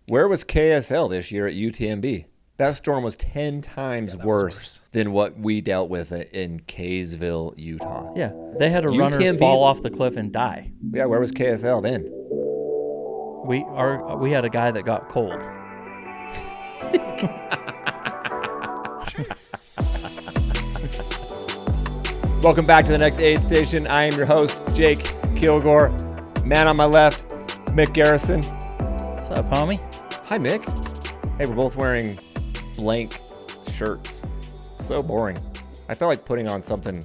Where was KSL this year at UTMB? That storm was 10 times worse than what we dealt with in Kaysville, Utah. Yeah, they had a runner UTMB fall off the cliff and die. Yeah, where was KSL then? We had a guy that got cold. Welcome back to the next aid station. I am your host, Jake Kilgore. Man on my left, Mick Garrison. What's up, homie? Hi, Mick. Hey, we're both wearing blank shirts. So boring. I felt like putting on something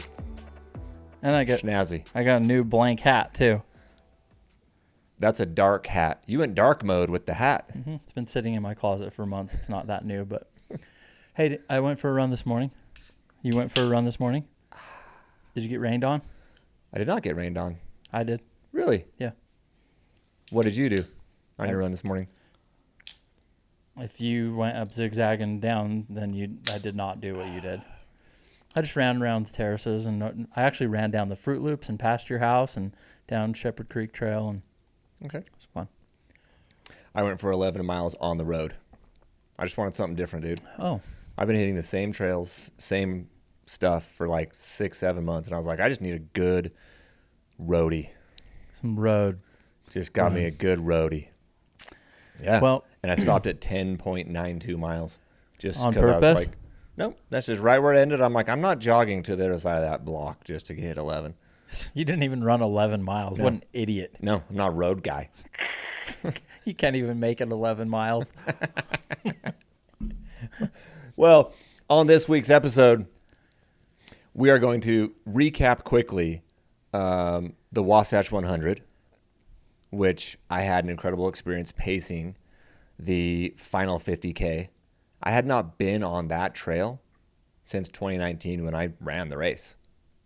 And I got snazzy. a new blank hat too. That's a dark hat. You went dark mode with the hat. Mm-hmm. It's been sitting in my closet for months. It's not that new, but hey, I went for a run this morning. You went for a run this morning? Did you get rained on? I did not get rained on. I did. Really? Yeah. What did you do on your run this morning? If you went up zigzagging down, then I did not do what you did. I just ran around the terraces, and I actually ran down the Fruit Loops and past your house and down Shepherd Creek Trail, and Okay. it was fun. I went for 11 miles on the road. I just wanted something different, dude. Oh. I've been hitting the same trails, same stuff for like 6-7 months, and I was like, I just need a good roadie. Some road. Just got me a good roadie. Yeah. Well, and I stopped at 10.92 miles just on because I was purpose? like, nope, that's just right where it ended. I'm like, I'm not jogging to the other side of that block just to hit 11. You didn't even run 11 miles. No. What an idiot. No, I'm not a road guy. You can't even make it 11 miles. Well, on this week's episode, we are going to recap quickly the Wasatch 100, which I had an incredible experience pacing the final 50K. I had not been on that trail since 2019 when I ran the race.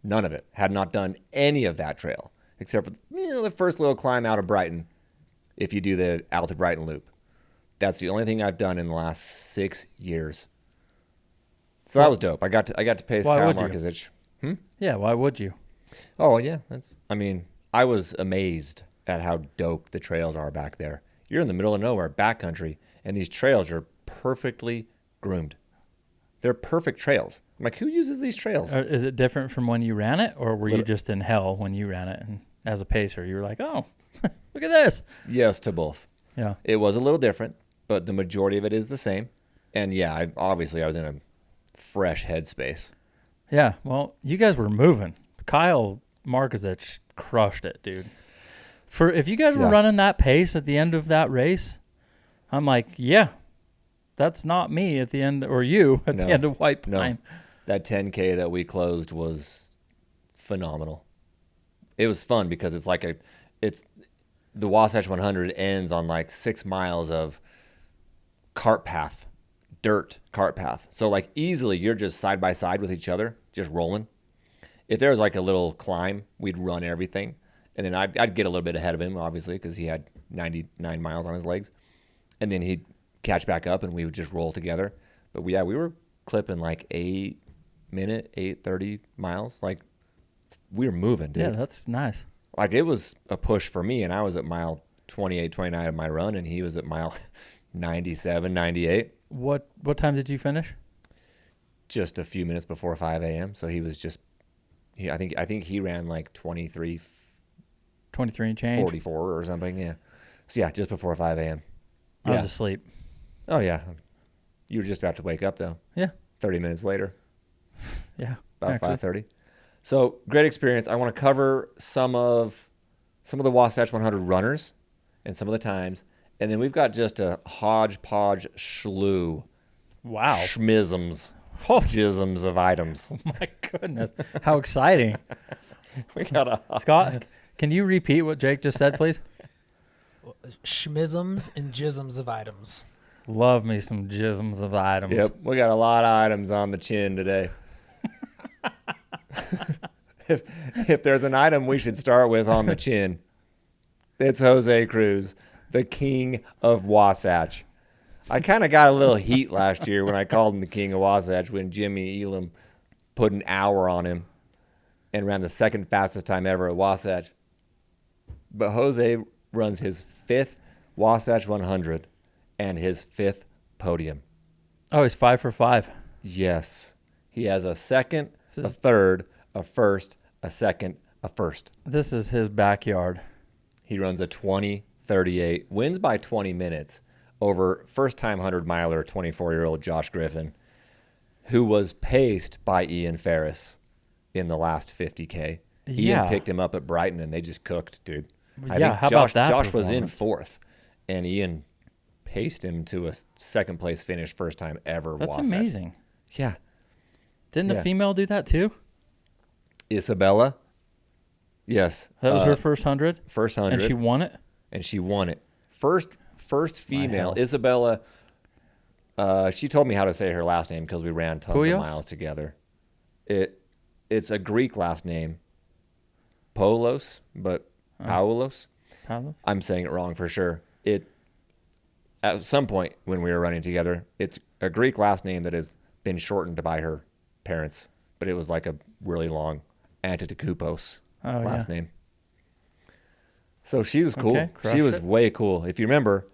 None of it. Had not done any of that trail except for the first little climb out of Brighton if you do the Alta Brighton loop. That's the only thing I've done in the last 6 years. So that was dope. I got to pace Kyle Markovic. Yeah, why would you? Oh, yeah. I was amazed at how dope the trails are back there. You're in the middle of nowhere, backcountry, and these trails are perfectly groomed. They're perfect trails. I'm like, who uses these trails? Is it different from when you ran it, or were you just in hell when you ran it? And as a pacer, you were like, oh, look at this. Yes to both. Yeah. It was a little different, but the majority of it is the same. And yeah, I was in a fresh headspace. Yeah, well, you guys were moving. Kyle Markovic crushed it, dude. If you guys were running that pace at the end of that race, I'm like, yeah, that's not me at the end, or you at the end of White Pine. No. That 10K that we closed was phenomenal. It was fun because it's like the Wasatch 100 ends on like 6 miles of cart path, dirt cart path. So like easily you're just side by side with each other, just rolling. If there was like a little climb, we'd run everything. And then I'd get a little bit ahead of him, obviously, because he had 99 miles on his legs. And then he'd catch back up and we would just roll together. But we were clipping like 8:30 miles. Like we were moving, dude. Yeah, that's nice. Like it was a push for me, and I was at mile 28, 29 of my run, and he was at mile 97, 98. What time did you finish? Just a few minutes before 5 a.m. So he was just, I think he ran like 23 and change. 44 or something, yeah. So yeah, just before 5 a.m. I was asleep. Oh yeah, you were just about to wake up though. Yeah. 30 minutes later. Yeah. About 5:30. So great experience. I want to cover some of the Wasatch 100 runners and some of the times, and then we've got just a hodgepodge slew. Wow. Schmisms. Jisms of items. Oh my goodness. How exciting. We got Scott, can you repeat what Jake just said, please? Schmisms and jisms of items. Love me some jisms of items. Yep, we got a lot of items on the chin today. if there's an item we should start with on the chin, it's Jose Cruz, the king of Wasatch. I kind of got a little heat last year when I called him the king of Wasatch when Jimmy Elam put an hour on him and ran the second fastest time ever at Wasatch. But Jose runs his 5th Wasatch 100 and his 5th podium. Oh, he's 5 for 5. Yes. He has a second, This a is- third, a first, a second, a first. This is his backyard. He runs a 20:38, wins by 20 minutes over first-time 100-miler, 24-year-old Josh Griffin, who was paced by Ian Ferris in the last 50K. Yeah. Ian picked him up at Brighton, and they just cooked, dude. Yeah, how about that Josh was in performance? 4th, and Ian paced him to a second-place finish, first time ever. That's Wasatch. amazing. Yeah. Didn't Yeah. a female do that too? Isabella. Yes. That was her first 100? First 100. And she won it? And she won it. First female, hell. Isabella. She told me how to say her last name because we ran tons Poulios? of miles together. It's a Greek last name, Polos, but Paulos. Paolo? I'm saying it wrong for sure. At some point when we were running together, it's a Greek last name that has been shortened by her parents, but it was like a really long Antetokounmpo last name. So she was cool. Okay, She crushed was it. way cool. If you remember,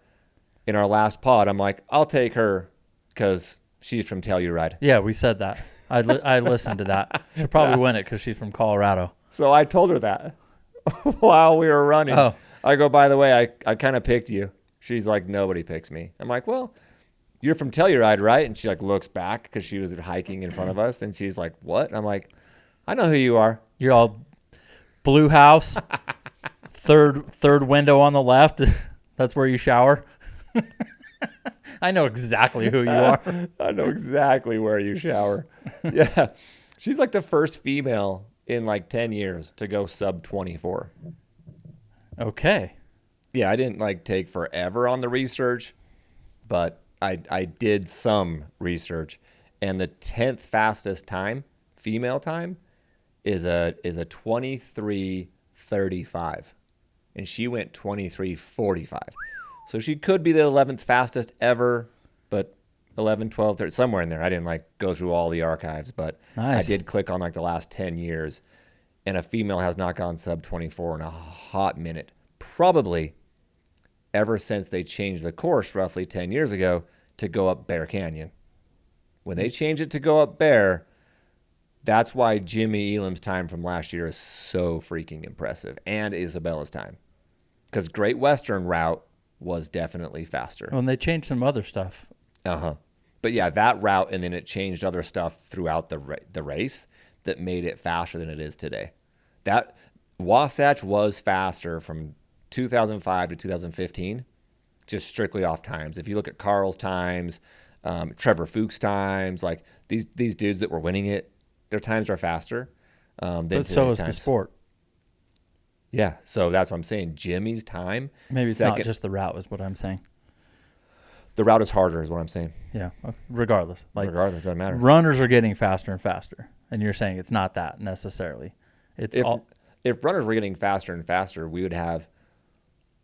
in our last pod, I'm like, I'll take her because she's from Telluride. Yeah, we said that. I listened to that. She'll probably win it because she's from Colorado. So I told her that while we were running. Oh. I go, by the way, I kind of picked you. She's like, nobody picks me. I'm like, well, you're from Telluride, right? And she like looks back because she was hiking in front of us. And she's like, what? And I'm like, I know who you are. You're all blue house, third window on the left. That's where you shower. I know exactly who you are. I know exactly where you shower. Yeah. She's like the first female in like 10 years to go sub 24. Okay. Yeah, I didn't like take forever on the research, but I did some research, and the 10th fastest time, female time, is a 23:35, and she went 23:45. So she could be the 11th fastest ever, but 11, 12, 13, somewhere in there. I didn't like go through all the archives, but Nice. I did click on like the last 10 years, and a female has not gone sub 24 in a hot minute. Probably ever since they changed the course roughly 10 years ago to go up Bear Canyon. When they changed it to go up Bear, that's why Jimmy Elam's time from last year is so freaking impressive, and Isabella's time. Because Great Western route was definitely faster. Well, and they changed some other stuff. Uh-huh. But yeah, that route, and then it changed other stuff throughout the race that made it faster than it is today. That Wasatch was faster from 2005 to 2015, just strictly off times. If you look at Carl's times, Trevor Fuchs' times, like these dudes that were winning it, their times are faster than But so today's is the times. sport. Yeah, so that's what I'm saying. Jimmy's time, Maybe it's not just the route is what I'm saying. the route is harder, is what I'm saying. Yeah. Regardless. Like Regardless, doesn't matter. runners are getting faster and faster. And you're saying it's not that necessarily. It's If runners were getting faster and faster, we would have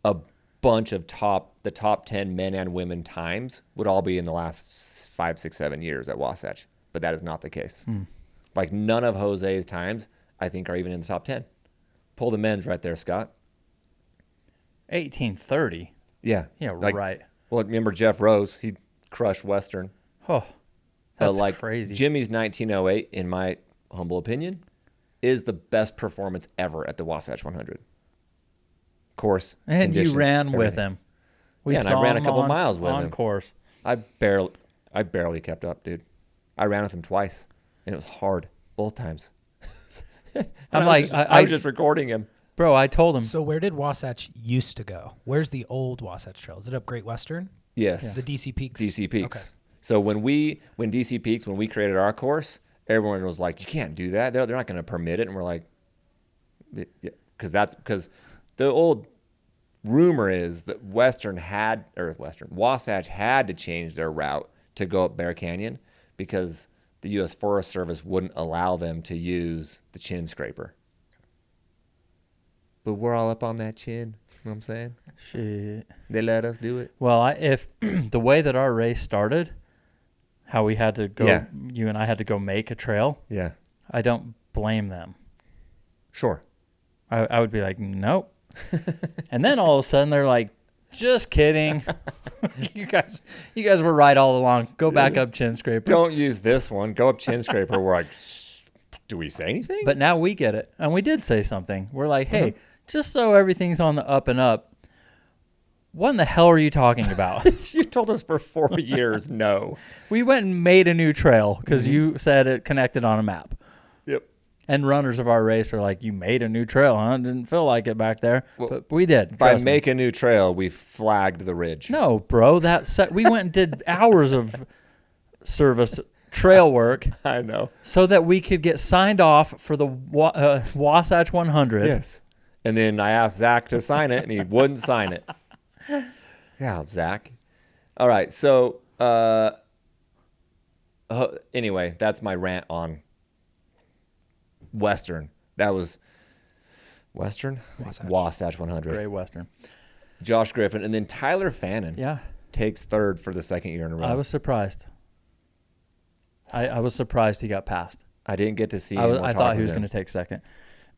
a bunch of the top 10 men and women times would all be in the last 5, 6, 7 years at Wasatch. But that is not the case. Like none of Jose's times, I think, are even in the top 10. Pull the men's right there, Scott. 1830. Yeah. Yeah, Like, right. Well, remember Jeff Rose? He crushed Western. Oh, But that's like crazy. Jimmy's 1908, in my humble opinion, is the best performance ever at the Wasatch 100. Course. And you conditions, ran with everything. him. We Yeah, and I saw ran a him couple on- miles with on him. course. I barely kept up, dude. I ran with him twice, and it was hard both times. And I'm I was like, just- I- I was just recording him. Bro, I told him. So where did Wasatch used to go? Where's the old Wasatch Trail? Is it up Great Western? Yes, The DC Peaks? DC Peaks. Okay. So when DC Peaks, when we created our course, everyone was like, "You can't do that. They're not going to permit it." And we're like, because the old rumor is that Wasatch had to change their route to go up Bear Canyon because the U.S. Forest Service wouldn't allow them to use the chin scraper. But we're all up on that chin. You know what I'm saying? Shit. They let us do it. Well, if the way that our race started, how we had to go, Yeah. you and I had to go make a trail, Yeah. I don't blame them. Sure. I would be like, nope. And then all of a sudden they're like, Just kidding. you guys were right all along. Go back up, chin scraper. Don't use this one. Go up, chin scraper. We're like, do we say anything? But now we get it. And we did say something. We're like, hey, just so everything's on the up and up, what in the hell are you talking about? You told us for 4 years, no. We went and made a new trail because you said it connected on a map. Yep. And runners of our race are like, you made a new trail, huh? Didn't feel like it back there. Well, but we did. By Trust me. make a new trail, we flagged the ridge. No, bro. We went and did hours of service trail work I know. so that we could get signed off for the Wasatch 100. Yes. And then I asked Zach to sign it, and he wouldn't sign it. Yeah, Zach. All right. So, anyway, that's my rant on Western. That was Western? Wasatch 100. Gray Western. Josh Griffin. And then Tyler Fannin Yeah. takes third for the second year in a row. I was surprised. I was surprised he got passed. I didn't get to see him. I thought he was going to take second.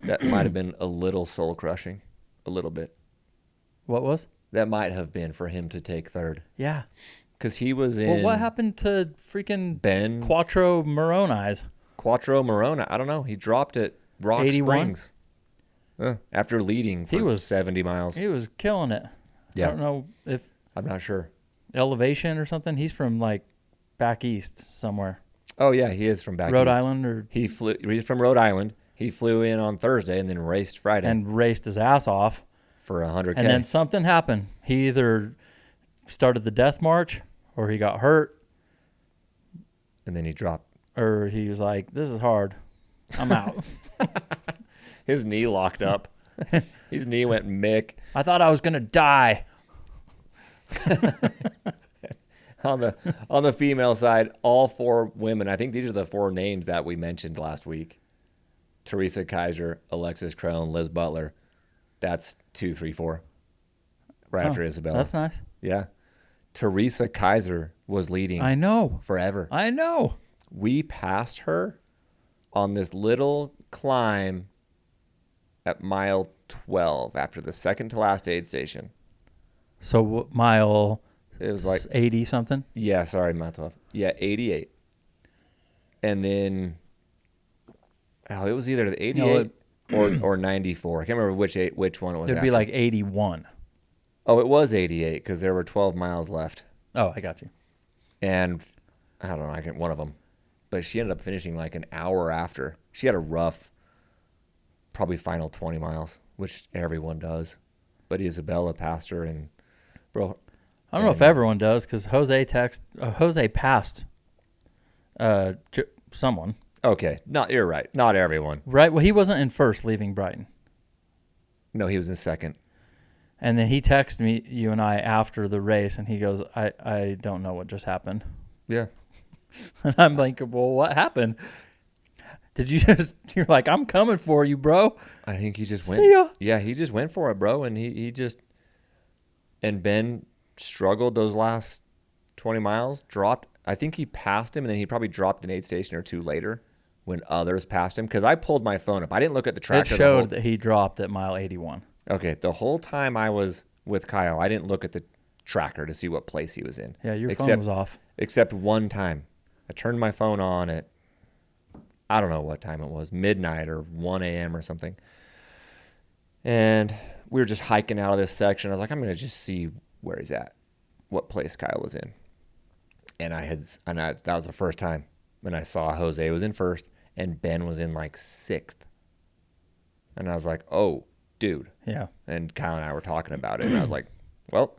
That might have been a little soul crushing. A little bit. What was? That might have been for him to take third. Yeah. Because he was in Well, what happened to freaking Ben Quattro Moroni's? Quattro Morona. I don't know. He dropped at Rock 81? Springs. After leading for 70 miles. He was killing it. Yeah. I don't know if I'm not sure. elevation or something. He's from like back east somewhere. Oh, yeah. He is from back Rhode east. Island or He's from Rhode Island. He flew in on Thursday and then raced Friday and raced his ass off. for 100K. And then something happened. He either started the death march or he got hurt And then he dropped. or he was like, this is hard. I'm out. His knee locked up. His knee went Mick. I thought I was going to die. On the female side, all four women, I think these are the four names that we mentioned last week. Teresa Kaiser, Alexis Crone, Liz Butler. That's 2, 3, 4. Right after Isabella. That's nice. Yeah. Teresa Kaiser was leading I know. forever. I know. We passed her on this little climb at mile 12 after the second to last aid station. So mile It was like 80 something? Yeah, sorry, mile 12. Yeah, 88. And then, it was either the 88 or 94. I can't remember which one it was. It'd be like 81. Oh, it was 88 because there were 12 miles left. Oh, I got you. And I don't know, one of them. But she ended up finishing like an hour after. She had a rough, probably final 20 miles, which everyone does. But Isabella passed her, and bro. I don't know if everyone does because Jose passed someone. Okay, you're right. Not everyone. Right. Well, he wasn't in first leaving Brighton. No, he was in second. And then he texted me, you and I, after the race, and he goes, I don't know what just happened. Yeah. And I'm like, well, what happened? Did you just, you're like, I'm coming for you, bro. I think he just went. See ya. Yeah, he just went for it, bro. And he just, and Ben struggled those last 20 miles, dropped. I think he passed him, and then he probably dropped an aid station or two later when others passed him. Because I pulled my phone up. I didn't look at the tracker. It showed that he dropped at mile 81. Okay, the whole time I was with Kyle, I didn't look at the tracker to see what place he was in. Yeah, your phone was off. Except one time. I turned my phone on at, I don't know what time it was, midnight or 1 a.m. or something. And we were just hiking out of this section. I was like, I'm going to just see where he's at, what place Kyle was in. And that was the first time. And I saw Jose was in first and Ben was in like sixth. And I was like, oh, dude. Yeah. And Kyle and I were talking about it. And I was like, well,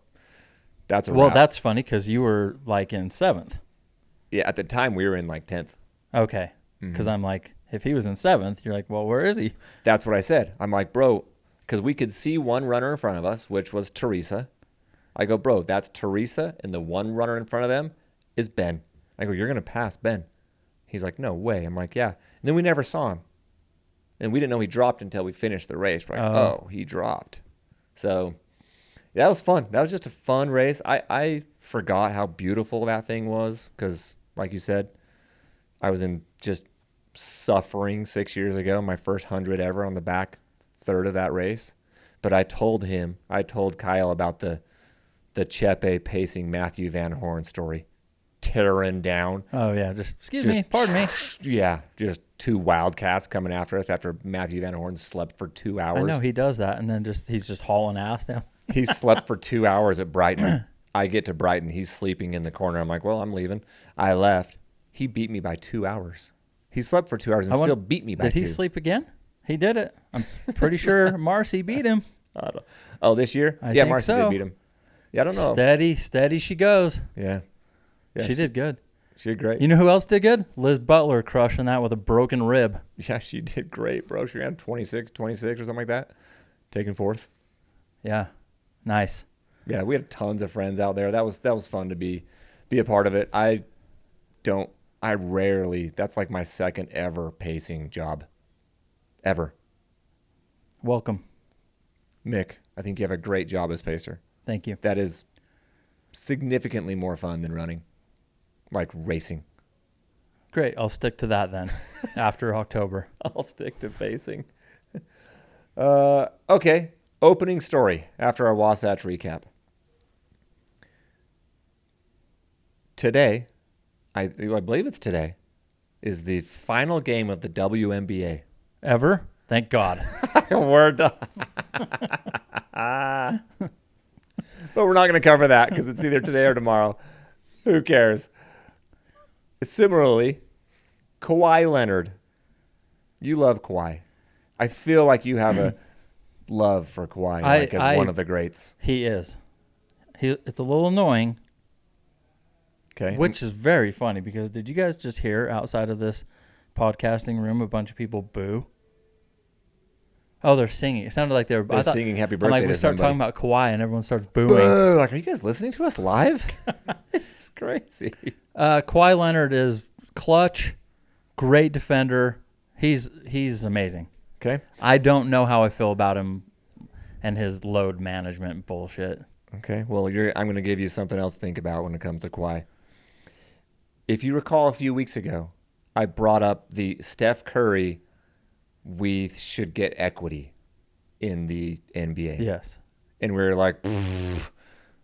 that's a Well, wrap. that's funny because you were like in 7th. Yeah, at the time we were in like 10th. Okay. Because I'm like, if he was in 7th, you're like, well, where is he? That's what I said. I'm like, bro, because we could see one runner in front of us, which was Teresa. I go, bro, that's Teresa, and the one runner in front of them is Ben. I go, you're going to pass Ben. He's like, no way. I'm like, yeah. And then we never saw him. And we didn't know he dropped until we finished the race. We're like, oh, he dropped. So yeah, that was fun. That was just a fun race. I forgot how beautiful that thing was because, like you said, I was in just suffering 6 years ago, my first 100 ever on the back third of that race. But I told Kyle about the the Chepe pacing Matthew Van Horn story. Tearing down. Oh, yeah. Excuse me. Pardon me. Yeah, just two Wildcats coming after us after Matthew Van Horn slept for 2 hours. I know he does that, and then he's just hauling ass down. He slept for 2 hours at Brighton. I get to Brighton. He's sleeping in the corner. I'm like, well, I'm leaving. I left. He beat me by 2 hours. He slept for 2 hours and still beat me by 2. Did he sleep again? He did it. I'm pretty sure Marcy beat him. Oh, this year? I think Marcy did beat him. Yeah, I don't know. Steady she goes. Yeah. She did good. She did great. You know who else did good? Liz Butler crushing that with a broken rib. Yeah, she did great, bro. She ran 26 or something like that. Taking fourth. Yeah. Nice. Yeah, we had tons of friends out there. That was fun to be a part of it. That's like my second ever pacing job. Ever. Welcome. Mick, I think you have a great job as pacer. Thank you. That is significantly more fun than running. Like racing. Great. I'll stick to that then after October. I'll stick to pacing. Okay. Opening story after our Wasatch recap. Today, I believe it's today, is the final game of the WNBA. Ever? Thank God. We're done. But we're not going to cover that because it's either today or tomorrow. Who cares? Similarly, Kawhi Leonard. You love Kawhi. I feel like you have a love for Kawhi as one of the greats. He is. It's a little annoying. Okay. Which is very funny because did you guys just hear outside of this podcasting room a bunch of people boo? Oh, they're singing. It sounded like they were singing happy birthday we to start somebody. talking about Kawhi and everyone starts booing. Boo! Like, are you guys listening to us live? This is crazy. Kawhi Leonard is clutch, great defender. He's amazing. Okay. I don't know how I feel about him and his load management bullshit. Okay. Well, I'm going to give you something else to think about when it comes to Kawhi. If you recall a few weeks ago, I brought up the Steph Curry, we should get equity in the NBA. Yes. And we were like,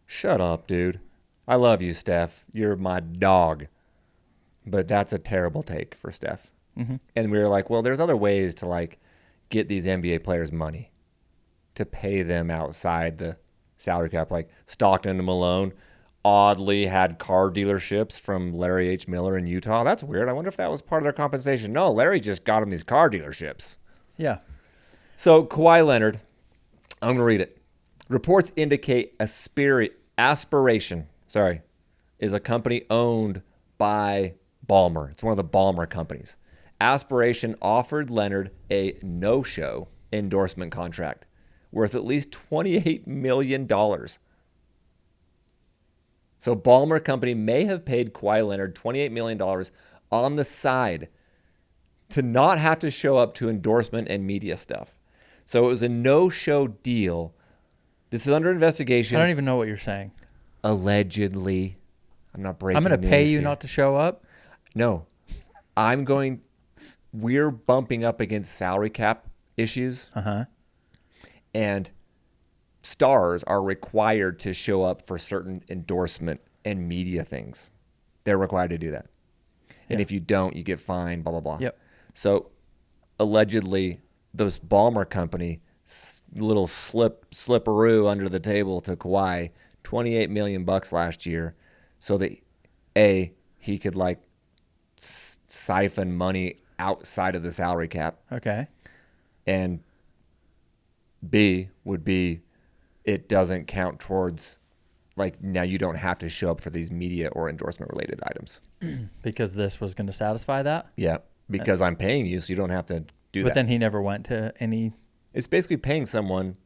shut up, dude. I love you, Steph. You're my dog. But that's a terrible take for Steph. Mm-hmm. And we were like, well, there's other ways to like get these NBA players money to pay them outside the salary cap. Like Stockton and Malone oddly had car dealerships from Larry H. Miller in Utah. That's weird. I wonder if that was part of their compensation. No, Larry just got him these car dealerships. Yeah. So Kawhi Leonard, I'm going to read it. Reports indicate Aspiration, is a company owned by Ballmer. It's one of the Ballmer companies. Aspiration offered Leonard a no-show endorsement contract worth at least $28 million. So Ballmer Company may have paid Kawhi Leonard $28 million on the side to not have to show up to endorsement and media stuff. So it was a no-show deal. This is under investigation. I don't even know what you're saying. Allegedly. I'm not breaking news. I'm going to pay you here. not to show up? No. We're bumping up against salary cap issues. Uh-huh. And stars are required to show up for certain endorsement and media things. They're required to do that. And if you don't, you get fined, blah, blah, blah. Yep. So allegedly, this Ballmer company, little slipperoo under the table to Kawhi, $28 million last year, so that he could like siphon money outside of the salary cap. Okay. And B would be it doesn't count towards, like, now you don't have to show up for these media or endorsement related items. Because this was going to satisfy that? Yeah, because I'm paying you, so you don't have to do that. But then he never went to any... It's basically paying someone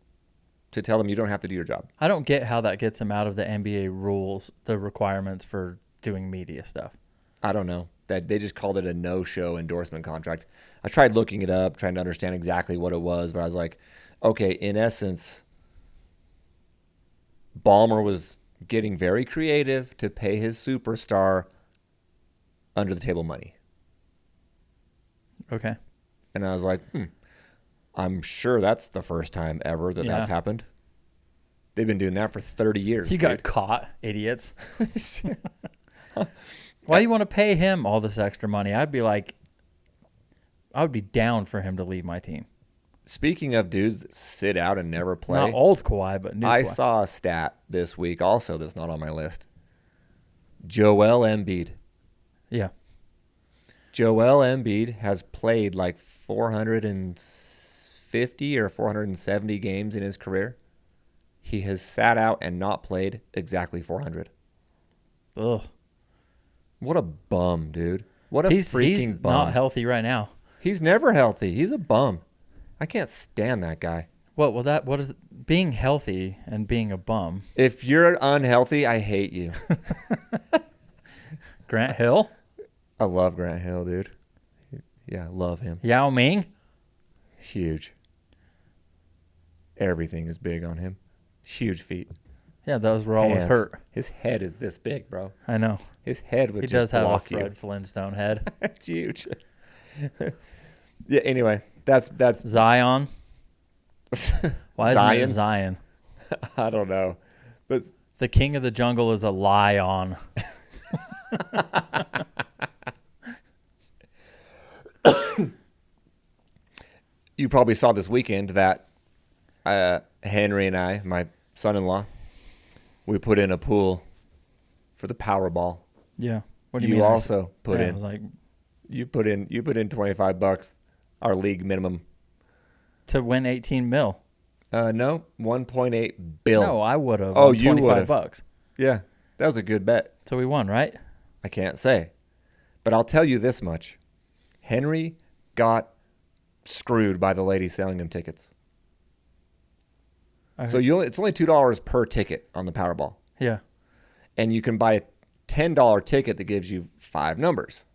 to tell them you don't have to do your job. I don't get how that gets him out of the NBA rules, the requirements for doing media stuff. I don't know. That they just called it a no-show endorsement contract. I tried looking it up, trying to understand exactly what it was, but I was like, okay, in essence, Ballmer was getting very creative to pay his superstar under the table money. Okay. And I was like, I'm sure that's the first time ever that's happened. They've been doing that for 30 years. You got caught, idiots. Why do you want to pay him all this extra money? I would be down for him to leave my team. Speaking of dudes that sit out and never play. Not old Kawhi, but new Kawhi. I saw a stat this week also that's not on my list. Joel Embiid. Yeah. Joel Embiid has played like 450 or 470 games in his career. He has sat out and not played exactly 400. Ugh. What a bum, dude. What a freaking bum. He's not healthy right now. He's never healthy. He's a bum. I can't stand that guy. What is being healthy and being a bum? If you're unhealthy, I hate you. Grant Hill? I love Grant Hill, dude. Yeah, love him. Yao Ming? Huge. Everything is big on him. Huge feet. Yeah, those were always hurt. His head is this big, bro. I know. His head would He just does have a block Fred Flintstone head. It's huge. Yeah, anyway, that's Zion? Why isn't it Zion? Zion? I don't know. But The king of the jungle is a lion. you probably saw this weekend that Henry and I, my son-in-law, we put in a pool for the Powerball. Yeah. What do You mean? also put in. I was like, You put in $25, our league minimum. to win 18 mil. No, 1.8 bill. No, I would have. Oh, you would have. $25. Yeah, that was a good bet. So we won, right? I can't say. But I'll tell you this much. Henry got screwed by the lady selling him tickets. So it's only $2 per ticket on the Powerball. Yeah. And you can buy a $10 ticket that gives you 5 numbers.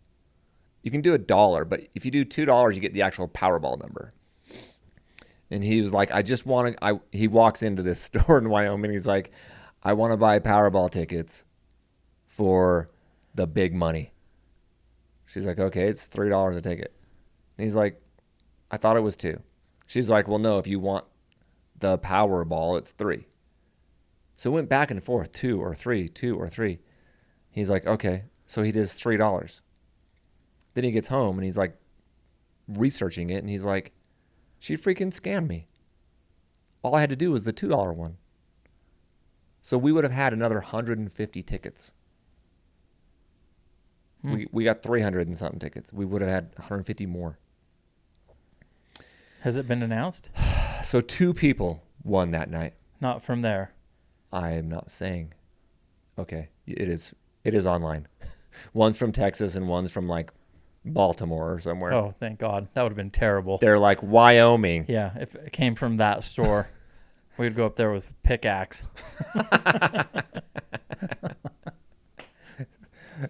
You can do $1, but if you do $2, you get the actual Powerball number. And he was like, he walks into this store in Wyoming. He's like, I want to buy Powerball tickets for the big money. She's like, okay, it's $3 a ticket. And he's like, I thought it was 2. She's like, well, no, if you want the Powerball, it's 3. So it went back and forth, 2 or 3, 2 or 3. He's like, okay. So he does $3. Then he gets home and he's like researching it. And he's like, she freaking scammed me. All I had to do was the $2 one. So we would have had another 150 tickets. We got 300 and something tickets. We would have had 150 more. Has it been announced? So 2 people won that night. Not from there. I am not saying. Okay, it is online. One's from Texas and one's from like Baltimore or somewhere. Oh, thank God. That would have been terrible. They're like Wyoming. Yeah, if it came from that store, we'd go up there with pickaxe.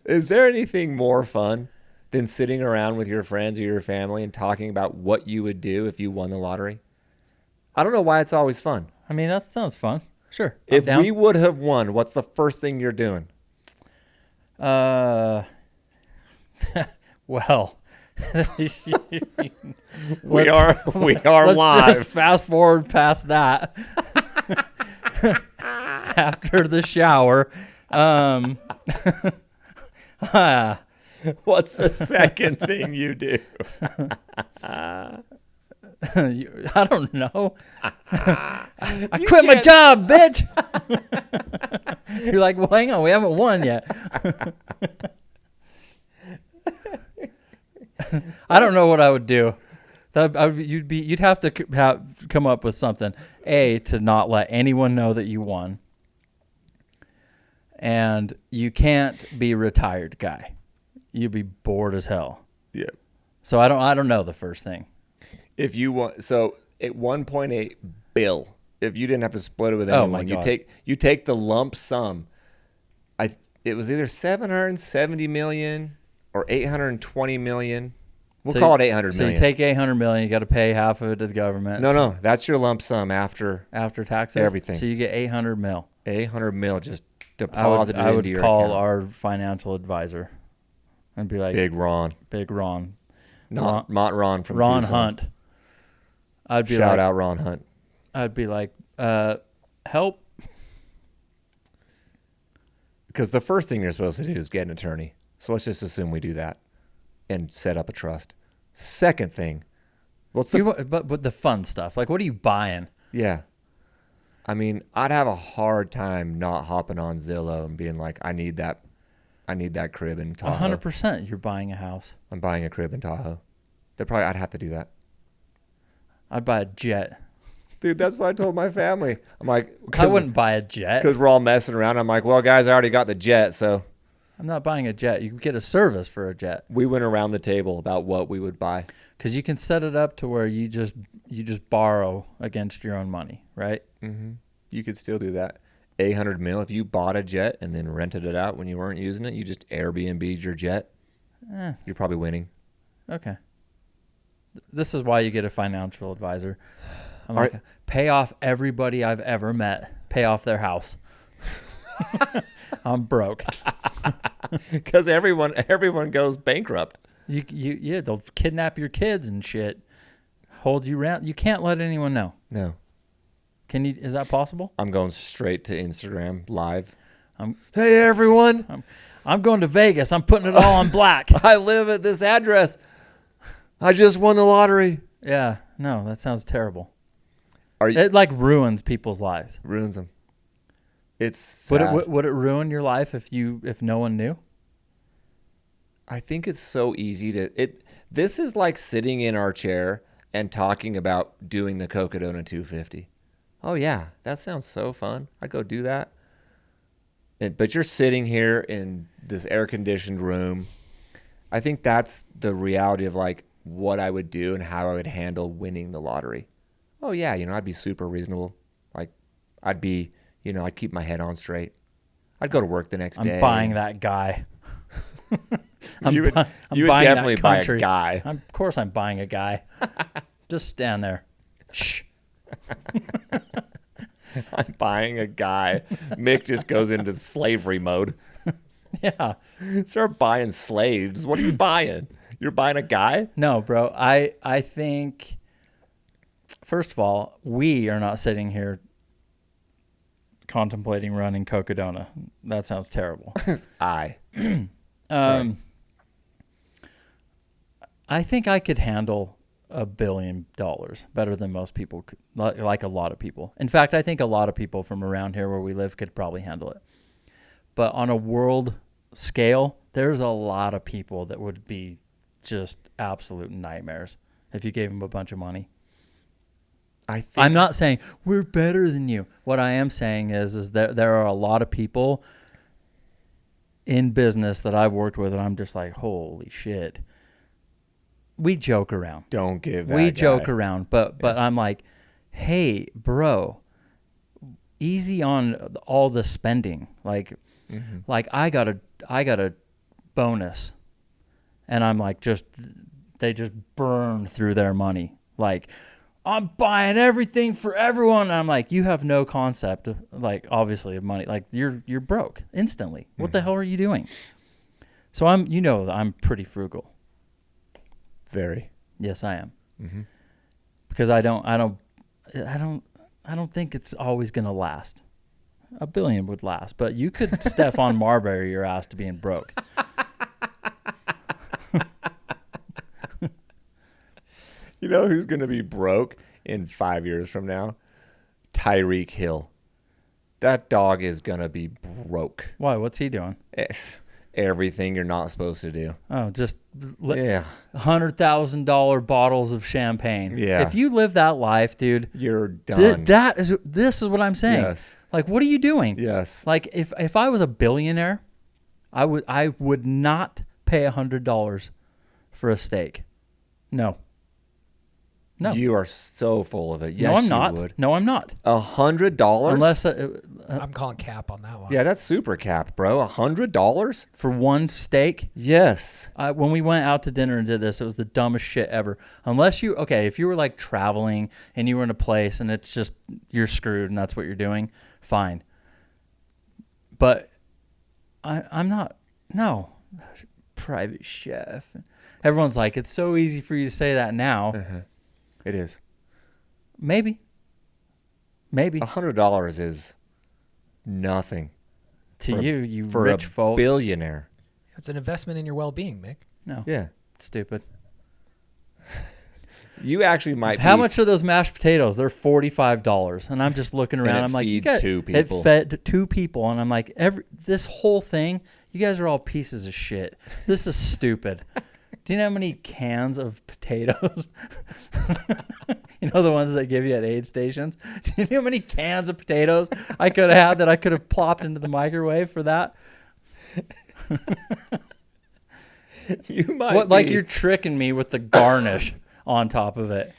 Is there anything more fun than sitting around with your friends or your family and talking about what you would do if you won the lottery? I don't know why it's always fun. I mean, that sounds fun. Sure. If we would have won, what's the first thing you're doing? Well, we are let's live. just fast forward past that. After the shower, What's the second thing you do? I don't know. I quit my job, bitch. You're like, well, hang on, we haven't won yet. I don't know what I would do. You'd have to come up with something. A, to not let anyone know that you won, and you can't be a retired guy. You'd be bored as hell. Yeah. So I don't know the first thing. If you want, so at 1.8 bill, if you didn't have to split it with anyone, my God. you take the lump sum. It was either 770 million or 820 million. We'll call it 800 million. So you take 800 million, you got to pay half of it to the government. No, that's your lump sum after taxes, everything. So you get 800 mil. 800 mil just deposited I would into your call account. our financial advisor and be like, Big Ron, Ron from Ron Tucson. Hunt. I'd be Shout out Ron Hunt. I'd be like, help. Because the first thing you're supposed to do is get an attorney. So let's just assume we do that and set up a trust. Second thing, but the fun stuff, like what are you buying? Yeah. I mean, I'd have a hard time not hopping on Zillow and being like, I need that crib in Tahoe. 100% you're buying a house. I'm buying a crib in Tahoe. I'd have to do that. I'd buy a jet. Dude, that's what I told my family. I'm like, I wouldn't buy a jet. Because we're all messing around. I'm like, well, guys, I already got the jet, so. I'm not buying a jet. You can get a service for a jet. We went around the table about what we would buy. Because you can set it up to where you just borrow against your own money, right? Mm-hmm. You could still do that. $800 million. If you bought a jet and then rented it out when you weren't using it, you just Airbnb'd your jet. You're probably winning. Okay. This is why you get a financial advisor. I'm like, pay off everybody I've ever met. Pay off their house. I'm broke. Because everyone goes bankrupt. Yeah, they'll kidnap your kids and shit. Hold you around. You can't let anyone know. No. Can you? Is that possible? I'm going straight to Instagram live. Hey everyone. I'm going to Vegas. I'm putting it all on black. I live at this address. I just won the lottery. Yeah. No, that sounds terrible. It like ruins people's lives. Ruins them. It's sad. Would it ruin your life if no one knew? I think it's so easy this is like sitting in our chair and talking about doing the Cocodona 250. Oh yeah, that sounds so fun. I'd go do that. But you're sitting here in this air-conditioned room. I think that's the reality of like what I would do and how I would handle winning the lottery. Oh yeah, I'd be super reasonable. Like I'd keep my head on straight. I'd go to work the next day. I'm buying that guy. You would definitely buy a guy. Of course I'm buying a guy. Just stand there. Shh. I'm buying a guy. Mick just goes into slavery mode. Yeah. Start buying slaves. What are you buying? You're buying a guy? No, bro. I think, first of all, we are not sitting here contemplating running Cocodona. That sounds terrible. I think I could handle $1 billion better than most people, like a lot of people. In fact, I think a lot of people from around here where we live could probably handle it. But on a world scale, there's a lot of people that would be just absolute nightmares if you gave them a bunch of money. I'm not saying we're better than you. What I am saying is that there are a lot of people in business that I've worked with, and I'm just like, holy shit. We joke around. Don't give that We guy. joke around, but I'm like, hey, bro, easy on all the spending. Like I got a bonus, and I'm like, they just burn through their money. Like, I'm buying everything for everyone. And I'm like, you have no concept, like, obviously, of money. Like, you're broke instantly. What the hell are you doing? So I'm pretty frugal. Very. Yes, I am. Mm-hmm. Because I don't think it's always gonna last. $1 billion would last, but you could Stephon Marbury your ass to being broke. You know who's going to be broke in 5 years from now? Tyreek Hill. That dog is going to be broke. Why? What's he doing? Everything you're not supposed to do. Oh, just $100,000 bottles of champagne. Yeah. If you live that life, dude, you're done. This is what I'm saying. Yes. Like, what are you doing? Yes. Like, if I was a billionaire, I would not pay $100 for a steak. No. You are so full of it. Yes, no, I'm not. You would. No, I'm not. $100? Unless I'm calling cap on that one. Yeah, that's super cap, bro. $100 for one steak. Yes. When we went out to dinner and did this, it was the dumbest shit ever. If you were like traveling and you were in a place and it's just you're screwed and that's what you're doing, fine. But I'm not. No, private chef. Everyone's like, it's so easy for you to say that now. Uh-huh. It is. Maybe. $100 is nothing. To you for rich a folk. billionaire. It's an investment in your well-being, Mick. No. Yeah. It's stupid. You actually might How be, much are those mashed potatoes? They're $45. And I'm just looking around. it I'm like, you feeds guys, 2 people. It fed 2 people. And I'm like, this whole thing, you guys are all pieces of shit. This is stupid. Do you know how many cans of potatoes? You know the ones they give you at aid stations? Do you know how many cans of potatoes I could have had that I could have plopped into the microwave for that? You might What, like be you're tricking me with the garnish on top of it.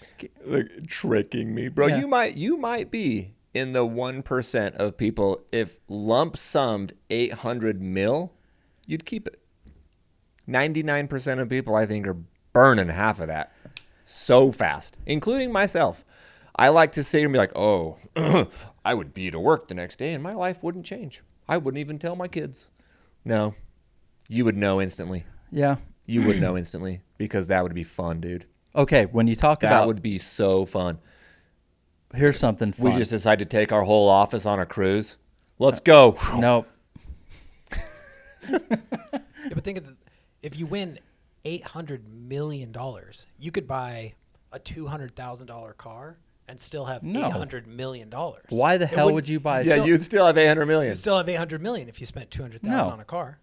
like, tricking me, bro. Yeah. You might be in the 1% of people. If lump summed 800 mil, you'd keep it. 99% of people, I think, are burning half of that so fast, including myself. I like to sit and be like, oh, I would be to work the next day and my life wouldn't change. I wouldn't even tell my kids. No, you would know instantly. Yeah. You would know instantly because that would be fun, dude. Okay, when you talk That about... would be so fun. Here's something fun. We just decided to take our whole office on a cruise. Let's go. Nope. Yeah, but think of if you win $800 million, you could buy a $200,000 car and still have No. $800 million. Why the It hell wouldn't- would you buy... Yeah, you'd still have 800 million. You'd still have $800 million if you spent $200,000 No. on a car.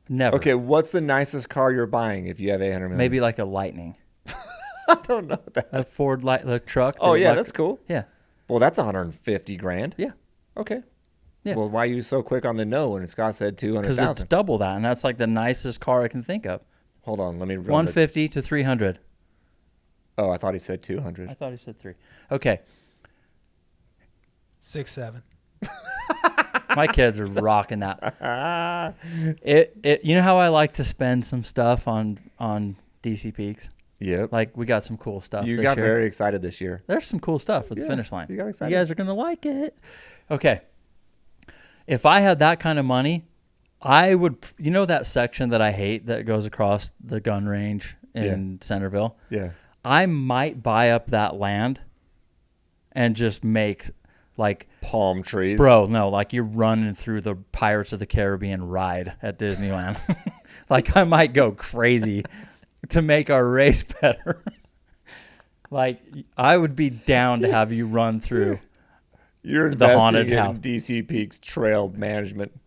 Never. Okay, what's the nicest car you're buying if you have 800 million? Maybe like a Lightning. I don't know that. A Ford the truck. Oh, that yeah, like- that's cool. Yeah. Well, that's 150 grand. Yeah. Okay. Yeah. Well, why are you so quick on the no when Scott said Because 200,000? it's double that, and that's like the nicest car I can think of. Hold on, let me run 150 to 300. Oh, I thought he said 200. I thought he said 3. Okay. 6, 7. My kids are rocking that. You know how I like to spend some stuff on DC Peaks? Yep. Like, we got some cool stuff You this got year. very excited this year. There's some cool stuff with the Yeah, finish line. you got excited. You guys are going to like it. Okay. If I had that kind of money, I would, you know that section that I hate that goes across the gun range in Centerville? Yeah. I might buy up that land and just make like, Palm trees. bro, no, like you're running through the Pirates of the Caribbean ride at Disneyland. Like I might go crazy to make our race better. Like I would be down to have you run through. You're the haunted investing in house. DC Peaks trail management.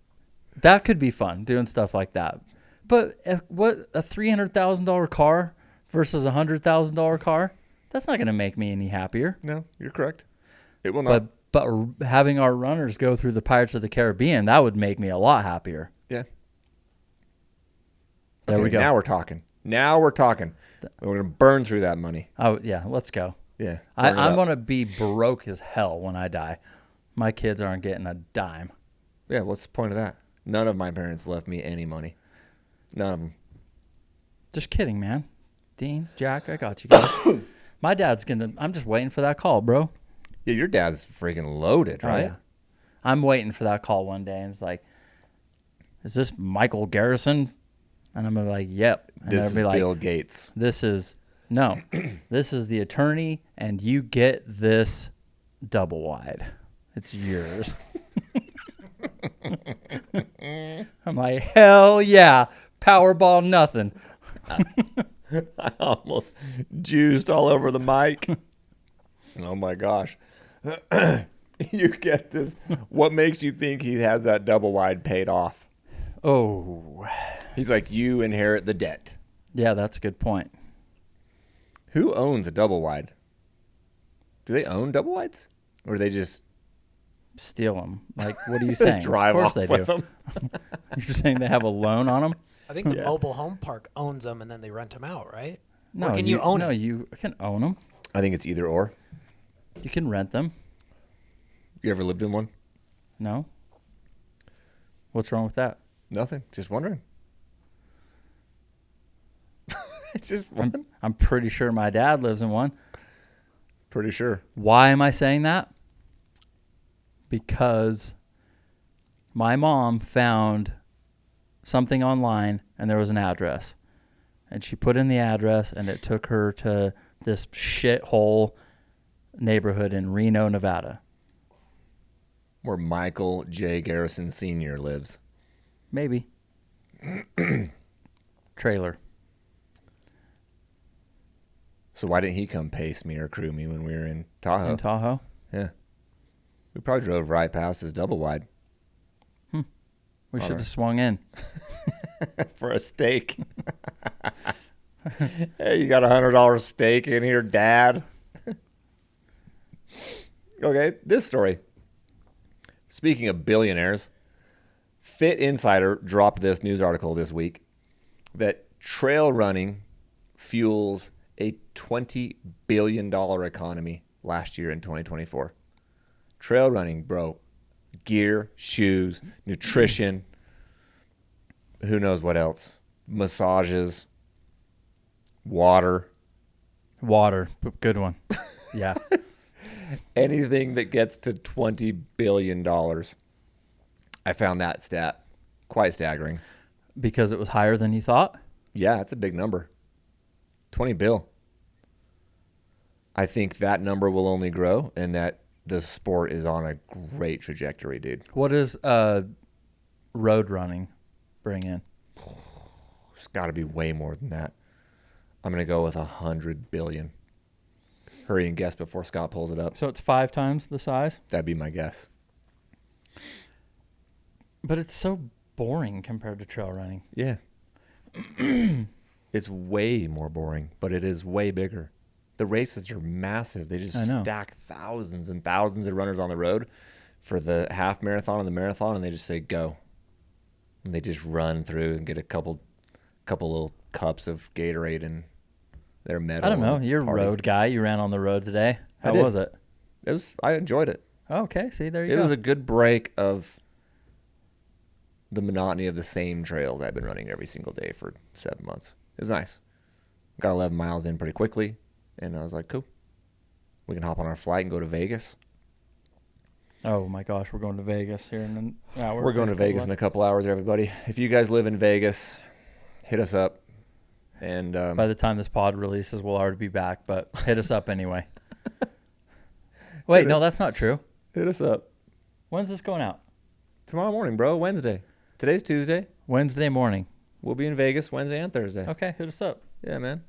That could be fun, doing stuff like that. But what a $300,000 car versus a $100,000 car? That's not going to make me any happier. No, you're correct. It will not. But having our runners go through the Pirates of the Caribbean, that would make me a lot happier. Yeah. There Okay, we go. Now we're talking. We're going to burn through that money. Oh yeah, let's go. Yeah. I'm going to be broke as hell when I die. My kids aren't getting a dime. Yeah, what's the point of that? None of my parents left me any money. None of them. Just kidding, man. Dean, Jack, I got you guys. My dad's I'm just waiting for that call, bro. Yeah, your dad's freaking loaded, right? Oh, yeah. I'm waiting for that call one day, and it's like, is this Michael Garrison? And I'm gonna be like, yep. And This is they'll be like, Bill Gates. this is the attorney, and you get this double wide. It's yours. I'm like, hell yeah, Powerball nothing. I almost juiced all over the mic. Oh my gosh. You get this. What makes you think he has that double wide paid off? Oh, He's like, you inherit the debt. yeah, that's a good point. Who owns a double wide? Do they own double wides? Or do they just Steal them. Like, what are you saying? drive of off course they with do. them? You're saying they have a loan on them? I think the mobile home park owns them and then they rent them out, right? No, Or can you own No, them? you can own them. I think it's either or. You can rent them. You ever lived in one? No. What's wrong with that? Nothing. Just wondering. It's just one. I'm pretty sure my dad lives in one. Pretty sure. Why am I saying that? Because my mom found something online and there was an address. And she put in the address and it took her to this shithole neighborhood in Reno, Nevada. Where Michael J. Garrison Sr. lives. Maybe. Trailer. So why didn't he come pace me or crew me when we were in Tahoe? In Tahoe? Yeah. We probably drove right past his double wide. We should have swung in. For a steak. Hey, you got $100 steak in here, Dad? Okay, this story. Speaking of billionaires, Fit Insider dropped this news article this week that trail running fuels a $20 billion economy last year in 2024. Trail running, bro. Gear, shoes, nutrition, who knows what else. Massages, water. Water. Good one. Yeah. Anything that gets to $20 billion. I found that stat quite staggering. Because it was higher than you thought? Yeah, it's a big number. 20 bill. I think that number will only grow and that the sport is on a great trajectory, dude. What does road running bring in? It's got to be way more than that. I'm going to go with 100 billion. Hurry and guess before Scott pulls it up. So it's 5 times the size? That'd be my guess. But it's so boring compared to trail running. Yeah. It's way more boring, but it is way bigger. The races are massive. They just stack thousands and thousands of runners on the road for the half marathon and the marathon, and they just say go. And they just run through and get a couple little cups of Gatorade and their medal. I don't know. You're a road guy. You ran on the road today. How was it? I enjoyed it. Okay, see, there you go. It was a good break of the monotony of the same trails I've been running every single day for 7 months. It was nice. Got 11 miles in pretty quickly. And I was like, cool. We can hop on our flight and go to Vegas. Oh, my gosh. We're going to Vegas here in an hour. We're going to Vegas in a couple hours, everybody. If you guys live in Vegas, hit us up. And by the time this pod releases, we'll already be back. But hit us up anyway. Wait, no, that's not true. Hit us up. When's this going out? Tomorrow morning, bro. Wednesday. Today's Tuesday. Wednesday morning. We'll be in Vegas Wednesday and Thursday. Okay, hit us up. Yeah, man.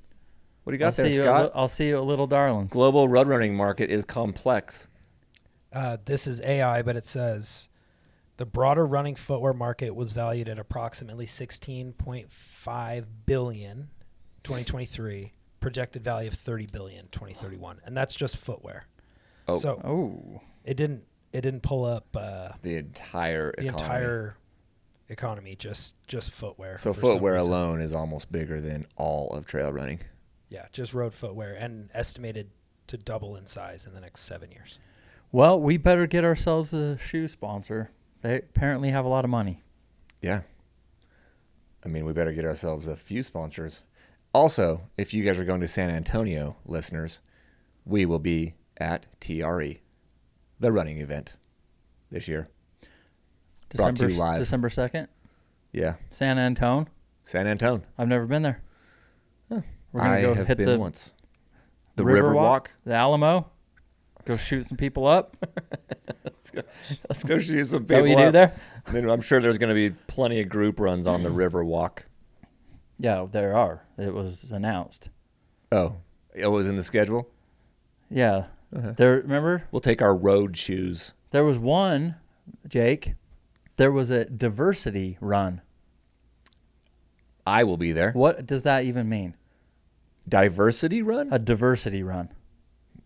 What do you got there, Scott? I'll see you at Little Darlings. Global road running market is complex. This is AI, but it says the broader running footwear market was valued at approximately $16.5 billion 2023, projected value of $30 billion 2031, and that's just footwear. Oh, so it didn't pull up the entire economy, just footwear. So footwear alone is almost bigger than all of trail running. Yeah, just road footwear, and estimated to double in size in the next 7 years. Well, we better get ourselves a shoe sponsor. They apparently have a lot of money. Yeah. I mean, we better get ourselves a few sponsors. Also, if you guys are going to San Antonio, listeners, we will be at TRE, the running event, this year. December 2nd? Yeah. San Antone? San Antone. I've never been there. Huh. We're going to go hit the once. The river walk? The Alamo? Go shoot some people up? Let's go shoot some people up. Is that what you do there? Then I'm sure there's going to be plenty of group runs on the river walk. Yeah, there are. It was announced. Oh, it was in the schedule? Yeah. Uh-huh. Remember? We'll take our road shoes. There was one, Jake. There was a diversity run. I will be there. What does that even mean? Diversity run? A diversity run.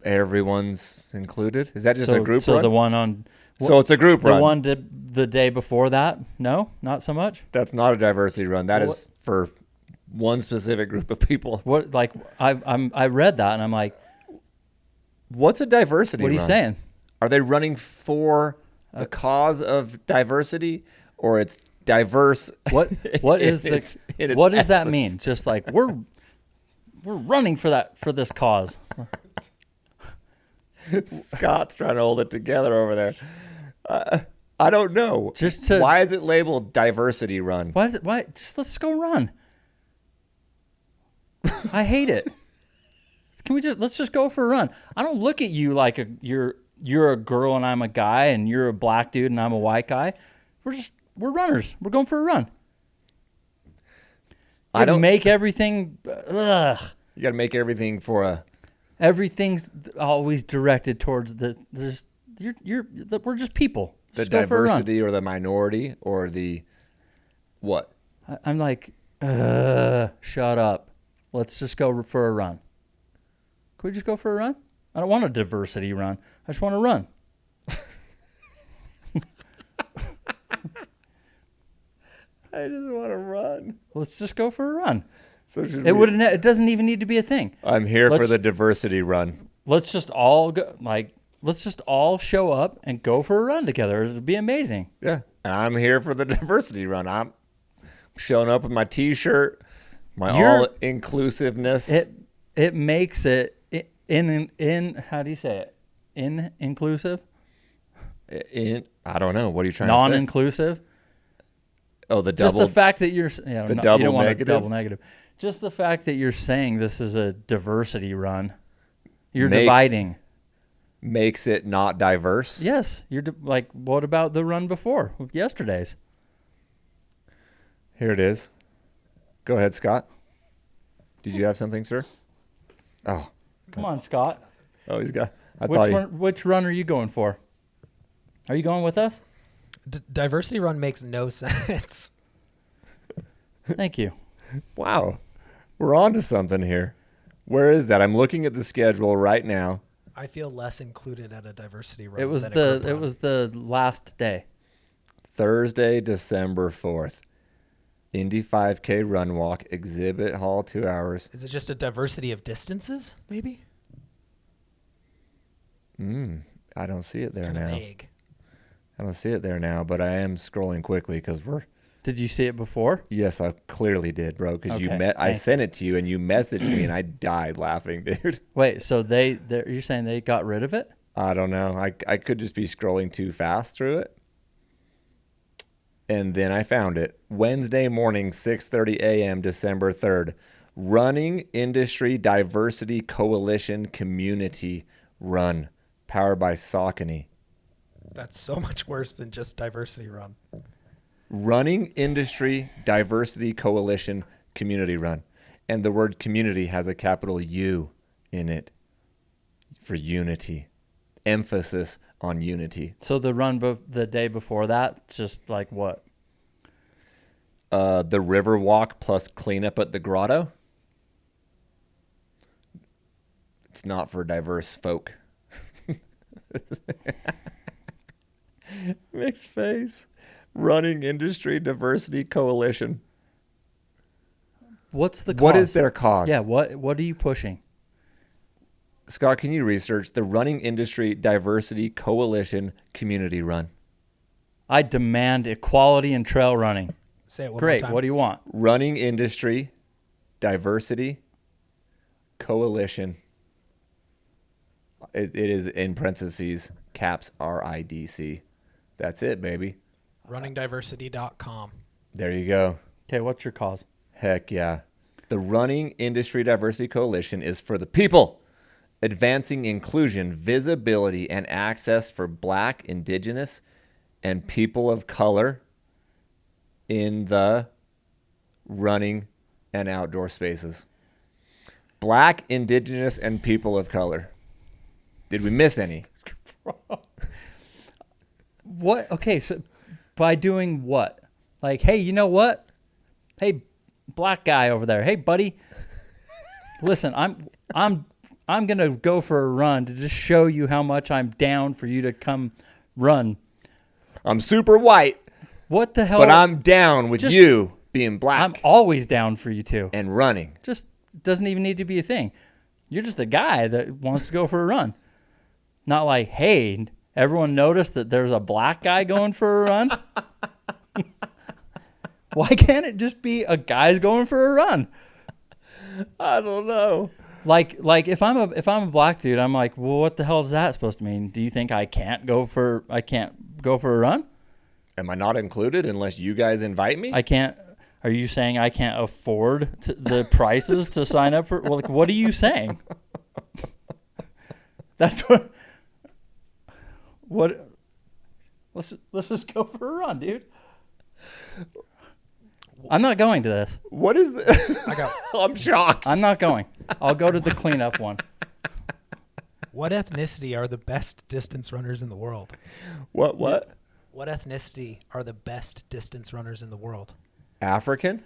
Everyone's included? Is that just a group run? So the one on... So it's a group run. The one the day before that? No? Not so much? That's not a diversity run. That is for one specific group of people. What? Like, I read that and I'm like... What's a diversity run? What are you saying? Are they running for the cause of diversity, or it's diverse? What is what does that mean? Just like we're running for this cause. Scott's trying to hold it together over there. I don't know. Why is it labeled diversity run? Why? Just let's go run. I hate it. Let's just go for a run. I don't look at you like you're a girl and I'm a guy and you're a black dude and I'm a white guy. we're runners. We're going for a run. I don't make everything. Ugh. You got to make everything for a. Everything's always directed towards we're just people. The Just go for a run. diversity or the minority or the what? I'm like, shut up. Let's just go for a run. Can we just go for a run? I don't want a diversity run. I just want to run. I just want to run. Let's just go for a run. So It doesn't even need to be a thing. I'm here for the diversity run. Let's just all go. Let's just all show up and go for a run together. It'd be amazing. Yeah, and I'm here for the diversity run. I'm showing up with my T-shirt, my all-inclusiveness. It makes it in how do you say it? Inclusive? I don't know. What are you trying to say? Non-inclusive? Oh, the Just double. the fact that you're The you double don't want negative? a double negative. Just the fact that you're saying this is a diversity run. You're Makes- dividing. makes it not diverse. Yes, you're what about the run before yesterday's? Here it is. Go ahead, Scott. Did you have something, sir? Oh, Come on, Scott. he's got. Which run are you going for? Are you going with us? Diversity run makes no sense. Thank you. Wow, we're on to something here. Where is that? I'm looking at the schedule right now. I feel less included at a diversity run. It was than a group run. the last day. Thursday, December 4th. Indy 5K Run Walk, Exhibit Hall, 2 hours. Is it just a diversity of distances? Maybe. I don't see it there Kind of now. vague. I don't see it there now, but I am scrolling quickly because we're. Did you see it before? Yes, I clearly did, bro. Because Okay, I sent it to you and you messaged me and I died laughing, dude. Wait, so you're saying they got rid of it? I don't know. I could just be scrolling too fast through it. And then I found it. Wednesday morning, 6:30 a.m., December 3rd. Running Industry Diversity Coalition Community Run, powered by Saucony. That's so much worse than just diversity run. Running Industry Diversity Coalition Community Run. And the word community has a capital U in it for unity. Emphasis on unity. So the run the day before that, just like what? The river walk plus cleanup at the grotto. It's not for diverse folk. Mixed face. Running Industry Diversity Coalition. What's the cause? What is their cause? Yeah, what are you pushing? Scott, can you research the Running Industry Diversity Coalition Community Run? I demand equality in trail running. Say it one Great. more time. What do you want? Running Industry Diversity Coalition. It is in parentheses, caps RIDC. That's it, baby. RunningDiversity.com. There you go. Okay, what's your cause? Heck yeah. The Running Industry Diversity Coalition is for the people, advancing inclusion, visibility, and access for Black, Indigenous, and people of color in the running and outdoor spaces. Black, Indigenous, and people of color. Did we miss any? What? Okay, so by doing what? Like, hey, you know what? Hey, black guy over there. Hey, buddy. Listen, I'm gonna go for a run to just show you how much I'm down for you to come run. I'm super white, What the hell? but I'm down with Just- you being black I'm always down for you too. and running. Just doesn't even need to be a thing. You're just a guy that wants to go for a run. Not like, hey, everyone noticed that there's a black guy going for a run? Why can't it just be a guy's going for a run? I don't know. Like if I'm a black dude, I'm like, well, what the hell is that supposed to mean? Do you think I can't go for a run? Am I not included unless you guys invite me? I can't. Are you saying I can't afford the prices to sign up for? Well, like, what are you saying? That's what. What? Let's just go for a run, dude. I'm not going to this. What is this? I'm shocked. I'm not going. I'll go to the cleanup one. What ethnicity are the best distance runners in the world? What? What ethnicity are the best distance runners in the world? African,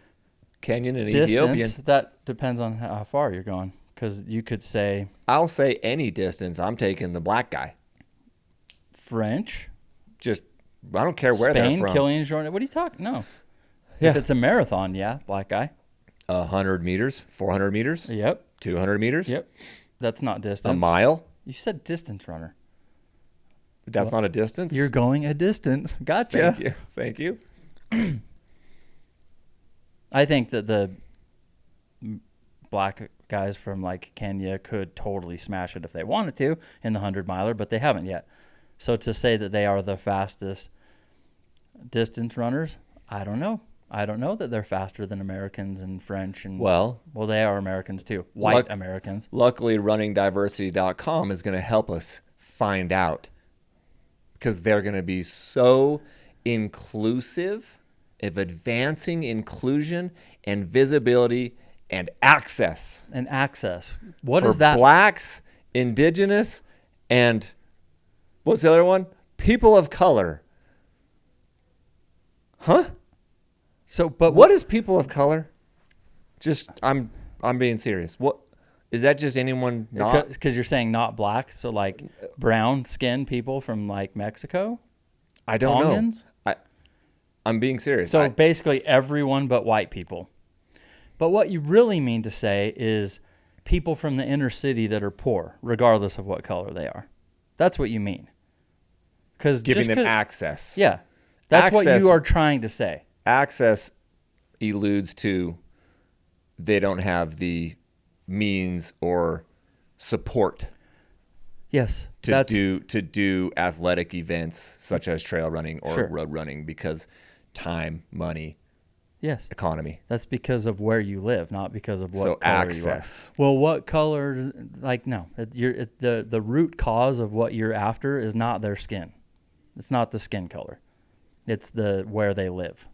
Kenyan, and Distance, Ethiopian. that depends on how far you're going. Because you could say I'll say any distance. I'm taking the black guy. French, Just, I don't care where Spain, they're from. Killian Jordan. What are you talking? No. Yeah. If it's a marathon, yeah, black guy. 100 meters, 400 meters, Yep. 200 meters, Yep. That's not distance. a mile. You said distance runner. That's not a distance. You're going a distance. Gotcha. Thank you. Thank you. I think that the black guys from like Kenya could totally smash it if they wanted to in the 100-miler, but they haven't yet. So to say that they are the fastest distance runners, I don't know. I don't know that they're faster than Americans and French and well, they are Americans too. White Americans. Luckily, runningdiversity.com is going to help us find out, because they're going to be so inclusive of advancing inclusion and visibility and access. And access. What for is that? Blacks, indigenous, and what's the other one? People of color. Huh? So, but What is people of color? Just, I'm being serious. What is that? Just anyone not? Because you're saying not black, so like brown skinned people from like Mexico. I don't Tongans? know. I'm being serious. So basically everyone but white people. But what you really mean to say is people from the inner city that are poor, regardless of what color they are. That's what you mean. Because giving them access. Yeah, that's what Access. you are trying to say. Access alludes to they don't have the means or support Yes, to do athletic events such as trail running or Sure. road running, because time, money, yes, economy. that's because of where you live, not because of what So color access. you are. Well, what color? Like no, the root cause of what you're after is not their skin. It's not the skin color. It's the where they live.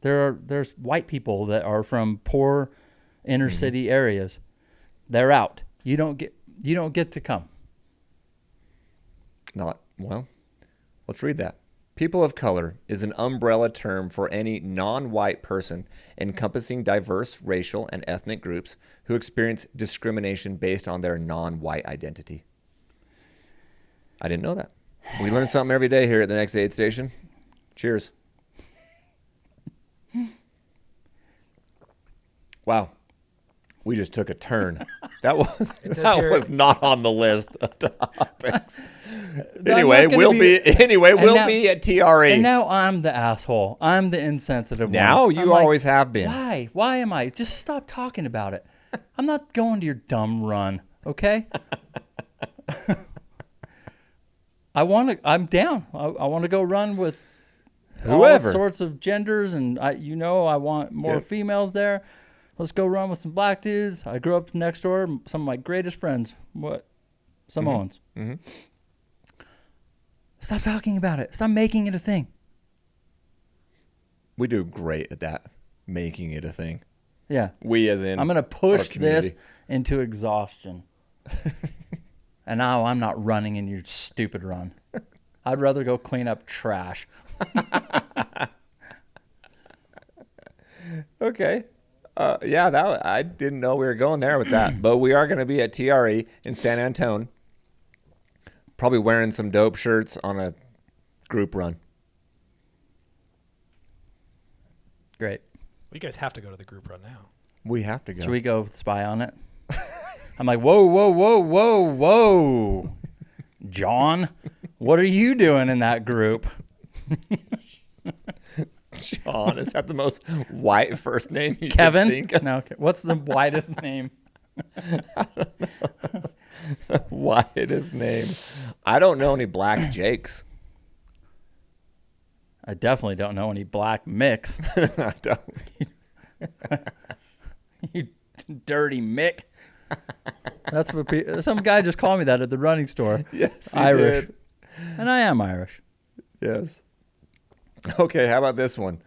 There's white people that are from poor inner city areas. They're out. You don't get to come. Let's read that. People of color is an umbrella term for any non-white person encompassing diverse racial and ethnic groups who experience discrimination based on their non-white identity. I didn't know that. We learn something every day here at the Next Aid Station. Cheers. Wow. We just took a turn. That was not on the list of topics. Anyway, we'll be at TRE. And now I'm the asshole. I'm the insensitive one. Now you always have been. Why? Why am I? Just stop talking about it. I'm not going to your dumb run, okay? I'm down. I want to go run with whoever. all sorts of genders, and I want more females there. Let's go run with some black dudes. I grew up next door. Some of my greatest friends. Samoans. Mm-hmm. Stop talking about it. Stop making it a thing. We do great at that, making it a thing. Yeah. We as in I'm going to push our community. this into exhaustion. And now I'm not running in your stupid run. I'd rather go clean up trash. Okay. I didn't know we were going there with that. But we are going to be at TRE in San Antone. Probably wearing some dope shirts on a group run. Great. You guys have to go to the group run now. We have to go. Should we go spy on it? I'm like, whoa. John, what are you doing in that group? John, is that the most white first name you Kevin? could think of? No. What's the whitest name? I don't know. The whitest name. I don't know any black Jakes. I definitely don't know any black Micks. I don't. You dirty Mick. That's what some guy just called me that at the running store. Yes, he Irish. did. And I am Irish. Yes. Okay, how about this one?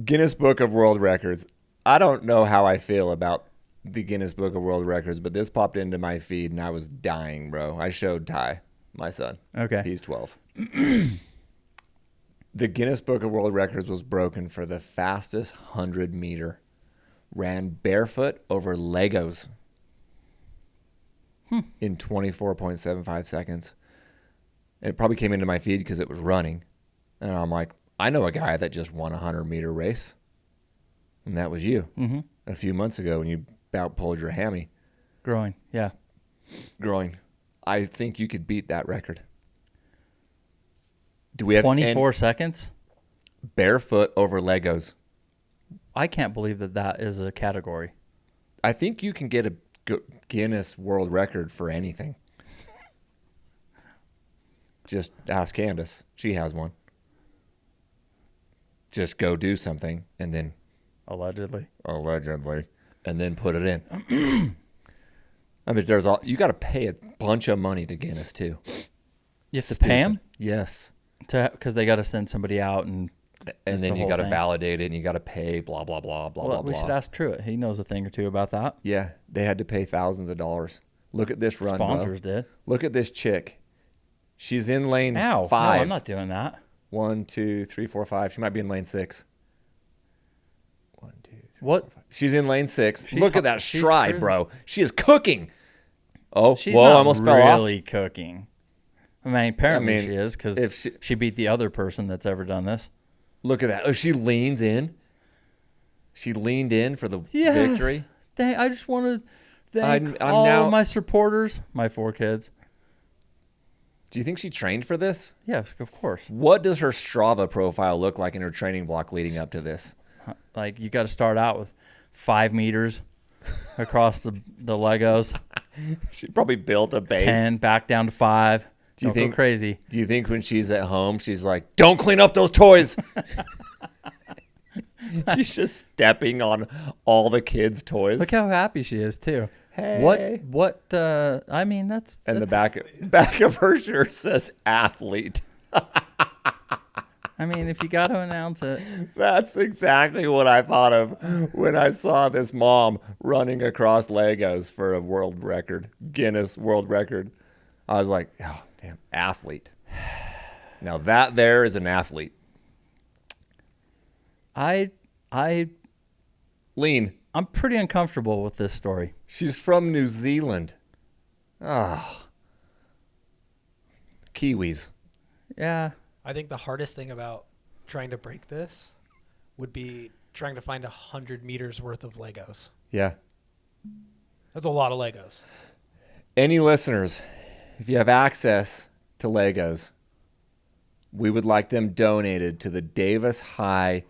Guinness Book of World Records. I don't know how I feel about the Guinness Book of World Records, but this popped into my feed and I was dying, bro. I showed Ty, my son. Okay. He's 12. The Guinness Book of World Records was broken for the fastest 100-meter. Ran barefoot over Legos in 24.75 seconds. And it probably came into my feed because it was running. And I'm like, I know a guy that just won a 100-meter race. And that was you a few months ago when you about pulled your hammy. Growing, yeah. Growing. I think you could beat that record. Do we have 24 seconds? Barefoot over Legos. I can't believe that is a category. I think you can get a Guinness World Record for anything. Just ask Candace. She has one. Just go do something and then... Allegedly, and then put it in. I mean, you got to pay a bunch of money to Guinness, too. You have to pay them? Yes. Because they got to send somebody out and then you got to validate it and you got to pay blah, blah, blah, blah, blah, we blah. should ask Truett. He knows a thing or two about that. Yeah, they had to pay thousands of dollars. Look at this run, Sponsors bro. did. Look at this chick. She's in lane 5. No, I'm not doing that. 1, 2, 3, 4, 5. She might be in lane 6. 1, 2, 3, what? 4, 5. She's in lane 6. Look at that she's stride, cruising. bro. She is cooking. Oh, she's whoa, not almost fell off. really cooking. I mean, apparently she is because if she beat the other person that's ever done this. Look at that. Oh, she leans in. She leaned in for the victory. I just want to thank I'm all now, of my supporters, my 4 kids. Do you think she trained for this? Yes, of course. What does her Strava profile look like in her training block leading up to this? Like, you got to start out with 5 meters across the Legos. She probably built a base. 10, back down to 5. Do you think go crazy? Do you think when she's at home, she's like, "Don't clean up those toys"? She's just stepping on all the kids' toys. Look how happy she is too. Hey. What? I mean, that's the back of her shirt says athlete. I mean, if you got to announce it. That's exactly what I thought of when I saw this mom running across Legos for a world record, Guinness World Record. I was like, oh, damn, athlete. Now that there is an athlete. Lean. I'm pretty uncomfortable with this story. She's from New Zealand. Ah. Kiwis. Yeah. I think the hardest thing about trying to break this would be trying to find 100 meters worth of Legos. Yeah. That's a lot of Legos. Any listeners, if you have access to Legos, we would like them donated to the Davis High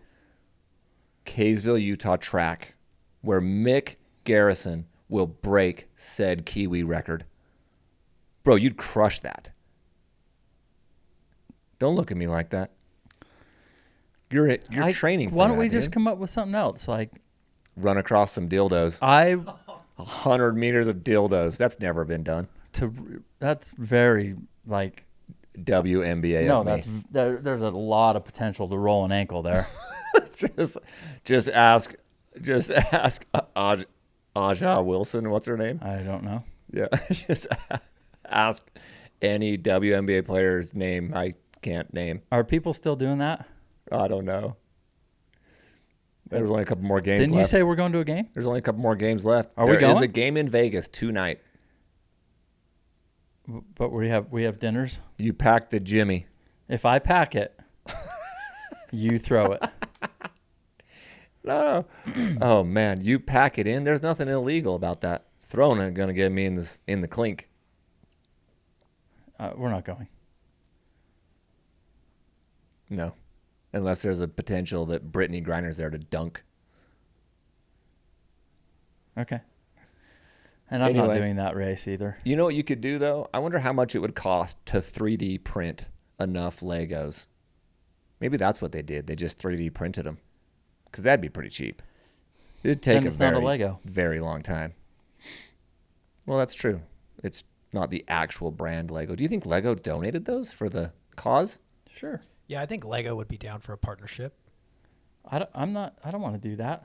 Kaysville, Utah track, where Mick Garrison will break said Kiwi record. Bro, you'd crush that. Don't look at me like that. You're training for Why don't that, we just dude. come up with something else? Like, run across some dildos. 100 meters of dildos. That's never been done. That's very, like... WNBA No, of me. there's a lot of potential to roll an ankle there. just ask Aja Wilson. What's her name? I don't know. Yeah, just ask any WNBA player's name. I can't name. Are people still doing that? I don't know. There's only a couple more games Didn't left. you say we're going to a game? There's only a couple more games left. Are we going? There is a game in Vegas tonight. But we have dinners. You pack the Jimmy. If I pack it, you throw it. No. Oh man, you pack it in. There's nothing illegal about that. Throwing it gonna get me in the clink. We're not going. No, unless there's a potential that Brittany Griner's there to dunk. Okay. And I'm not Anyway. doing that race either. You know what you could do though? I wonder how much it would cost to 3D print enough Legos. Maybe that's what they did. They just 3D printed them, because that'd be pretty cheap. It'd take Then it's not a Lego. very long time. Well, that's true. It's not the actual brand Lego. Do you think Lego donated those for the cause? Sure. Yeah, I think Lego would be down for a partnership. I don't want to do that.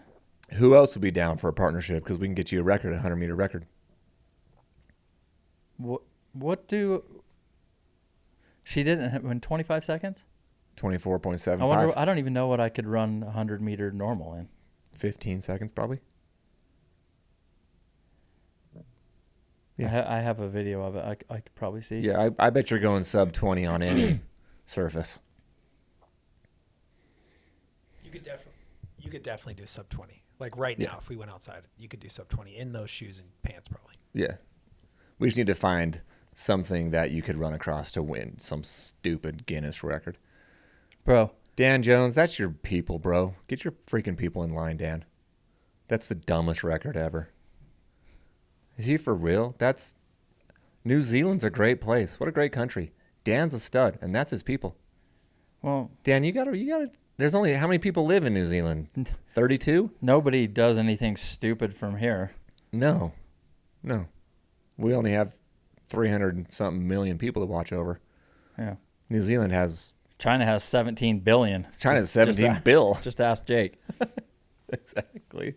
Who else would be down for a partnership? Because we can get you a record, a 100-meter record. What do... She didn't win 25 seconds? 24.75. I don't even know what I could run 100-meter normal in. 15 seconds, probably. Yeah. I have a video of it. I could probably see. Yeah, I bet you're going sub 20 on any surface. You could definitely do sub 20. Like right now, if we went outside, you could do sub 20 in those shoes and pants probably. Yeah. We just need to find something that you could run across to win some stupid Guinness record. Bro. Dan Jones, that's your people, bro. Get your freaking people in line, Dan. That's the dumbest record ever. Is he for real? New Zealand's a great place. What a great country. Dan's a stud, and that's his people. Well, Dan, you gotta. There's only how many people live in New Zealand? 32? Nobody does anything stupid from here. No. We only have 300-something million people to watch over. Yeah. New Zealand has... China has 17 billion. China's 17 bill. Just ask Jake. Exactly.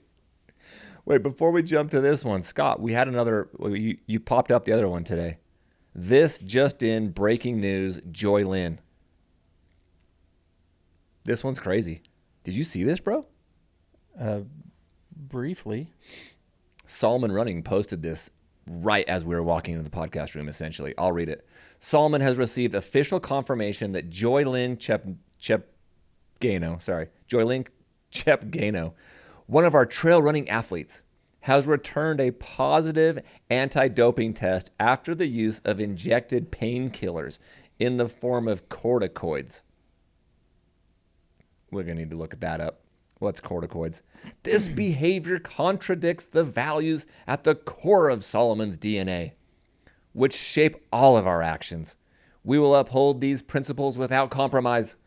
Wait, before we jump to this one, Scott, we had another... You popped up the other one today. This just in, breaking news, Joyline. This one's crazy. Did you see this, bro? Briefly. Salomon Running posted this right as we were walking into the podcast room, essentially. I'll read it. Salomon has received official confirmation that Joyline Chepgano, one of our trail running athletes, has returned a positive anti-doping test after the use of injected painkillers in the form of corticoids. We're going to need to look that up. What's corticoids? This behavior contradicts the values at the core of Salomon's DNA, which shape all of our actions. We will uphold these principles without compromise.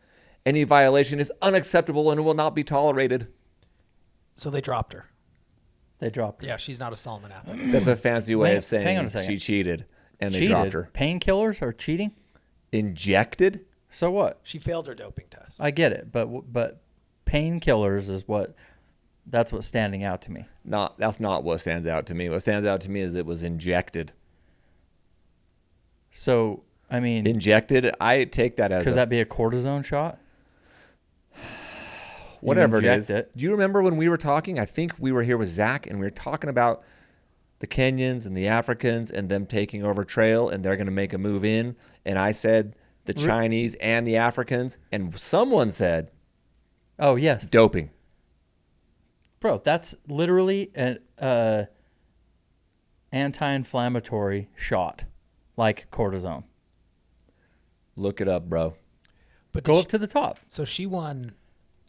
Any violation is unacceptable and will not be tolerated. So they dropped her. Yeah, she's not a Salomon athlete. That's a fancy way of hang on saying a second. she cheated and they dropped her. Painkillers are cheating? Injected? So what? She failed her doping test. I get it, but painkillers is that's what's standing out to me. That's not what stands out to me. What stands out to me is it was injected. So, I mean... Injected? I take that as... Could that be a cortisone shot? Whatever it is. Do you remember when we were talking? I think we were here with Zach, and we were talking about the Kenyans and the Africans and them taking over trail, and they're going to make a move in. And I said the Chinese and the Africans, and someone said... Oh, yes. Doping. Bro, that's literally an anti-inflammatory shot, like cortisone. Look it up, bro. But Go up to the top. So she won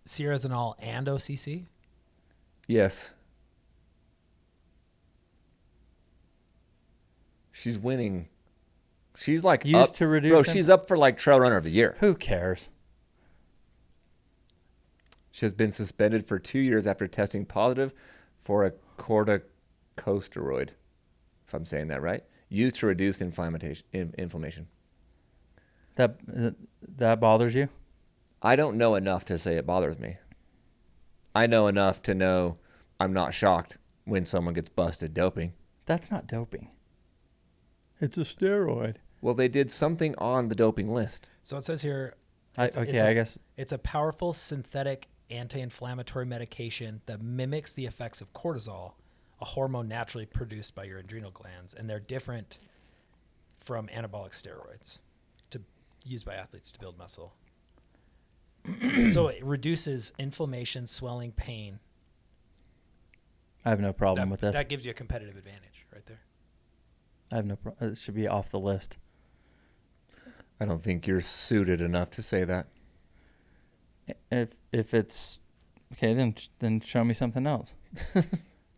Sierrazinol and OCC? Yes. She's winning. She's like Used up, to reduce... Bro, she's up for like Trail Runner of the Year. Who cares? She has been suspended for 2 years after testing positive for a corticosteroid, if I'm saying that right, used to reduce inflammation. That bothers you? I don't know enough to say it bothers me. I know enough to know I'm not shocked when someone gets busted doping. That's not doping. It's a steroid. Well, they did something on the doping list. So it says here... I guess... It's a powerful synthetic anti-inflammatory medication that mimics the effects of cortisol, a hormone naturally produced by your adrenal glands, and they're different from anabolic steroids used by athletes to build muscle. So it reduces inflammation, swelling, pain. I have no problem with this. That gives you a competitive advantage right there. I have no problem. It should be off the list. I don't think you're suited enough to say that. If it's okay, then show me something else.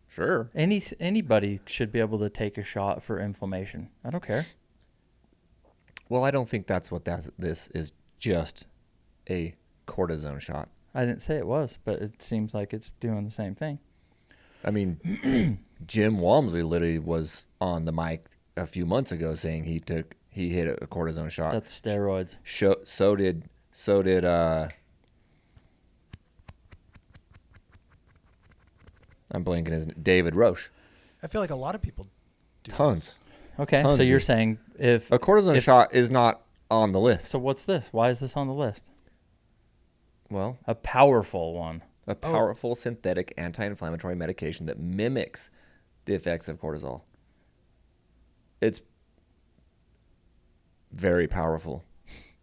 Sure. Anybody should be able to take a shot for inflammation. I don't care. Well, I don't think that's what this is. Just a cortisone shot. I didn't say it was, but it seems like it's doing the same thing. I mean, Jim Walmsley literally was on the mic a few months ago saying he hit a cortisone shot. That's steroids. So did So did I'm blanking his David Roche. I feel like a lot of people do. Tons. Okay, Tons so you're do. saying if A cortisone shot is not on the list. so, what's this? Why is this on the list? Well, A powerful one. a powerful synthetic anti-inflammatory medication that mimics the effects of cortisol. It's very powerful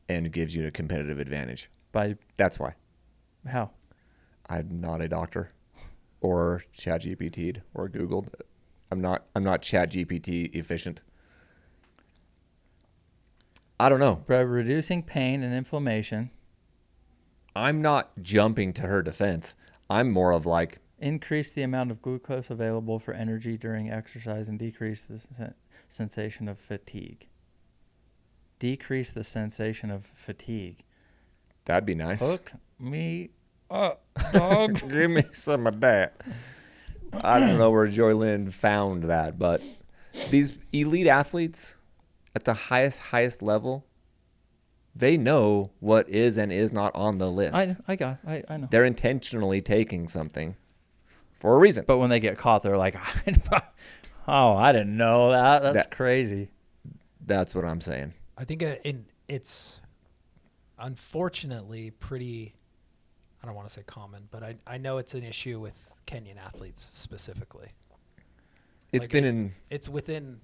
and gives you a competitive advantage. By That's why. how? I'm not a doctor or ChatGPT'd or Googled. I'm not ChatGPT efficient. I don't know. By reducing pain and inflammation, I'm not jumping to her defense. I'm more of like, increase the amount of glucose available for energy during exercise, and decrease the sensation of fatigue. Decrease the sensation of fatigue. that'd be nice. Hook me up, dog. Give me some of that. I don't know where Joyline found that, but these elite athletes at the highest level, they know what is and is not on the list. I know. They're intentionally taking something for a reason. But when they get caught, they're like, "Oh, I didn't know that. That's crazy." That's what I'm saying. I think it's unfortunately pretty, I don't want to say common, but I know it's an issue with Kenyan athletes specifically. It's Like, been it's within,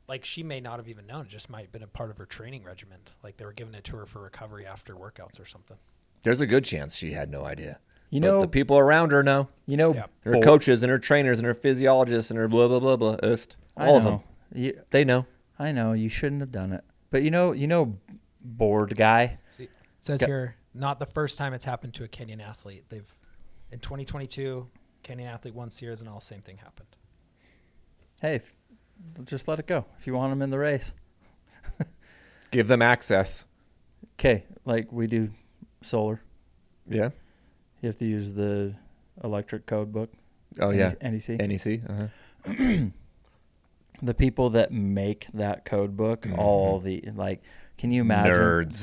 like, she may not have even known. It just might have been a part of her training regimen. Like they were giving it to her for recovery after workouts or something. there's a good chance she had no idea. You But know, the people around her know. Yeah. Her coaches and her trainers and her physiologists and her blah, blah, blah, blah. All of them. They know. I know you shouldn't have done it, but you know, bored guy. See, it says here, not the first time it's happened to a Kenyan athlete. In 2022, Kenyan athlete won Sears and all same thing happened. Hey, just let it go. If you want them in the race, Give them access. okay. Like we do solar. Yeah. You have to use the electric code book. Oh, yeah. NEC. NEC. Uh-huh. The people that make that code book, all the can you imagine Nerds.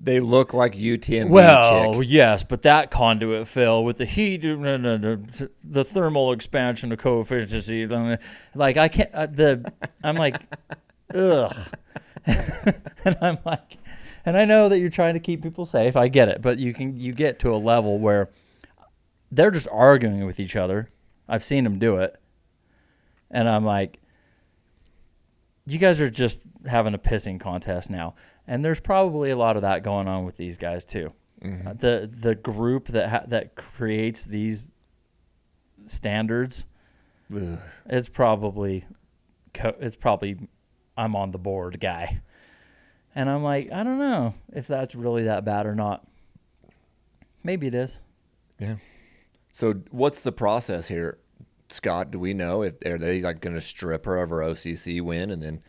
They look like UTMB chick. yes, but that conduit fell with the heat, the thermal expansion of coefficient. Like I can't. I'm like, ugh, and I'm like, and I know that you're trying to keep people safe. I get it, but you get to a level where they're just arguing with each other. I've seen them do it, and I'm like, you guys are just having a pissing contest now. And there's probably a lot of that going on with these guys too. Mm-hmm. The group that creates these standards, it's probably I'm on the board guy, and I'm like, I don't know if that's really that bad or not. Maybe it is. Yeah. So what's the process here, Scott? Do we know if are they like going to strip her of her OCC win and then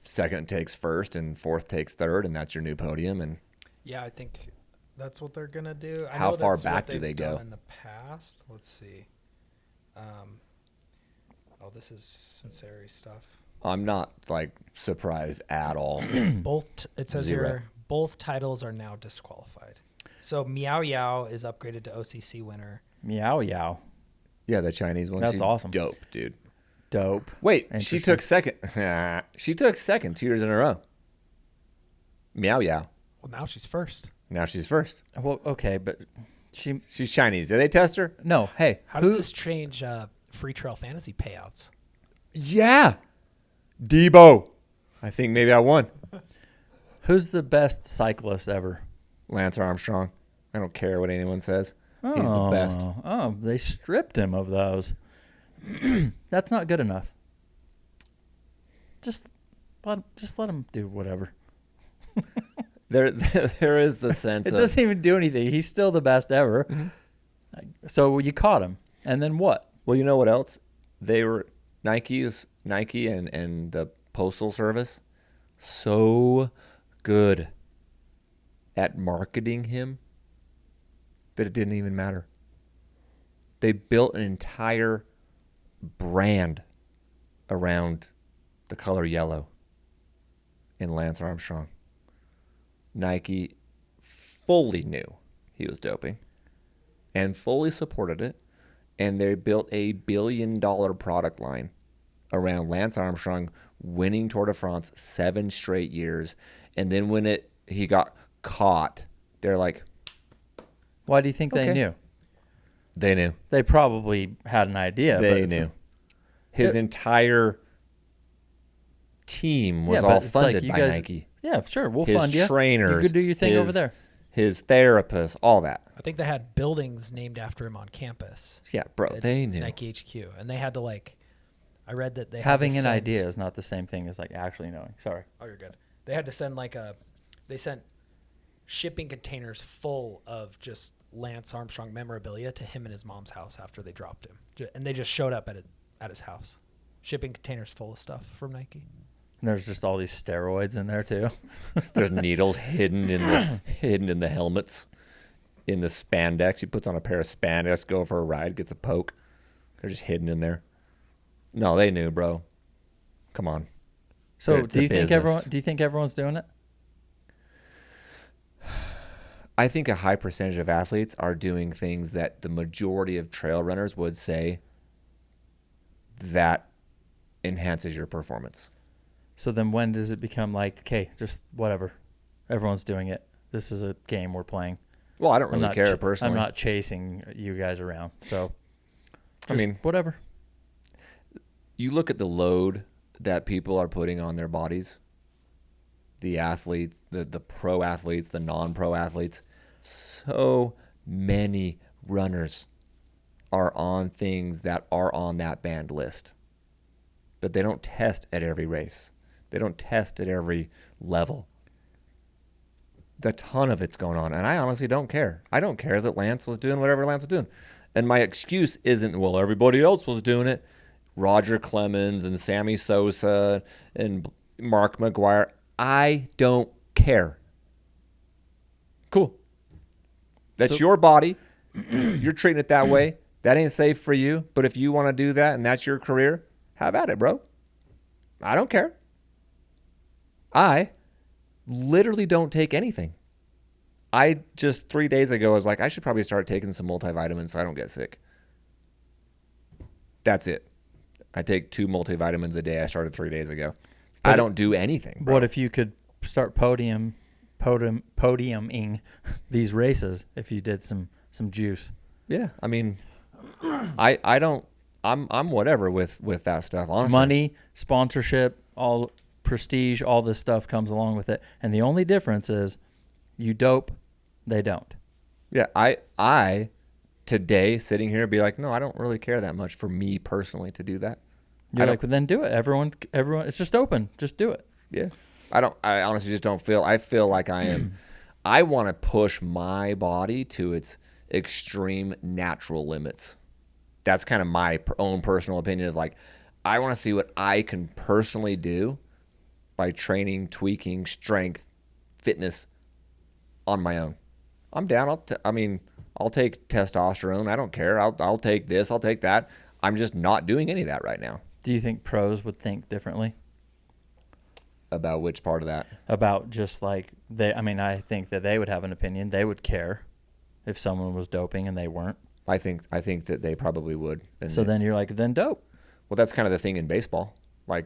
second takes first and fourth takes third, and that's your new podium? And Yeah, I think that's what they're gonna do. I How know far that's back what do they've they go? done in the past? Let's see. This is Sunseri stuff. I'm not like surprised at all. It says Zero. here, both titles are now disqualified. So Miao Yao is upgraded to OCC winner. Meow yow. Yeah, the Chinese one. That's She's awesome. Dope, dude. Dope. Wait, she Interesting. took second. She took second 2 years in a row. Meow Yao. Well, now she's first. Now she's first. Well, okay, but She's Chinese. Did they test her? no. Hey, How does this change free trail fantasy payouts? Yeah. Debo. I think maybe I won. who's the best cyclist ever? Lance Armstrong. I don't care what anyone says. He's the best. Oh, they stripped him of those. That's not good enough. Just let him do whatever. There is the sense It of doesn't even do anything. He's still the best ever. So you caught him, and then what? Well, you know what else? They were Nike and the Postal Service so good at marketing him that it didn't even matter. They built an entire brand around the color yellow in Lance Armstrong. Nike fully knew he was doping and fully supported it, and they built a $1 billion product line around Lance Armstrong winning Tour de France 7 straight years. And then when he got caught, they're like, why do you think okay. they knew? They knew. They probably had an idea. They knew. His entire team was all funded by Nike. Yeah, sure. We'll His fund you. trainers. You could do your thing over there. His therapists, all that. I think they had buildings named after him on campus. Yeah, bro, they knew. Nike HQ. And they had to I read that they had Having to an send, idea is not the same thing as actually knowing. Sorry. Oh, you're good. They had to send they sent shipping containers full of just Lance Armstrong memorabilia to him and his mom's house after they dropped him. And they just showed up at his house. Shipping containers full of stuff from Nike. And there's just all these steroids in there too. There's needles hidden in the helmets, in the spandex. He puts on a pair of spandex, go for a ride, gets a poke. They're just hidden in there. No, they knew, bro. Come on. So do you think everyone's doing it? I think a high percentage of athletes are doing things that the majority of trail runners would say that enhances your performance. So then when does it become okay, just whatever. Everyone's doing it. This is a game we're playing. Well, I don't really care personally. I'm not chasing you guys around. So whatever. You look at the load that people are putting on their bodies, the athletes, the pro athletes, the non-pro athletes. So many runners are on things that are on that banned list. But they don't test at every race. They don't test at every level. A ton of it's going on, and I honestly don't care. I don't care that Lance was doing whatever Lance was doing. And my excuse isn't, well, everybody else was doing it. Roger Clemens and Sammy Sosa and Mark McGuire. I don't care. Cool. That's your body. You're treating it that way. That ain't safe for you. But if you want to do that and that's your career, have at it, bro. I don't care. I literally don't take anything. I just 3 days ago was like, I should probably start taking some multivitamins so I don't get sick. That's it. I take 2 multivitamins a day. I started 3 days ago. I don't do anything, bro. What if you could start podiuming these races if you did some juice? Yeah, I mean, I don't. I'm whatever with that stuff. Honestly, money, sponsorship, all prestige, all this stuff comes along with it. And the only difference is, you dope, they don't. Yeah, I today sitting here be like, no, I don't really care that much for me personally to do that. You're like, well, then do it. Everyone, it's just open. Just do it. Yeah, I honestly just don't feel. I feel like I am. I want to push my body to its extreme natural limits. That's kind of my own personal opinion of I want to see what I can personally do by training, tweaking, strength, fitness on my own. I'm down. I'll take testosterone. I don't care. I'll take this. I'll take that. I'm just not doing any of that right now. Do you think pros would think differently? About which part of that? About just I think that they would have an opinion. They would care if someone was doping and they weren't. I think that they probably would. Then you're like, then dope. Well, that's kind of the thing in baseball.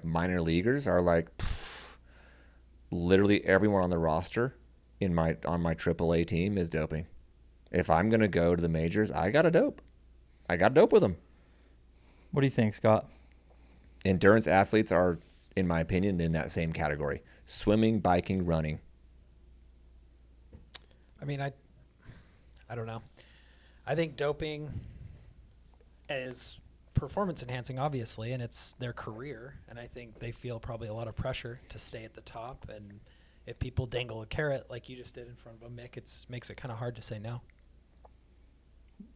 Minor leaguers are literally everyone on the roster on my AAA team is doping. If I'm gonna go to the majors, I gotta dope. I got dope with them. What do you think, Scott? Endurance athletes are, in my opinion, in that same category: swimming, biking, running. I mean, I don't know. I think doping is performance enhancing, obviously, and it's their career. And I think they feel probably a lot of pressure to stay at the top. And if people dangle a carrot like you just did in front of a Mick, it makes it kind of hard to say no.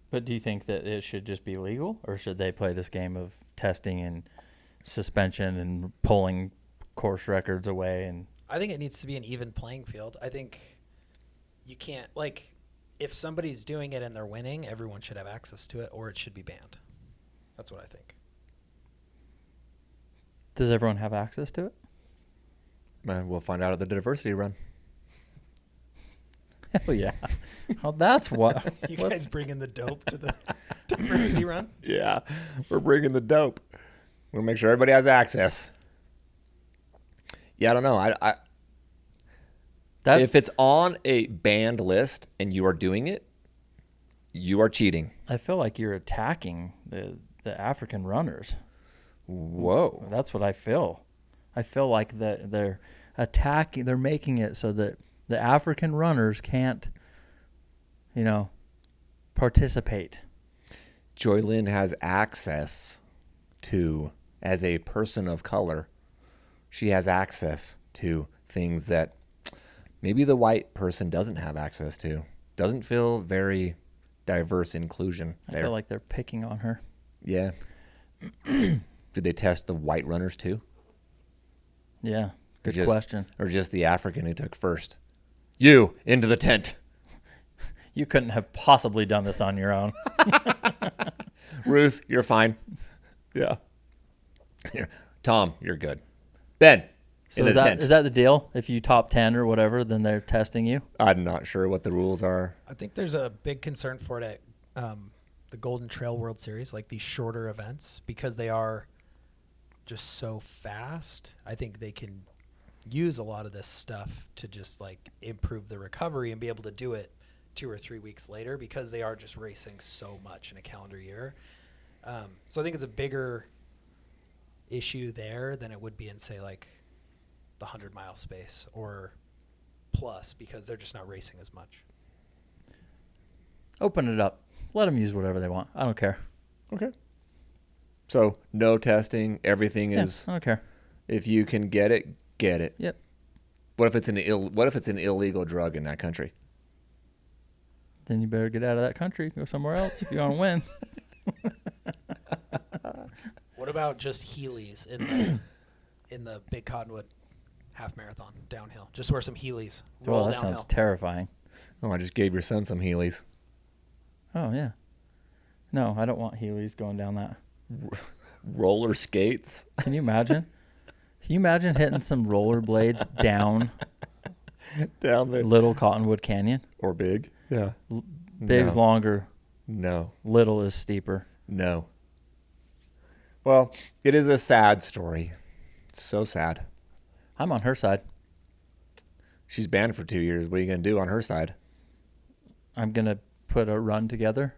But do you think that it should just be legal, or should they play this game of testing and suspension and pulling course records away? And I think it needs to be an even playing field. I think you can't, if somebody's doing it and they're winning, everyone should have access to it, or it should be banned. That's what I think. Does everyone have access to it? We'll find out at the diversity run. Hell yeah. Oh, that's what. You guys bringing the dope to the diversity run? Yeah, we're bringing the dope. We'll make sure everybody has access. Yeah, I don't know. If it's on a banned list and you are doing it, you are cheating. I feel like you're attacking the African runners. Whoa. That's what I feel. I feel like that they're attacking. They're making it so that the African runners can't, participate. Joyline has access to, as a person of color, she has access to things that maybe the white person doesn't have access to. Doesn't feel very diverse inclusion there. I feel like they're picking on her. Yeah. Did they test the white runners too? Yeah. Good question. Or just the African who took first? You, into the tent. You couldn't have possibly done this on your own. Ruth, you're fine. Yeah. Tom, you're good. Ben, So into the tent. is that the deal? If you top 10 or whatever, then they're testing you? I'm not sure what the rules are. I think there's a big concern for it at the Golden Trail World Series, like these shorter events, because they are just so fast. I think they can use a lot of this stuff to just like improve the recovery and be able to do it 2 or 3 weeks later because they are just racing so much in a calendar year. So I think it's a bigger issue there than it would be in, say, like the 100-mile space or plus, because they're just not racing as much. Open it up. Let them use whatever they want. I don't care. Okay. So no testing. Everything is. I don't care. If you can get it, get it. Yep. What if it's an illegal drug in that country? Then you better get out of that country. Go somewhere else if you want to win. What about just Heelys in the Big Cottonwood half marathon downhill? Just wear some Heelys. Well, Roll that downhill. sounds terrifying. Oh, I just gave your son some Heelys. Oh, yeah. No, I don't want Heelys going down that. Roller skates. Can you imagine? Can you imagine hitting some rollerblades down Down the Little Cottonwood Canyon? or big. Yeah. Big's No. longer. No. Little is steeper. No. Well, it is a sad story. It's so sad. I'm on her side. She's banned for 2 years. What are you going to do on her side? I'm going to put a run together.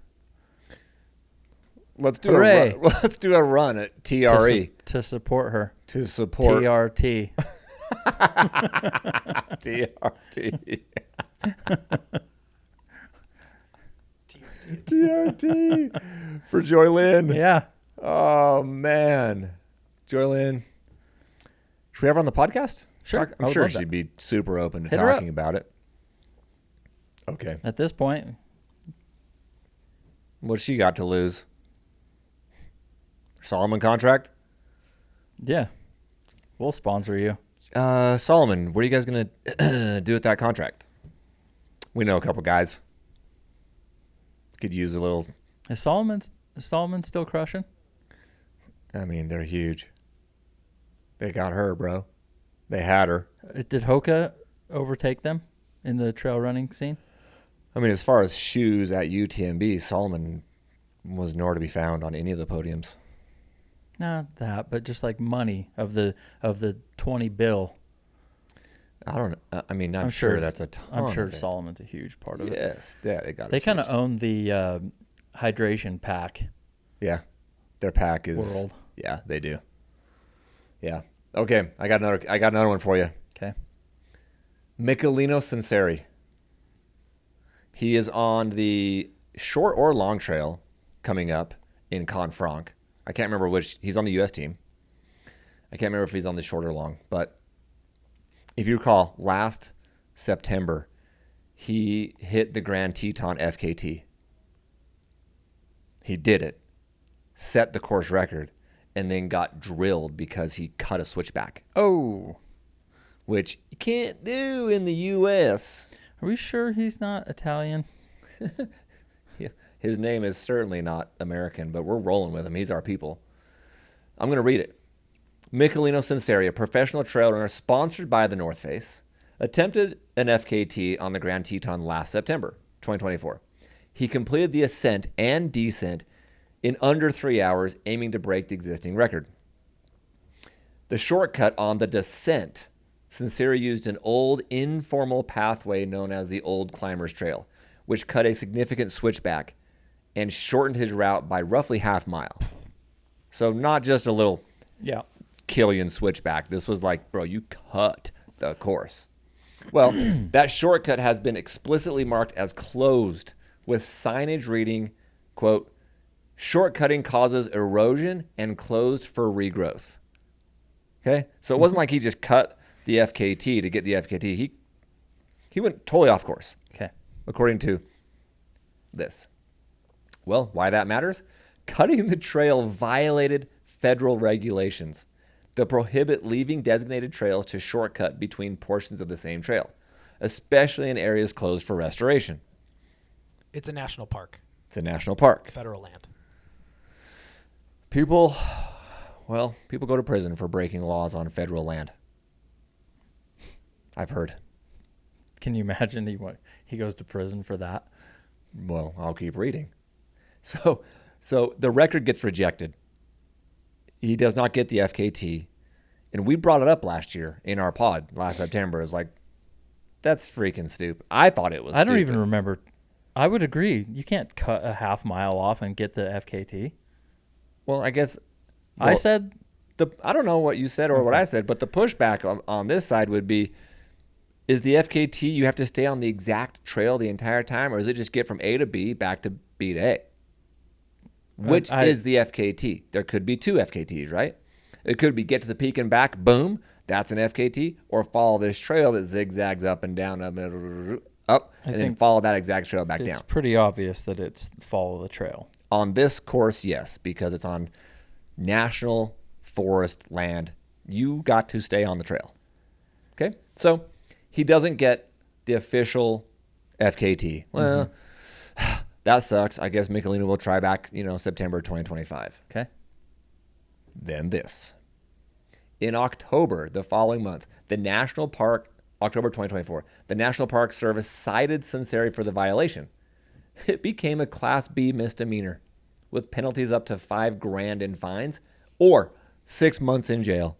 Let's do Hooray. a run. Let's do a run at TRE To support her. to support TRT. TRT. TRT for Joyline. Yeah. Oh man, Joyline. Should we have her on the podcast? Sure. I I'm would sure love she'd that. be super open to Hit her up. talking about it. Okay. At this point, What's she got to lose? Salomon contract? yeah. We'll sponsor you. Salomon, what are you guys going to do with that contract? We know a couple guys. Could use a little. Is Salomon still crushing? I mean, they're huge. They got her, bro. They had her. Did Hoka overtake them in the trail running scene? I mean, as far as shoes at UTMB, Salomon was nowhere to be found on any of the podiums. Not that, but just like money of the 20 bill. I don't know. I mean, I'm I'm sure sure- that's a ton. I'm sure of it. Solomon's a huge part of it. Yes. Yeah, they got it. They kind of own the hydration pack Yeah. Their pack is. world. Yeah, they do. Yeah. Okay. I got another one for you. Okay. McAleenan Sunseri. He is on the short or long trail coming up in Confranc. I can't remember which. He's on the U.S. team. I can't remember if he's on the short or long. But if you recall, last September, he hit the Grand Teton FKT. He did it, set the course record, and then got drilled because he cut a switchback, Oh, which you can't do in the U.S. are we sure he's not Italian? Yeah. His name is certainly not American, but we're rolling with him. He's our people. I'm going to read it. McAleenan Sunseri, a professional trail runner sponsored by the North Face, attempted an FKT on the Grand Teton last September 2024. He completed the ascent and descent in under 3 hours, aiming to break the existing record. The shortcut on the descent, Sunseri used an old informal pathway known as the Old Climbers Trail, which cut a significant switchback and shortened his route by roughly half mile. So not just a little Killian switchback. This was like, bro, you cut the course. Well, that shortcut has been explicitly marked as closed with signage reading, quote, shortcutting causes erosion and closed for regrowth. Okay? So it wasn't like he just cut the FKT to get the FKT. He went totally off course. Okay. According to this. Well, why that matters? Cutting the trail violated federal regulations that prohibit leaving designated trails to shortcut between portions of the same trail, especially in areas closed for restoration. It's a national park. It's a national park. It's federal land. People go to prison for breaking laws on federal land. I've heard. Can you imagine he goes to prison for that? Well, I'll keep reading. So the record gets rejected. He does not get the FKT. And we brought it up last year in our pod last September. It's like, that's freaking stupid. I thought it was I don't even remember. I would agree. You can't cut a half mile off and get the FKT. Well, I guess. I said. I don't know what you said or what I said, but the pushback on this side would be, is the FKT, you have to stay on the exact trail the entire time, or does it just get from A to B back to B to A? Which is the FKT? There could be two FKTs, right? It could be get to the peak and back, boom, that's an FKT, or follow this trail that zigzags up and down, up, and then follow that exact trail back down. It's pretty obvious that it's follow the trail. On this course, yes, because it's on national forest land. You got to stay on the trail. Okay? So he doesn't get the official FKT. Well, that sucks. I guess McAleenan will try back, September 2025. Okay. Then this. In October, the following month, October 2024, the National Park Service cited Sunseri for the violation. It became a Class B misdemeanor with penalties up to $5,000 in fines or 6 months in jail.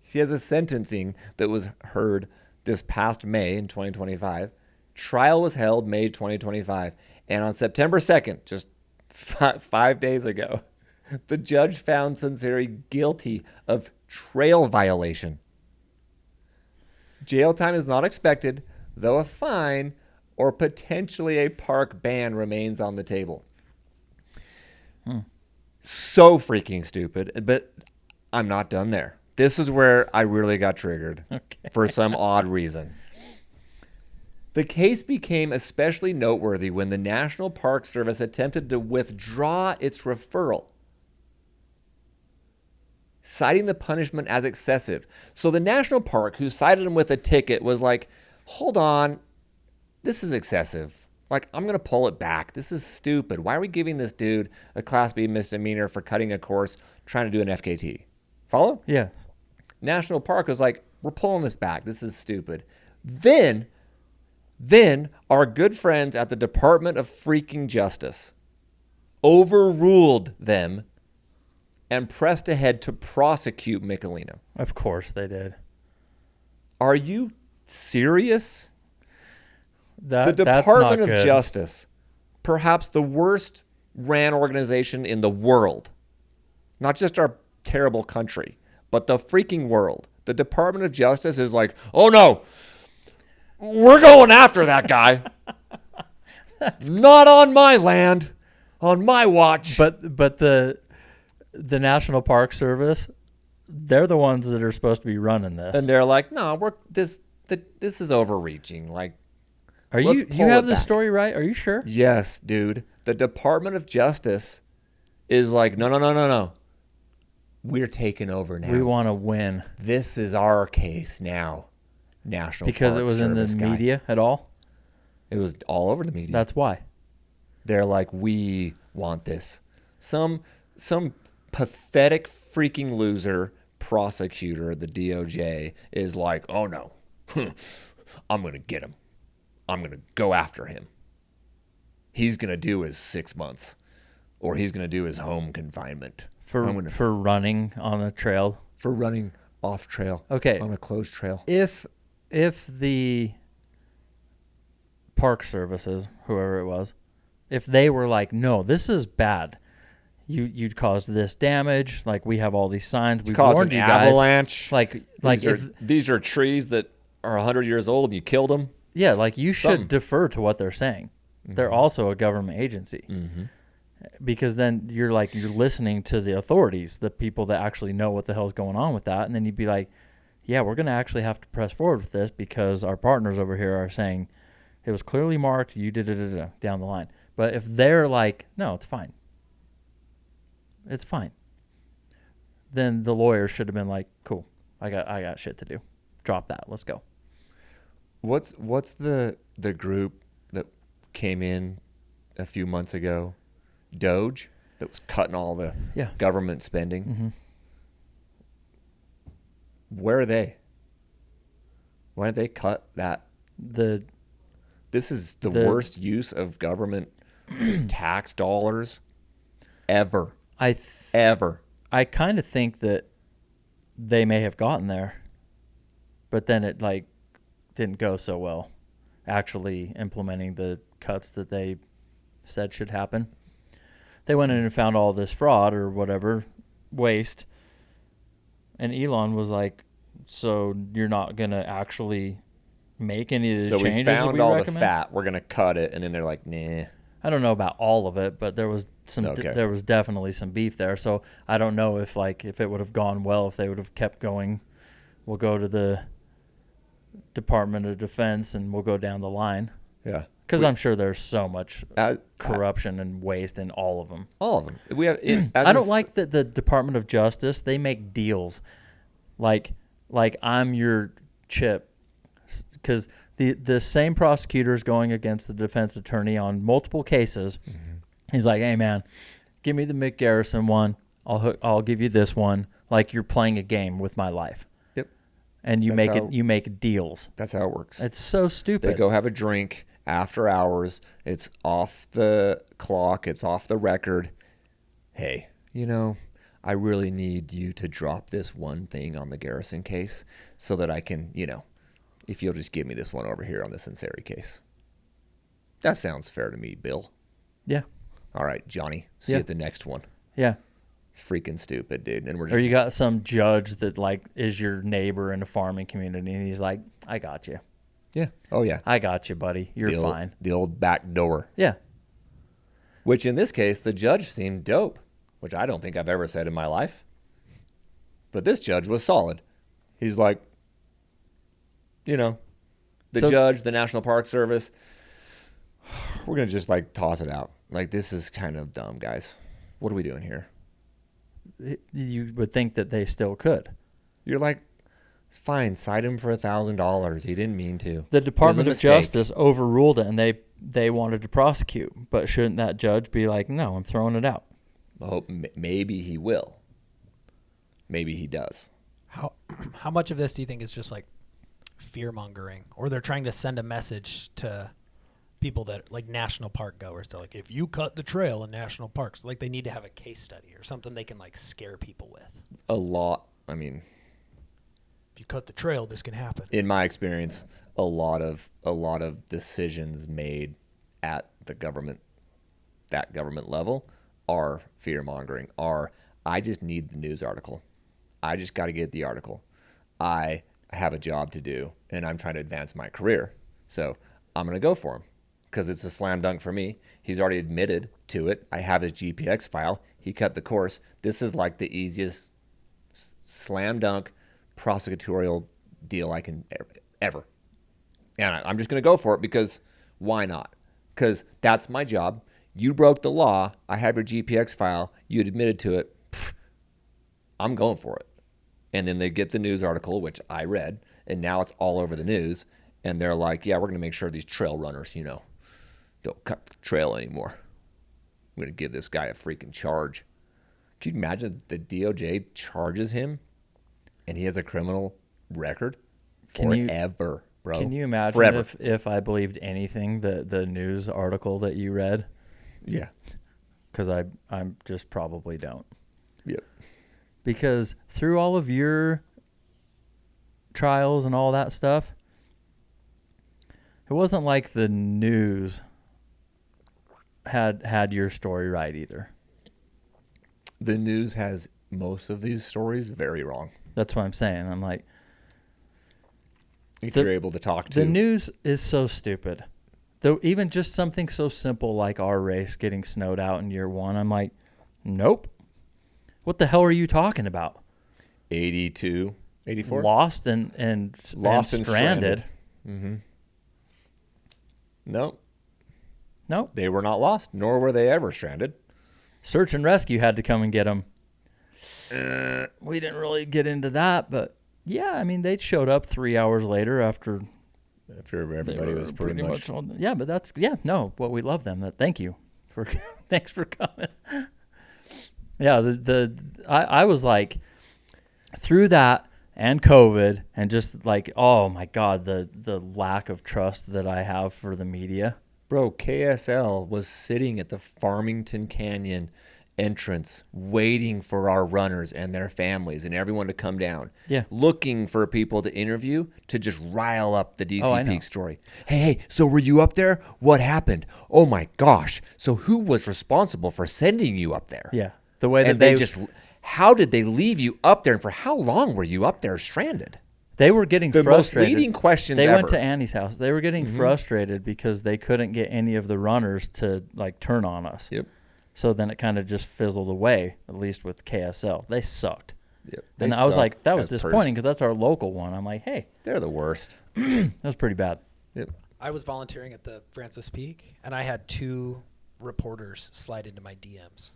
He has a sentencing that was heard this past May in 2025. Trial was held May 2025. And on September 2nd, just 5 days ago, the judge found Sunseri guilty of trail violation. Jail time is not expected, though a fine or potentially a park ban remains on the table. So freaking stupid, but I'm not done there. This is where I really got triggered for some odd reason. The case became especially noteworthy when the National Park Service attempted to withdraw its referral, citing the punishment as excessive. So the National Park, who cited him with a ticket, was like, hold on, this is excessive. Like, I'm going to pull it back. This is stupid. Why are we giving this dude a Class B misdemeanor for cutting a course trying to do an FKT? Follow? Yeah. National Park was like, we're pulling this back. This is stupid. Then our good friends at the Department of freaking Justice overruled them and pressed ahead to prosecute McAleenan. Of course they did. Are you serious? The Department of Justice, perhaps the worst ran organization in the world, not just our terrible country, but the freaking world. The Department of Justice is like, oh no, we're going after that guy. Not on my land, on my watch. But the National Park Service, they're the ones that are supposed to be running this. And they're like, no, this is overreaching. Like, you have this story right? Are you sure? Yes, dude. The Department of Justice is like, no. We're taking over now. We want to win. This is our case now. National because Park it was Service in the guy. media at all? It was all over the media. That's why. They're like, we want this. Some pathetic freaking loser prosecutor, the DOJ, is like, oh no, I'm going to get him. I'm going to go after him. He's going to do his 6 months, or he's going to do his home confinement. For running on a trail. For running off trail. Okay. On a closed trail. If the park services, whoever it was, if they were like, no, this is bad. You'd caused this damage. Like, we have all these signs. We warned you guys. Avalanche. These are trees that are 100 years old and you killed them. Yeah, like, you should defer to what they're saying. Mm-hmm. They're also a government agency. Mm-hmm. Because then you're listening to the authorities, the people that actually know what the hell's going on with that. And then you'd be like, yeah, we're going to actually have to press forward with this because our partners over here are saying it was clearly marked, you did it down the line. But if they're like, no, it's fine. It's fine. Then the lawyer should have been like, cool, I got shit to do. Drop that. Let's go. What's the group that came in a few months ago? DOJ, that was cutting all the government spending. Mm-hmm. Where are they? Why didn't they cut that? This is the worst use of government tax dollars ever. Ever. I kind of think that they may have gotten there, but then it didn't go so well actually implementing the cuts that they said should happen. They went in and found all this fraud or whatever, waste. And Elon was like, so you're not going to actually make any of the changes that we recommend? So we found all the fat. We're going to cut it. And then they're like, nah. I don't know about all of it, but there was there was definitely some beef there. So I don't know if it would have gone well, if they would have kept going. We'll go to the Department of Defense and we'll go down the line. Yeah. Because I'm sure there's so much corruption and waste in all of them. All of them. I don't like that the Department of Justice, they make deals. Like I'm your chip. Because the same prosecutor is going against the defense attorney on multiple cases. Mm-hmm. He's like, hey, man, give me the Mick Garrison one. I'll give you this one. Like, you're playing a game with my life. Yep. And you make deals. That's how it works. It's so stupid. They go have a drink after hours. It's off the clock. It's off the record. Hey, I really need you to drop this one thing on the Garrison case so that I can, if you'll just give me this one over here on the Sunseri case. That sounds fair to me, Bill. Yeah. All right, Johnny. See you at the next one. Yeah. It's freaking stupid, dude. And or you got some judge that is your neighbor in a farming community, and he's like, I got you. Yeah. Oh, yeah. I got you, buddy. You're fine. The old back door. Yeah. Which in this case, the judge seemed dope, which I don't think I've ever said in my life. But this judge was solid. He's like, the judge, the National Park Service, we're going to just toss it out. This is kind of dumb, guys. What are we doing here? You would think that they still could. You're like, it's fine. Cite him for $1,000. He didn't mean to. The Department of Justice overruled it, and they wanted to prosecute. But shouldn't that judge be like, no, I'm throwing it out? I hope maybe he will. Maybe he does. How much of this do you think is just fear mongering, or they're trying to send a message to people that national park goers? They're like, if you cut the trail in national parks, they need to have a case study or something they can scare people with. A lot. I mean, if you cut the trail, this can happen. In my experience, a lot of decisions made at that government level are fear mongering. I just need the news article. I just got to get the article. I have a job to do, and I'm trying to advance my career. So I'm going to go for him because it's a slam dunk for me. He's already admitted to it. I have his GPX file. He cut the course. This is the easiest slam dunk prosecutorial deal I can ever. And I'm just going to go for it because why not? Because that's my job. You broke the law. I have your GPX file. You admitted to it. I'm going for it. And then they get the news article, which I read, and now it's all over the news. And they're like, yeah, we're going to make sure these trail runners, don't cut the trail anymore. I'm going to give this guy a freaking charge. Can you imagine the DOJ charges him and he has a criminal record forever, bro? Can you imagine Forever. if I believed anything the news article that you read? Yeah. Because I'm just probably don't. Yep. Because through all of your trials and all that stuff, it wasn't like the news had your story right either. The news has most of these stories very wrong. That's what I'm saying. I'm like, If you're able to talk to the news is so stupid. Though even just something so simple like our race getting snowed out in year one, I'm like, nope. What the hell are you talking about? 82, 84? Lost and stranded. Mm-hmm. Nope. Nope. They were not lost, nor were they ever stranded. Search and rescue had to come and get them. We didn't really get into that, but yeah, I mean, they showed up 3 hours later after Everybody was pretty much yeah, but that's but we love them. Thank you for thanks for coming. Yeah, I was like, through that and COVID and just like, oh my God, the lack of trust that I have for the media. Bro, KSL was sitting at the Farmington Canyon entrance waiting for our runners and their families and everyone to come down. Yeah. Looking for people to interview to just rile up the DC know. Peak story. Hey, so were you up there? What happened? Oh my gosh. So who was responsible for sending you up there? Yeah. The way that And they just, how did they leave you up there and for how long were you up there stranded? they were getting The frustrated. most leading questions They ever. went to Annie's house. They were getting frustrated because they couldn't get any of the runners to like turn on us. Yep. So then it kind of just fizzled away, at least with KSL. They sucked. Yep. And They I was suck like, that was as pers- disappointing because that's our local one. I'm like, hey, They're the worst. that was pretty bad. Yep. I was volunteering at the Francis Peak, and I had 2 reporters slide into my DMs.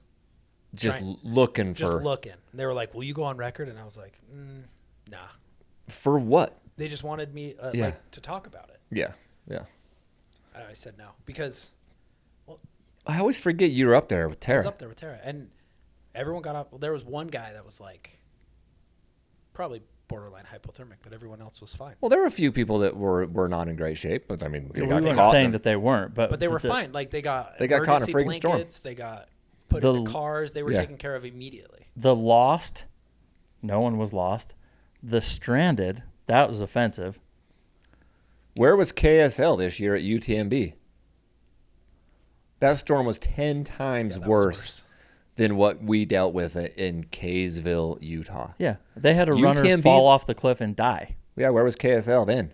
Just Trying- looking Just for looking. They were like, will you go on record? And I was like, nah. for what? They just wanted me Yeah. like to talk about it. Yeah. Yeah. And I said no because I always forget you were up there with I Tara. was up there with Tara. And everyone got up. There was one guy that was like probably borderline hypothermic, but everyone else was fine. Well, there were a few people that were not in great shape, but I mean, they We got weren't caught. saying that they weren't, But they were fine. Like they got caught in a emergency freaking storm. blankets, they got put The- into cars. They were Yeah. taken care of immediately. The lost, no one was lost. The stranded, that was offensive. Where was KSL this year at UTMB? That storm was 10 times Yeah, that was worse than what we dealt with in Kaysville, Utah. Yeah, they had a runner UTMB fall off the cliff and die. Yeah, where was KSL then?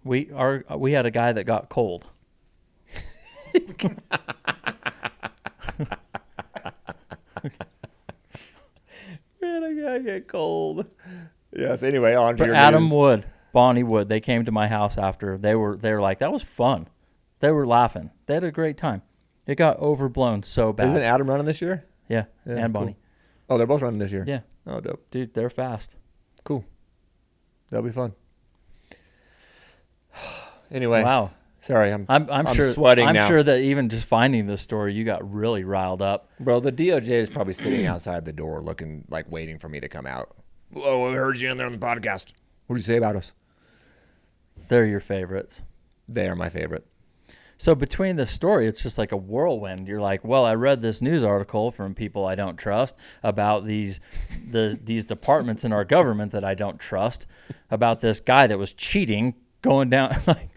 We had a guy that got cold. Man, I gotta get cold. Yes. Anyway, on to But your Adam news. Wood, Bonnie Wood, they came to my house after. They were like, that was fun. They were laughing. They had a great time. It got overblown so bad. Isn't Adam running this year? Yeah, Yeah, and cool. Bonnie. Oh, they're both running this year. Yeah, Oh, dope. dude, they're fast. Cool. That'll be fun. Anyway. Wow. Sorry, I'm sure sweating now. I'm sure that even just finding this story, you got really riled up. Bro, the DOJ is probably sitting outside the door looking, like, waiting for me to come out. Oh, I heard you in there on the podcast. What do you say about us? They're your favorites. They are my favorite. So between the story, it's just like a whirlwind. You're like, well, I read this news article from people I don't trust about these departments in our government that I don't trust, about this guy that was cheating going down. Like,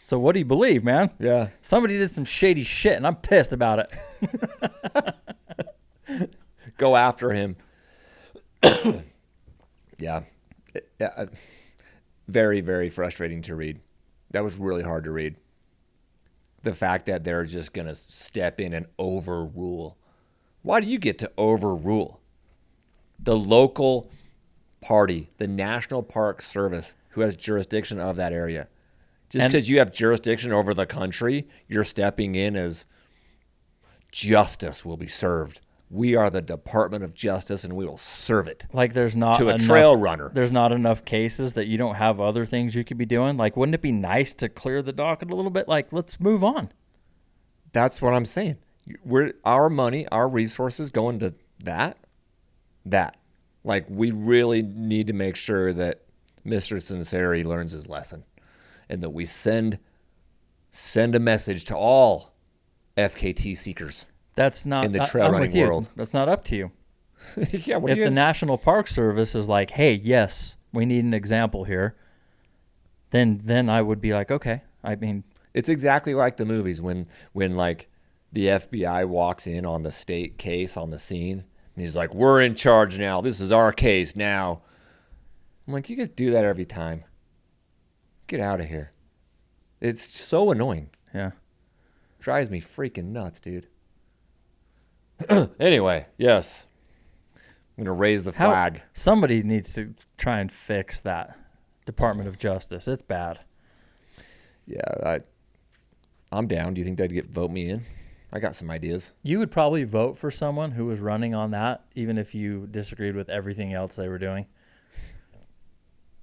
so what do you believe, man? Yeah. Somebody did some shady shit, and I'm pissed about it. Go after him. Yeah. Very, very frustrating to read. That was really hard to read. The fact that they're just going to step in and overrule. Why do you get to overrule? The local party, the National Park Service, who has jurisdiction of that area. Just because you have jurisdiction over the country, you're stepping in as justice will be served. We are the Department of Justice, and we will serve it. Like there's not To a enough, trail runner. There's not enough cases that you don't have other things you could be doing. Like, wouldn't it be nice to clear the docket a little bit? Like, let's move on. That's what I'm saying. Our money, our resources going to that. Like, we really need to make sure that Mr. Sunseri learns his lesson, and that we send a message to all FKT seekers. That's not in the trail I'm running with you. world. That's not up to you. Yeah, If the National Park Service is like, hey, yes, we need an example here, then I would be like, okay. I mean, it's exactly like the movies when like the FBI walks in on the state case on the scene, and he's like, we're in charge now. This is our case now. I'm like, you guys do that every time. Get out of here. It's so annoying. yeah. Drives me freaking nuts, dude. Anyway, yes. I'm going to raise the flag. Somebody needs to try and fix that Department of Justice. It's bad. Yeah, I'm down. Do you think they'd vote me in? I got some ideas. You would probably vote for someone who was running on that, even if you disagreed with everything else they were doing.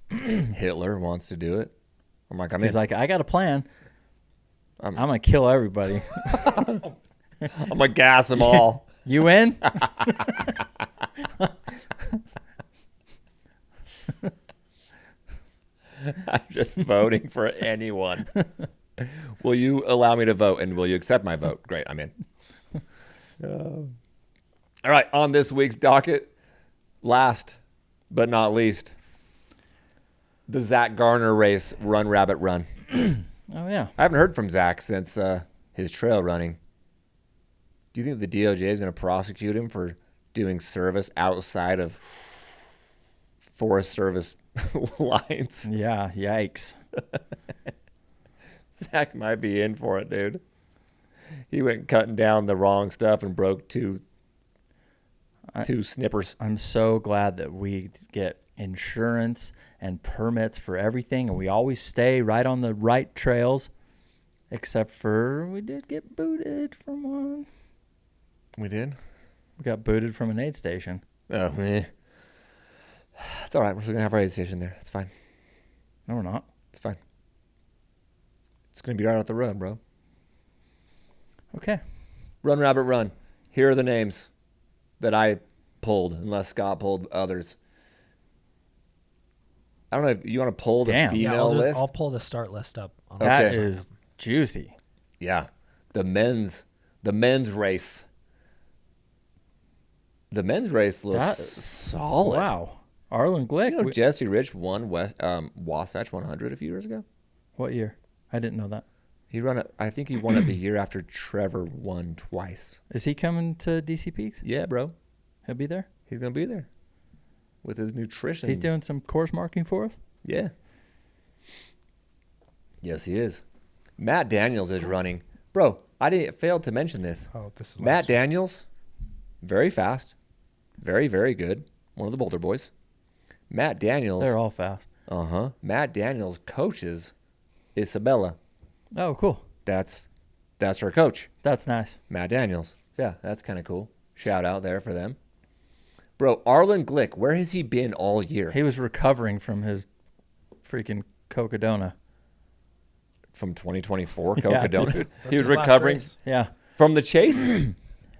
Hitler wants to do it. I'm like, He's like, I got a plan. I'm going to kill everybody. I'm going to gas them all. You in? I'm just voting for anyone. Will you allow me to vote, and will you accept my vote? Great, I'm in. All right, on this week's docket, last but not least, the Zach Garner race, Run Rabbit Run. Oh, yeah. I haven't heard from Zach since his trail running. Do you think the DOJ is going to prosecute him for doing service outside of Forest Service lines? Yeah, yikes. Zach might be in for it, dude. He went cutting down the wrong stuff and broke two snippers. I'm so glad that we get insurance and permits for everything, and we always stay right on the right trails, except for we did get booted from one. We did? We got booted from an aid station. Oh, It's all right. We're still going to have our aid station there. It's fine. No, we're not. It's fine. It's going to be right off the road, bro. Okay. Run, Rabbit, Run. Here are the names that I pulled, unless Scott pulled others. I don't know if you want to pull the female list. I'll pull the start list up. That Okay. is juicy. Yeah. The men's race. The men's race looks solid. Wow. Arlen Glick. You know, Jesse Rich won Wasatch 100 a few years ago. What year? I didn't know that. I think he won it the year after Trevor won twice. Is he coming to DC Peaks? Yeah, bro. He'll be there? He's going to be there with his nutrition. He's doing some course marking for us? Yeah. Yes, he is. Matt Daniels is running. Bro, I failed to mention this. Oh, this is Matt Daniels, very fast. Very, very good. One of the Boulder boys. Matt Daniels. They're all fast. Uh-huh. Matt Daniels coaches Isabella. Oh, cool. That's her coach. That's nice. Matt Daniels. Yeah, that's kind of cool. Shout out there for them. Bro, Arlen Glick, where has he been all year? He was recovering from his freaking cocodona. From 2024 Yeah, Cocodona? dude. He was recovering Yeah. from the chase?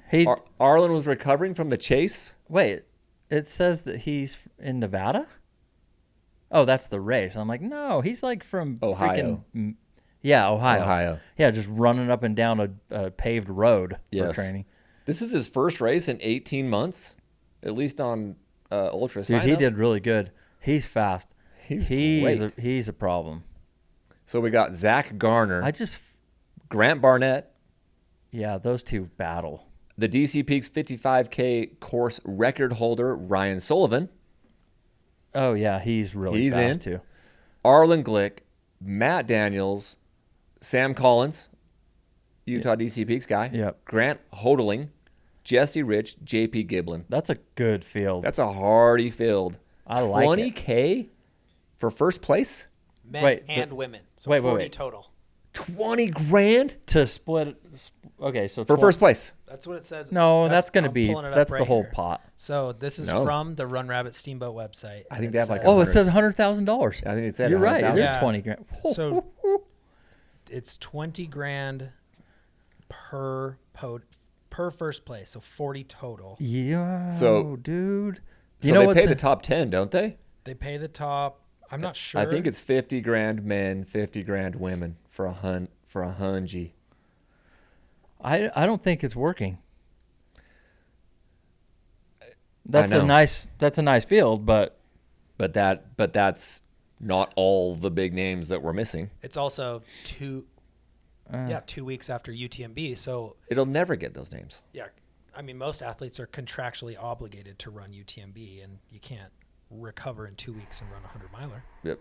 He Arlen was recovering from the chase? Wait, it says that he's in Nevada? Oh, that's the race. I'm like, no, he's like from Ohio. freaking Ohio. Yeah, just running up and down a paved road for training. This is his first race in 18 months, at least on Ultra. Dude, he did really good. He's fast. He's He's a problem. So we got Zach Garner, Grant Barnett. Yeah, those two battle. The DC Peaks 55K course record holder, Ryan Sullivan. Oh, yeah, he's really fast, too. Arlen Glick, Matt Daniels, Sam Collins, Utah DC Peaks guy. Yep. Grant Hodling, Jesse Rich, JP Giblin. That's a good field. That's a hardy field. I like it. 20K for first place? Men and women. So 40 total. 20 grand? To split it. Okay, so for first place. That's what it says. No, that's going to be, that's the whole pot. So this is from the Run Rabbit Steamboat website. I think they have like it says $100,000. I think it said You're right. It is Yeah. 20 grand. So it's 20 grand per per first place, so 40 total. Yeah. So- dude. So they pay the top 10, don't they? They pay the top. I'm not sure. I think it's 50 grand men, 50 grand women for a hungy. I don't think it's working. That's know. a nice field, but that's not all the big names that we're missing. It's also 2 weeks after UTMB. So It'll never get those names. yeah, I mean, most athletes are contractually obligated to run UTMB, and you can't recover in 2 weeks and run a 100-miler. Yep.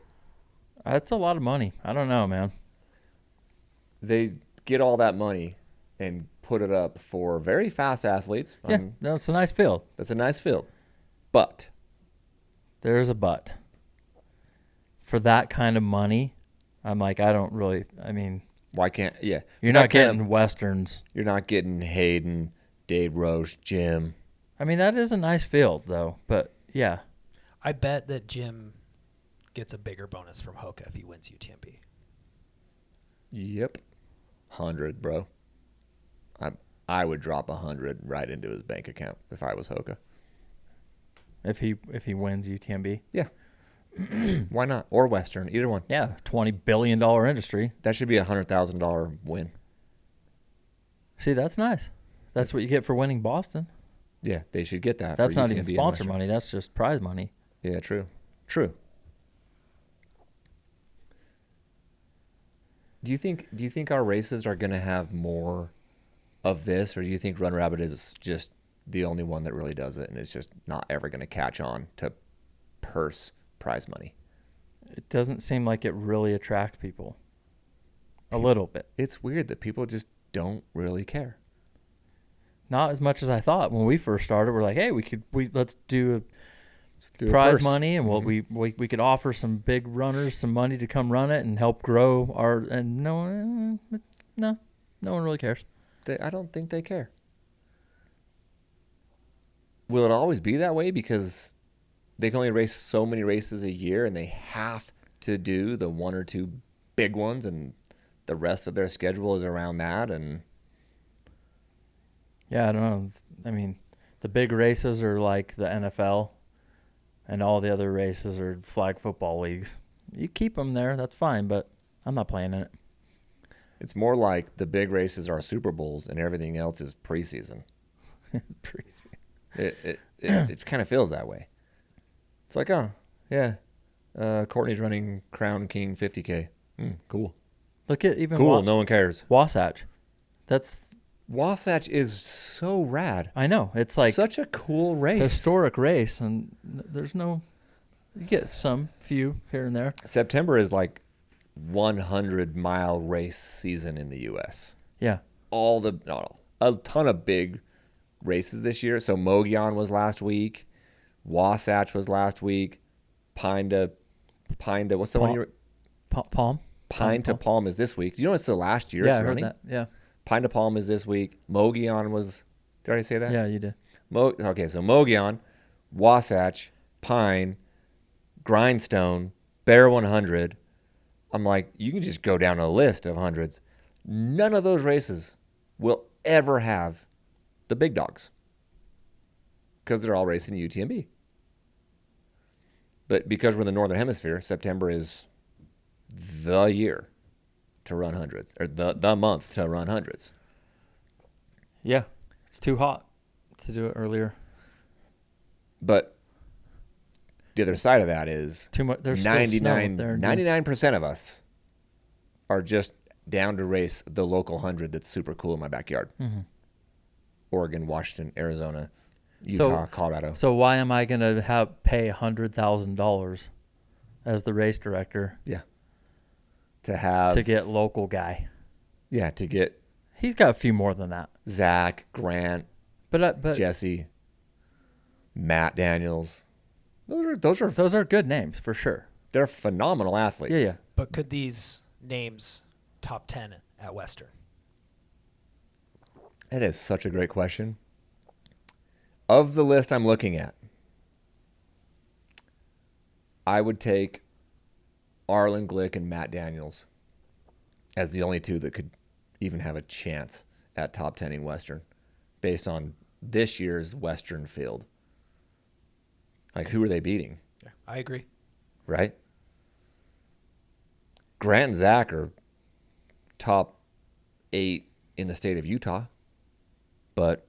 that's a lot of money. I don't know, man. They get all that money and put it up for very fast athletes. Yeah, no, it's a nice field. That's a nice field. But There's a but. For that kind of money, I'm like, I don't really. I mean, why can't, yeah. you're For that not getting kind of- Westerns. You're not getting Hayden, Dave Roche, Jim. I mean, that is a nice field, though. But yeah, I bet that Jim gets a bigger bonus from Hoka if he wins UTMB. Yep. 100, bro. I would drop 100 right into his bank account if I was Hoka. if he wins UTMB, Yeah. Why not? Or Western, either one. yeah, $20 billion industry. That should be a $100,000 win. See, that's nice. That's what you get for winning Boston. Yeah, they should get that. That's for not UTMB even and sponsor Western. money. That's just prize money. Yeah, true. True. Do you think our races are going to have more of this, or do you think Run Rabbit is just the only one that really does it and it's just not ever going to catch on to purse prize money? It doesn't seem like it really attracts people. A little bit. It's weird that people just don't really care. Not as much as I thought when we first started. We're like, hey, let's do Do a a prize purse. money, and Mhm. we could offer some big runners some money to come run it and help grow our. And no one really cares. I don't think they care. Will it always be that way because they can only race so many races a year and they have to do the one or two big ones and the rest of their schedule is around that? And Yeah, I don't know. I mean, the big races are like the NFL, and all the other races are flag football leagues. You keep them there, that's fine, but I'm not playing in it. it's more like the big races are Super Bowls and everything else is preseason. It kind of feels that way. It's like, oh, yeah, Courtney's running Crown King 50K. Cool. Look at even Cool, no one cares. Wasatch. That's Wasatch is so rad. I know. It's like such a cool race. historic race, and there's no. You get some few here and there. September is like 100-mile race season in the U.S. Yeah. A ton of big races this year. So Mogollon was last week, Wasatch was last week, Pine to what's the one you Palm. Pine to Palm is this week. Do you know it's the last year Yeah, it's I heard running? that. Yeah. Pine to Palm is this week. Mogollon was. Did I already say that? Yeah, you did. Okay, so Mogollon, Wasatch, Pine, Grindstone, Bear 100. I'm like, you can just go down a list of hundreds. None of those races will ever have the big dogs because they're all racing UTMB. But because we're in the Northern Hemisphere, September is the year to run hundreds, or the month to run hundreds. Yeah. It's too hot to do it earlier. But the other side of that is Too much. There's still snow up there. dude. 99% of us are just down to race the local 100 that's super cool in my backyard. Mm-hmm. Oregon, Washington, Arizona, Utah, Colorado. So why am I going to pay $100,000 as the race director Yeah. To get local guy? Yeah, to get He's got a few more than that. Zach, Grant, But Jesse, Matt Daniels. Those are good names for sure. they're phenomenal athletes. Yeah. But could these names top 10 at Western? That is such a great question. Of the list I'm looking at, I would take Arlen Glick and Matt Daniels as the only two that could even have a chance at top 10 in Western. based on this year's Western field. Like, who are they beating? Yeah, I agree. Right? Grant and Zach are top 8 in the state of Utah, but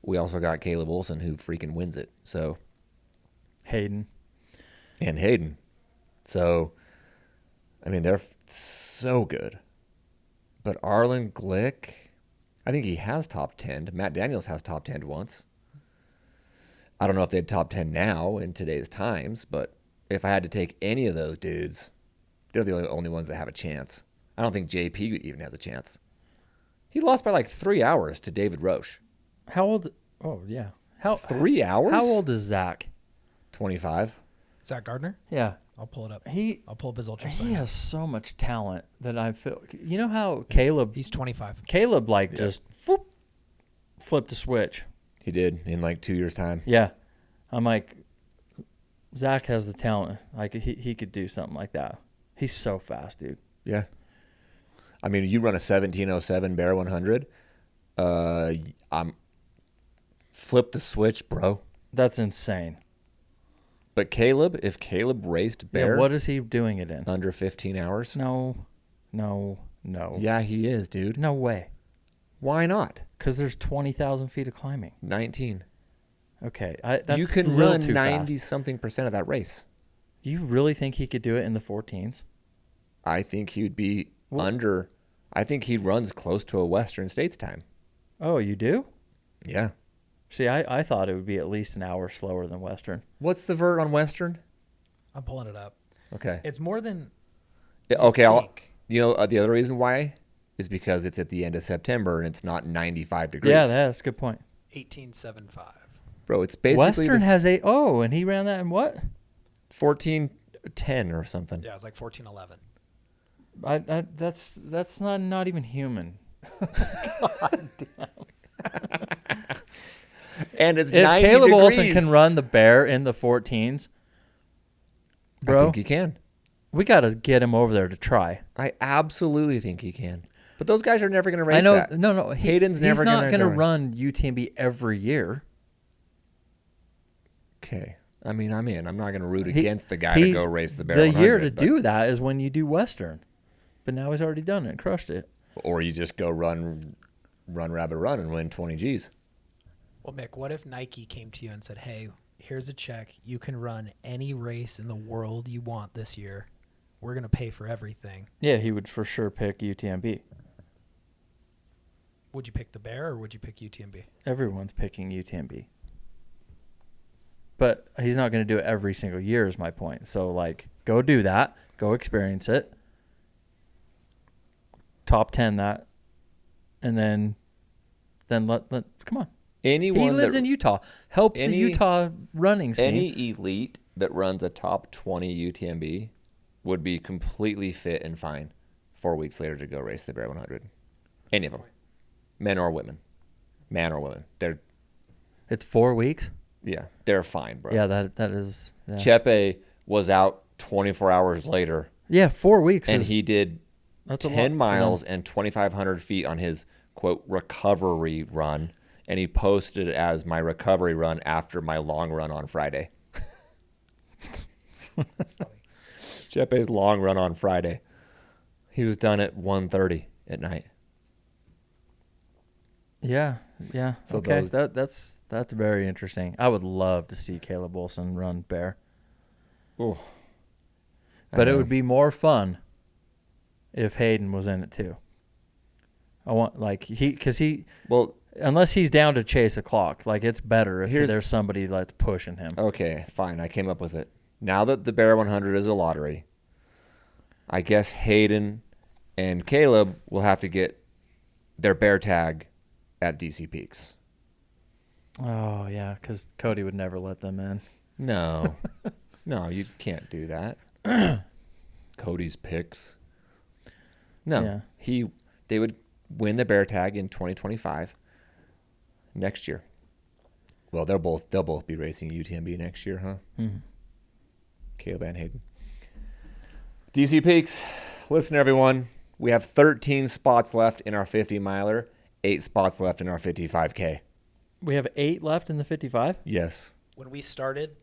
we also got Caleb Olson who freaking wins it. So Hayden. So, I mean, they're so good. But Arlen Glick, I think he has top 10. Matt Daniels has top 10 once. I don't know if they'd top 10 now in today's times, but if I had to take any of those dudes, they're the only ones that have a chance. I don't think JP even has a chance. He lost by like 3 hours to David Roche. How old? Oh, yeah. 3 hours? How old is Zach? 25. Zach Gardner? Yeah. I'll pull it up. I'll pull up his ultrasound. He has so much talent that I feel. You know how Caleb? He's 25. Caleb just whoop, flipped a switch. He did in like 2 years' time. Yeah, I'm like, Zach has the talent. Like he could do something like that. He's so fast, dude. Yeah. I mean, you run a 17:07 Bear 100. I'm flip the switch, bro. That's insane. But Caleb, if Caleb raced Bear, Yeah, what is he doing it in? under 15 hours? No. Yeah, he is, dude. No way. Why not? Because there's 20,000 feet of climbing. 19. Okay, that's You can a little run too 90-something% of that race. Do you really think he could do it in the 14s? I think he would be under. I think he runs close to a Western States time. Oh, you do? Yeah. See, I thought it would be at least an hour slower than Western. What's the vert on Western? I'm pulling it up. Okay. It's more than. Okay. think. The other reason why is because it's at the end of September and it's not 95 degrees. Yeah, that's a good point. 1875. Bro, it's basically Western has and he ran that in what? 14:10 or something. Yeah, it's like 1411. That's not even human. God damn. And it's If 90 Caleb degrees. Olson can run the Bear in the 14s, bro, I think he can. we got to get him over there to try. I absolutely think he can. But those guys are never going to race I know. that. No. Hayden's never He's not going to run UTMB every year. Okay. I mean, I'm in. I'm not going to root against the guy to go race the Bear The 100, year to do that is when you do Western. But now he's already done it and crushed it. Or you just go run rabbit run and win 20 G's. Well, Mick, what if Nike came to you and said, hey, here's a check. You can run any race in the world you want this year. We're going to pay for everything. Yeah, he would for sure pick UTMB. Would you pick the Bear or would you pick UTMB? Everyone's picking UTMB. But he's not going to do it every single year is my point. So, like, go do that. Go experience it. Top 10 that. And then let come on. Anyone He lives in Utah. Help the Utah running scene. Any elite that runs a top 20 UTMB would be completely fit and fine 4 weeks later to go race the Bear 100. Any of them. Men or women. Man or women. It's 4 weeks? Yeah, they're fine, bro. Yeah, that is. Yeah. Chepe was out 24 hours later. Yeah, 4 weeks. And he did that's 10 miles and 2,500 feet on his, quote, recovery run. And he posted it as my recovery run after my long run on Friday. That's funny. Chepe's long run on Friday. He was done at 1:30 at night. Yeah. So Okay, those- that's very interesting. I would love to see Caleb Olson run Bear. Ooh. But it would be more fun if Hayden was in it too. I want unless he's down to chase a clock, like it's better if there's somebody that's pushing him. Okay, fine. I came up with it. Now that the Bear 100 is a lottery, I guess Hayden and Caleb will have to get their bear tag at DC Peaks. Oh yeah, because Cody would never let them in. No. No, you can't do that. Cody's picks. No. Yeah. They would win the bear tag in 2025 next year. Well, they'll both be racing UTMB next year, huh? Mm-hmm. Caleb and Hayden. DC Peaks. Listen, everyone. We have 13 spots left in our 50 miler. 8 spots left in our 55K. We have 8 left in the 55? Yes. When we started,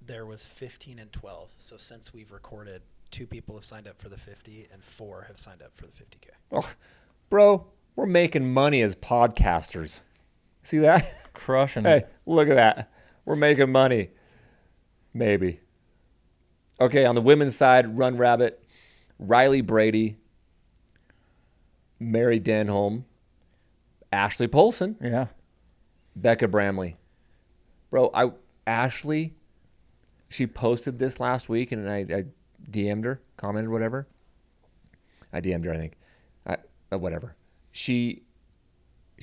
there was 15 and 12. So since we've recorded, 2 people have signed up for the 50 and 4 have signed up for the 50K. Oh, bro, we're making money as podcasters. See that? Crushing Hey, it. look at that. We're making money. Maybe. Okay, on the women's side, Run Rabbit, Riley Brady, Mary Denholm, Ashley Polson, Yeah. Becca Bramley. Bro, Ashley, she posted this last week, and I DM'd her, commented, whatever. I DM'd her, I think. Whatever. She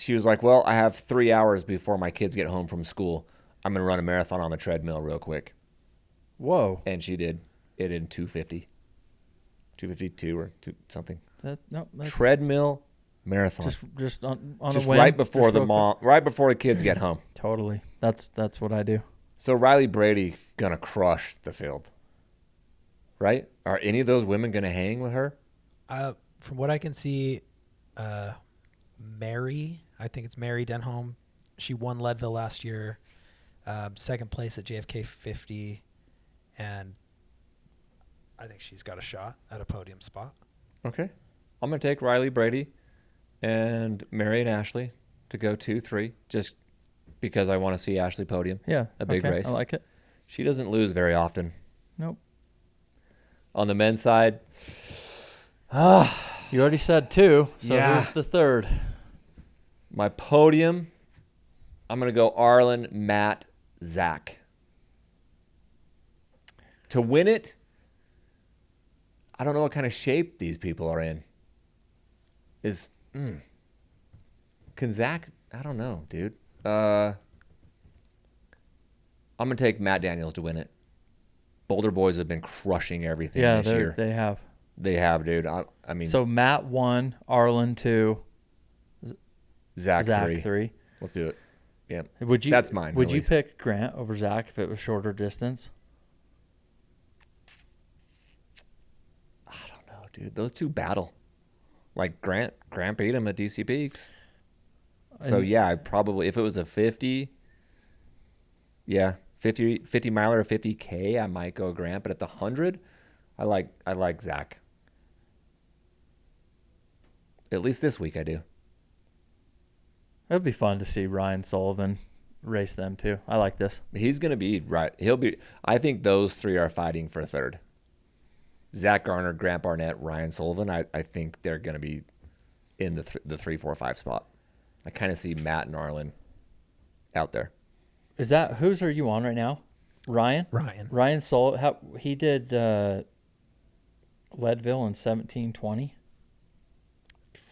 was like, well, I have 3 hours before my kids get home from school. I'm going to run a marathon on the treadmill real quick. Whoa. And she did it in 250. 252 or something. That's Treadmill marathon. just on Just a whim. right before Just real quick. right before the kids get home. Totally. That's what I do. So Riley Brady going to crush the field. Right? Are any of those women going to hang with her? From what I can see, Mary, I think it's Mary Denholm. She won Leadville last year, second place at JFK 50, and I think she's got a shot at a podium spot. Okay. I'm going to take Riley Brady and Mary and Ashley to go 2-3 just because I want to see Ashley podium. Yeah. A big okay, race. I like it. She doesn't lose very often. Nope. On the men's side, You already said 2, so Yeah. who's the third? my podium, I'm going to go Arlen, Matt, Zach. To win it, I don't know what kind of shape these people are in. Can Zach? I don't know, dude. I'm going to take Matt Daniels to win it. Boulder Boys have been crushing everything Yeah, this year. they have. They have, dude. I mean, So Matt 1, Arlen 2, Zach, Zach 3. 3. Let's do it. Yeah. Would you? That's mine, Would at you least. pick Grant over Zach if it was shorter distance? I don't know, dude. Those two battle. Like Grant beat him at DC Peaks. So And- yeah, I probably if it was a 50, yeah, 50 miler or 50K, I might go Grant. But at the 100, I like Zach. At least this week I do. It'd be fun to see Ryan Sullivan race them too. I like this. He's gonna be right. I think those 3 are fighting for third. Zach Garner, Grant Barnett, Ryan Sullivan. I think they're gonna be in the 3, 4, 5 spot. I kind of see Matt and Arlen out there. Is that whose are you on right now? Ryan. Ryan Sullivan. He did Leadville in 17:20.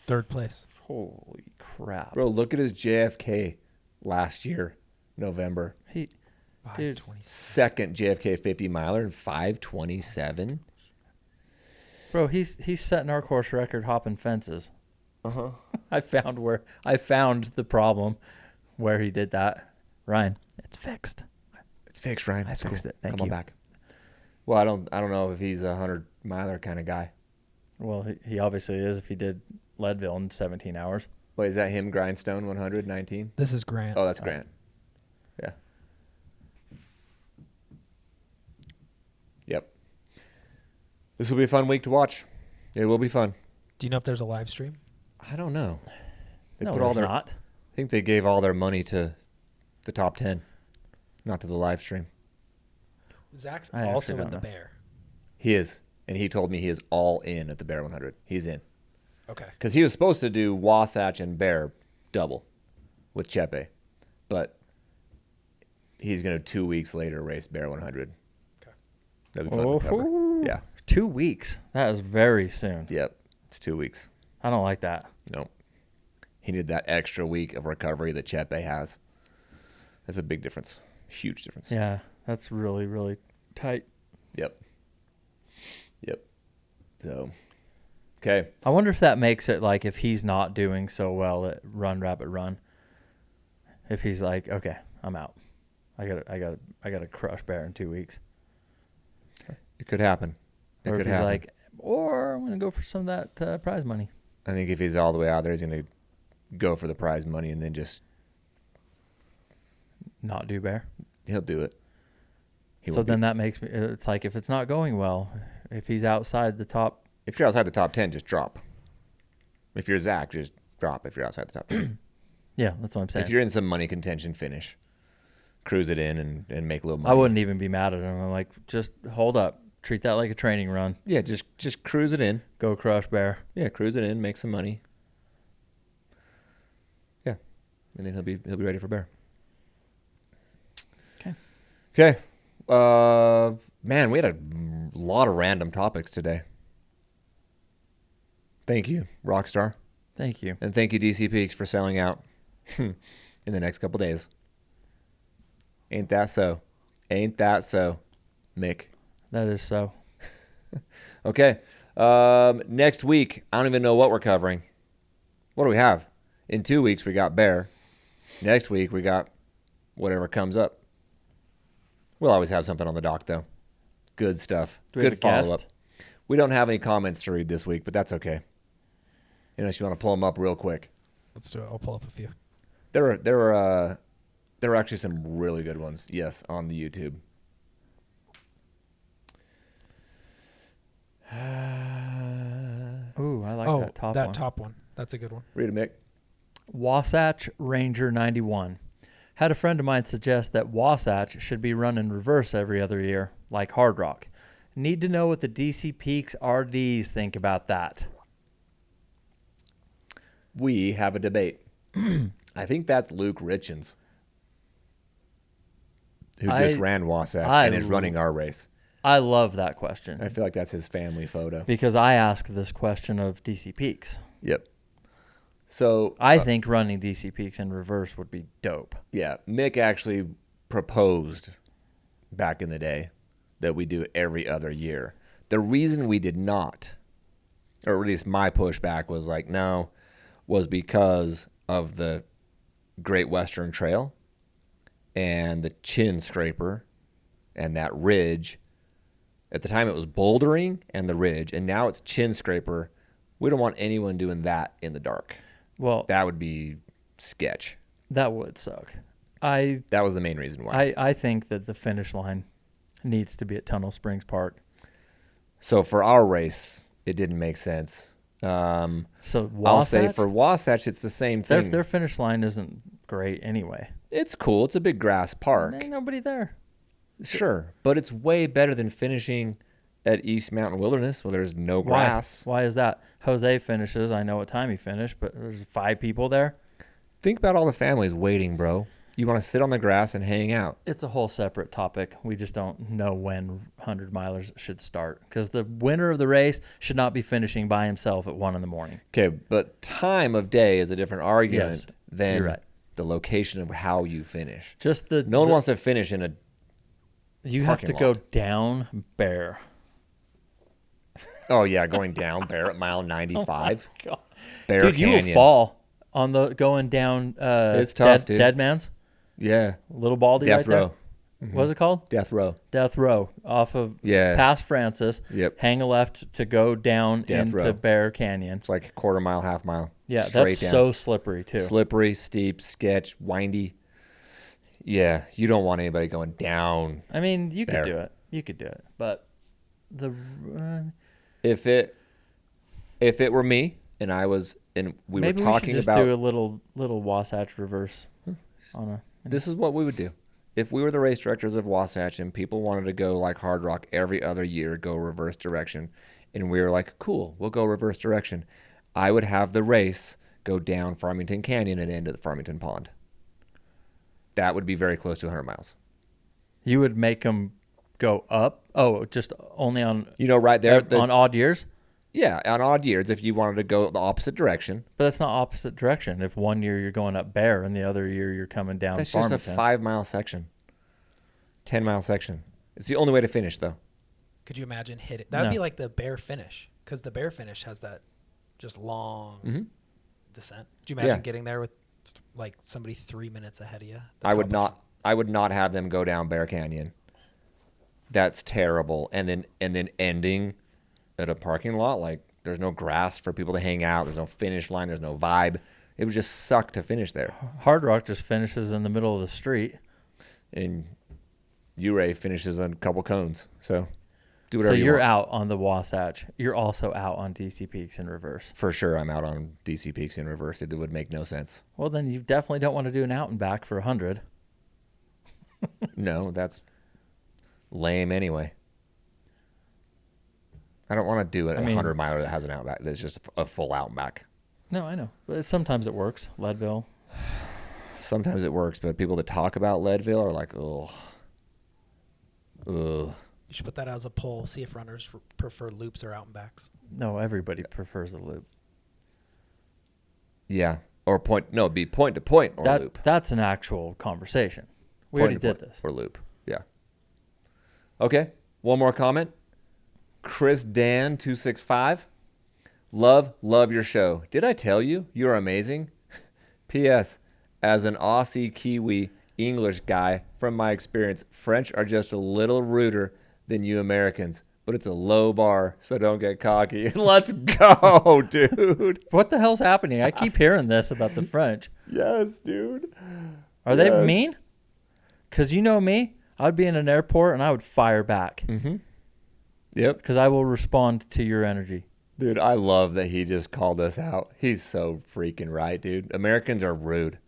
Third place. Holy crap, Bro, look at his JFK last year, November. He, dude, 5:20. Second JFK 50 miler in 5:27. bro, he's setting our course record hopping fences. Uh-huh. I found the problem where he did that. Ryan, it's fixed. It's fixed, Ryan. I It's fixed cool. it. Thank Come you. on back. Well, I don't know if he's a 100 miler kind of guy. Well, he obviously is if he did Leadville in 17 hours. Wait, is that him, Grindstone 119? This is Grant. Oh, that's Grant. Yeah. Yep. This will be a fun week to watch. It will be fun. Do you know if there's a live stream? I don't know. They No, put all there's their. not. I think they gave all their money to the top 10, not to the live stream. Zach's I also actually in don't the know. Bear. He is, and he told me he is all in at the Bear 100. He's in Okay. because he was supposed to do Wasatch and Bear double with Chepe, but he's gonna 2 weeks later race Bear 100. Okay. That'd be fun to cover. Oh, Yeah. 2 weeks. That is very soon. Yep. It's 2 weeks. I don't like that. Nope. He needed that extra week of recovery that Chepe has. That's a big difference. Huge difference. Yeah, that's really, really tight. Yep. So, okay. I wonder if that makes it like if he's not doing so well at Run Rabbit Run, if he's like, okay, I'm out. I gotta crush Bear in 2 weeks. It could happen. It Or if could he's happen. like, or I'm gonna go for some of that prize money. I think if he's all the way out there, he's going to go for the prize money and then just Not do bear. he'll do it. So then that makes me. It's like if it's not going well, if he's outside the top. If you're outside the top 10, just drop. If you're Zach, just drop. If you're outside the top 10, Yeah, that's what I'm saying. if you're in some money contention, finish, cruise it in and make a little money. I wouldn't even be mad at him. I'm like, just hold up, treat that like a training run. Yeah, just cruise it in. Go crush bear. Yeah, cruise it in, make some money. Yeah, and then he'll be ready for bear. Okay. Man, we had a lot of random topics today. Thank you, Rockstar. Thank you. And thank you, DC Peaks, for selling out in the next couple days. Ain't that so? Ain't that so, Mick? That is so. Okay. Next week, I don't even know what we're covering. What do we have? In 2 weeks, we got bear. Next week, we got whatever comes up. We'll always have something on the dock, though. Good stuff. Do we have Good a guest? follow-up. We don't have any comments to read this week, but that's okay. Unless you want to pull them up real quick. Let's do it. I'll pull up a few. There were actually some really good ones, yes, on the YouTube. Ooh, I like that top one. top one. That's a good one. Read it, Mick. Wasatch Ranger 91. Had a friend of mine suggest that Wasatch should be run in reverse every other year, like Hard Rock. Need to know what the DC Peaks RDs think about that. We have a debate. I think that's Luke Richens, who just ran Wasatch and is running our race. I love that question. I feel like that's his family photo. Because I asked this question of DC Peaks. Yep. So I think running DC Peaks in reverse would be dope. yeah, Mick actually proposed back in the day that we do it every other year. The reason we did not, or at least my pushback was like, no, was because of the Great Western Trail and the chin scraper and that ridge. At the time it was bouldering and the ridge, and now it's chin scraper. We don't want anyone doing that in the dark. Well, That would be sketch. that would suck. That was the main reason why. I think that the finish line needs to be at Tunnel Springs Park. So for our race, it didn't make sense. So Wasatch, I'll say for Wasatch, it's the same thing. their finish line isn't great anyway. It's cool. It's a big grass park. Ain't nobody there. Sure. But it's way better than finishing at East Mountain Wilderness where there's no grass. Why is that? Jose finishes. I know what time he finished, but there's 5 people there. Think about all the families waiting, bro. You want to sit on the grass and hang out. It's a whole separate topic. We just don't know when 100 milers should start because the winner of the race should not be finishing by himself at 1 a.m. Okay, but time of day is a different argument Yes, than you're right. the location of how you finish. Just No one wants to finish in a you have to parking go lot. down Bear. Oh yeah, going down Bear at mile 95. God. Bear Dude, you Canyon. will fall on the going down. It's tough, dude. Dead Man's Yeah, Little Baldy Death right Row. there. What's it called? Death Row. Death Row off of Yeah. past Francis. Yep. Hang a left to go down Death into Row. Bear Canyon. It's like a quarter mile, half mile. Yeah, straight that's down. so slippery too. Slippery, steep, sketch, windy. Yeah, you don't want anybody going down. I mean, you Bear. could do it. You could do it, but the If it were me and I was and we maybe were talking we should just about do a little Wasatch reverse on a. this is what we would do. If we were the race directors of Wasatch and people wanted to go like Hard Rock every other year, go reverse direction, and we were like, cool, we'll go reverse direction, I would have the race go down Farmington Canyon and end at the Farmington Pond. That would be very close to 100 miles. You would make them go up. Oh, just only on Right there. on odd years. Yeah, on odd years, if you wanted to go the opposite direction. But that's not opposite direction. If 1 year you're going up Bear and the other year you're coming down That's Farmington. just a 5-mile section. 10-mile section. It's the only way to finish, though. Could you imagine hit it? That would No. be like the bear finish because the bear finish has that just long descent. Do you imagine Yeah. getting there with like somebody 3 minutes ahead of you? I would not have them go down Bear Canyon. That's terrible. And then ending at a parking lot, like there's no grass for people to hang out. There's no finish line. There's no vibe. It would just suck to finish there. Hard Rock just finishes in the middle of the street. And Uray finishes on a couple cones. So do whatever So you you're want. out on the Wasatch. You're also out on DC Peaks in reverse. For sure, I'm out on DC Peaks in reverse. It would make no sense. Well, then you definitely don't want to do an out and back for 100. No, that's lame anyway. I don't want to do a 100 miler that has an out back. That's just a full out and back. No, I know. But sometimes it works. Leadville. Sometimes it works, but people that talk about Leadville are like, ugh. You should put that as a poll. See if runners prefer loops or out and backs. No, everybody prefers a loop. Yeah. Or point. No, it'd be point to point or loop. That's an actual conversation. We Point already to did point this. Or loop. Yeah. Okay. One more comment. Chris Dan 265. Love your show. Did I tell you you're amazing? P.S. As an Aussie Kiwi English guy, from my experience, French are just a little ruder than you Americans, but it's a low bar, so don't get cocky. Let's go, dude. What the hell's happening? I keep hearing this about the French. Yes, dude. Are they mean? Because you know me, I'd be in an airport and I would fire back. Mm-hmm. Yep. Because I will respond to your energy. Dude, I love that he just called us out. He's so freaking right, dude. Americans are rude.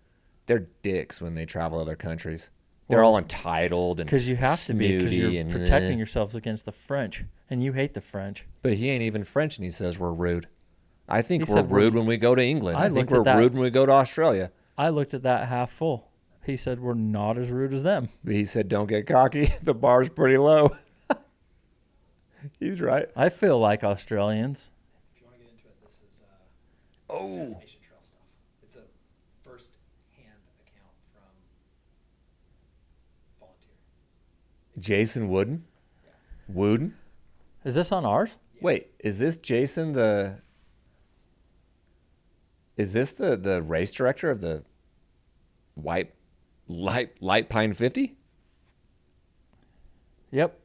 They're dicks when they travel other countries. They're all entitled and because you have to be because you're and protecting yourselves against the French, and you hate the French. But he ain't even French, and he says we're rude. I think He we're said rude when we go to England. I I think looked at we're that. rude when we go to Australia. I looked at that half full. He said we're not as rude as them. But he said, "Don't get cocky. The bar's pretty low." He's right. I feel like Australians. If you want to get into it, this is Oh, Destination Trail stuff. It's a first-hand account from volunteer. Jason Wooden. Wooden. Is this on ours? Wait, is this Jason the? Is this the race director of the Light Pine 50? Yep,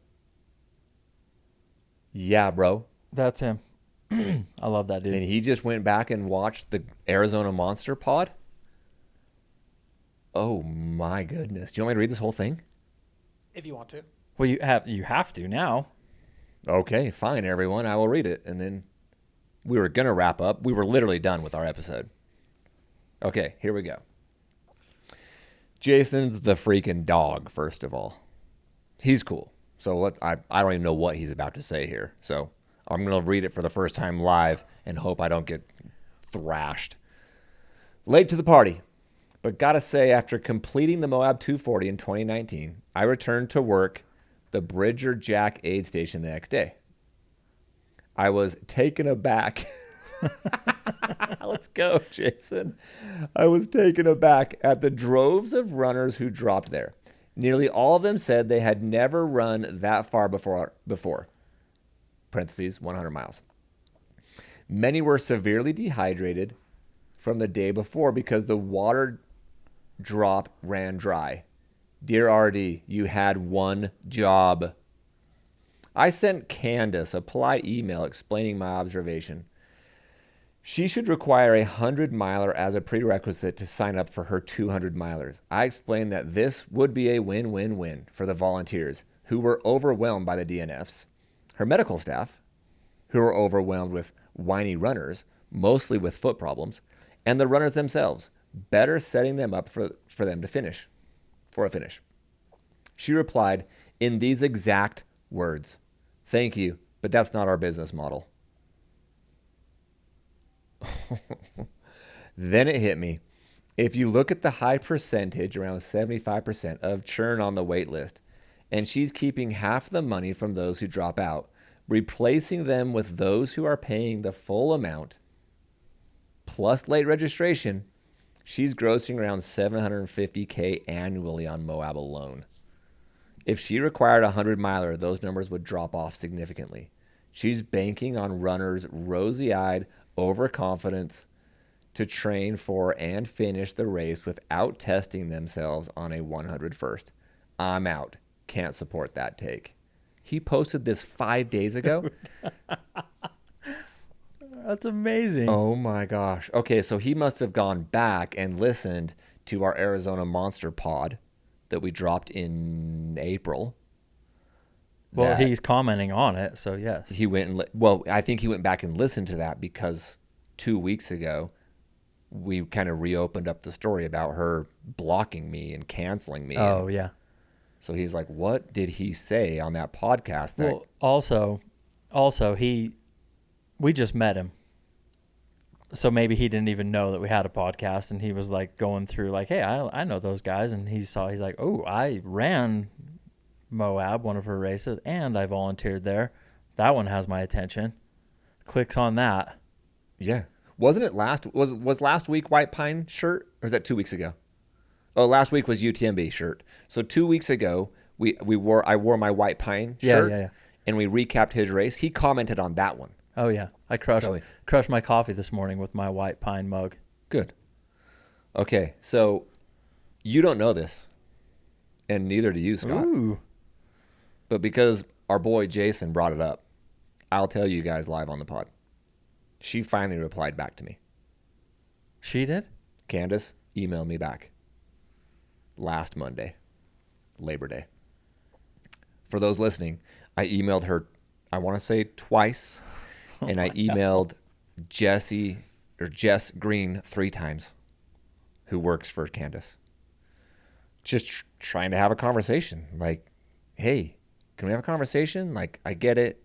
Yeah, bro. that's him. I love that dude. And he just went back and watched the Arizona Monster Pod. Oh my goodness! Do you want me to read this whole thing? If you want to. Well, you have to now. Okay, fine, everyone. I will read it. And then we were going to wrap up. We were literally done with our episode. Okay, here we go. Jason's the freaking dog, first of all. He's cool. So I don't even know what he's about to say here. So I'm going to read it for the first time live and hope I don't get thrashed. Late to the party. But gotta say, after completing the Moab 240 in 2019, I returned to work the Bridger Jack aid station the next day. I was taken aback. Let's go, Jason. I was taken aback at the droves of runners who dropped there. Nearly all of them said they had never run that far before. Parentheses, 100 miles. Many were severely dehydrated from the day before because the water drop ran dry. Dear RD, you had one job. I sent Candace a polite email explaining my observation. She should require a 100-miler as a prerequisite to sign up for her 200-milers. I explained that this would be a win-win-win for the volunteers, who were overwhelmed by the DNFs, her medical staff, who were overwhelmed with whiny runners, mostly with foot problems, and the runners themselves, better setting them up for them to finish, for a finish. She replied in these exact words, "Thank you, but that's not our business model." Then it hit me. If you look at the high percentage, around 75% of churn on the wait list, and she's keeping half the money from those who drop out, replacing them with those who are paying the full amount, plus late registration, she's grossing around $750K annually on Moab alone. If she required a 100-miler, those numbers would drop off significantly. She's banking on runners' rosy-eyed overconfidence to train for and finish the race without testing themselves on a 100 first. I'm out. Can't support that take. He posted this 5 days ago. That's amazing. Oh my gosh. Okay, so he must have gone back and listened to our Arizona Monster pod that we dropped in April. Well, he's commenting on it, so yes. He went and I think he went back and listened to that because 2 weeks ago we kind of reopened up the story about her blocking me and canceling me. Oh, yeah. So he's like, "What did he say on that podcast?" Well, also we just met him. So maybe he didn't even know that we had a podcast, and he was like going through like, "Hey, I know those guys," and he's like, "Oh, I ran Moab, one of her races, and I volunteered there. That one has my attention." Clicks on that. Yeah. Wasn't it was last week White Pine shirt, or was that 2 weeks ago? Oh, last week was UTMB shirt. So 2 weeks ago I wore my White Pine shirt. Yeah. And we recapped his race. He commented on that one. Oh yeah. I crushed my coffee this morning with my White Pine mug. Good. Okay, so you don't know this, and neither do you, Scott. Ooh. But because our boy Jason brought it up, I'll tell you guys live on the pod. She finally replied back to me. She did? Candace emailed me back last Monday, Labor Day. For those listening, I emailed her, I want to say twice, and I emailed Jess Green 3 times, who works for Candace. Just trying to have a conversation. Like, hey, can we have a conversation? Like, I get it.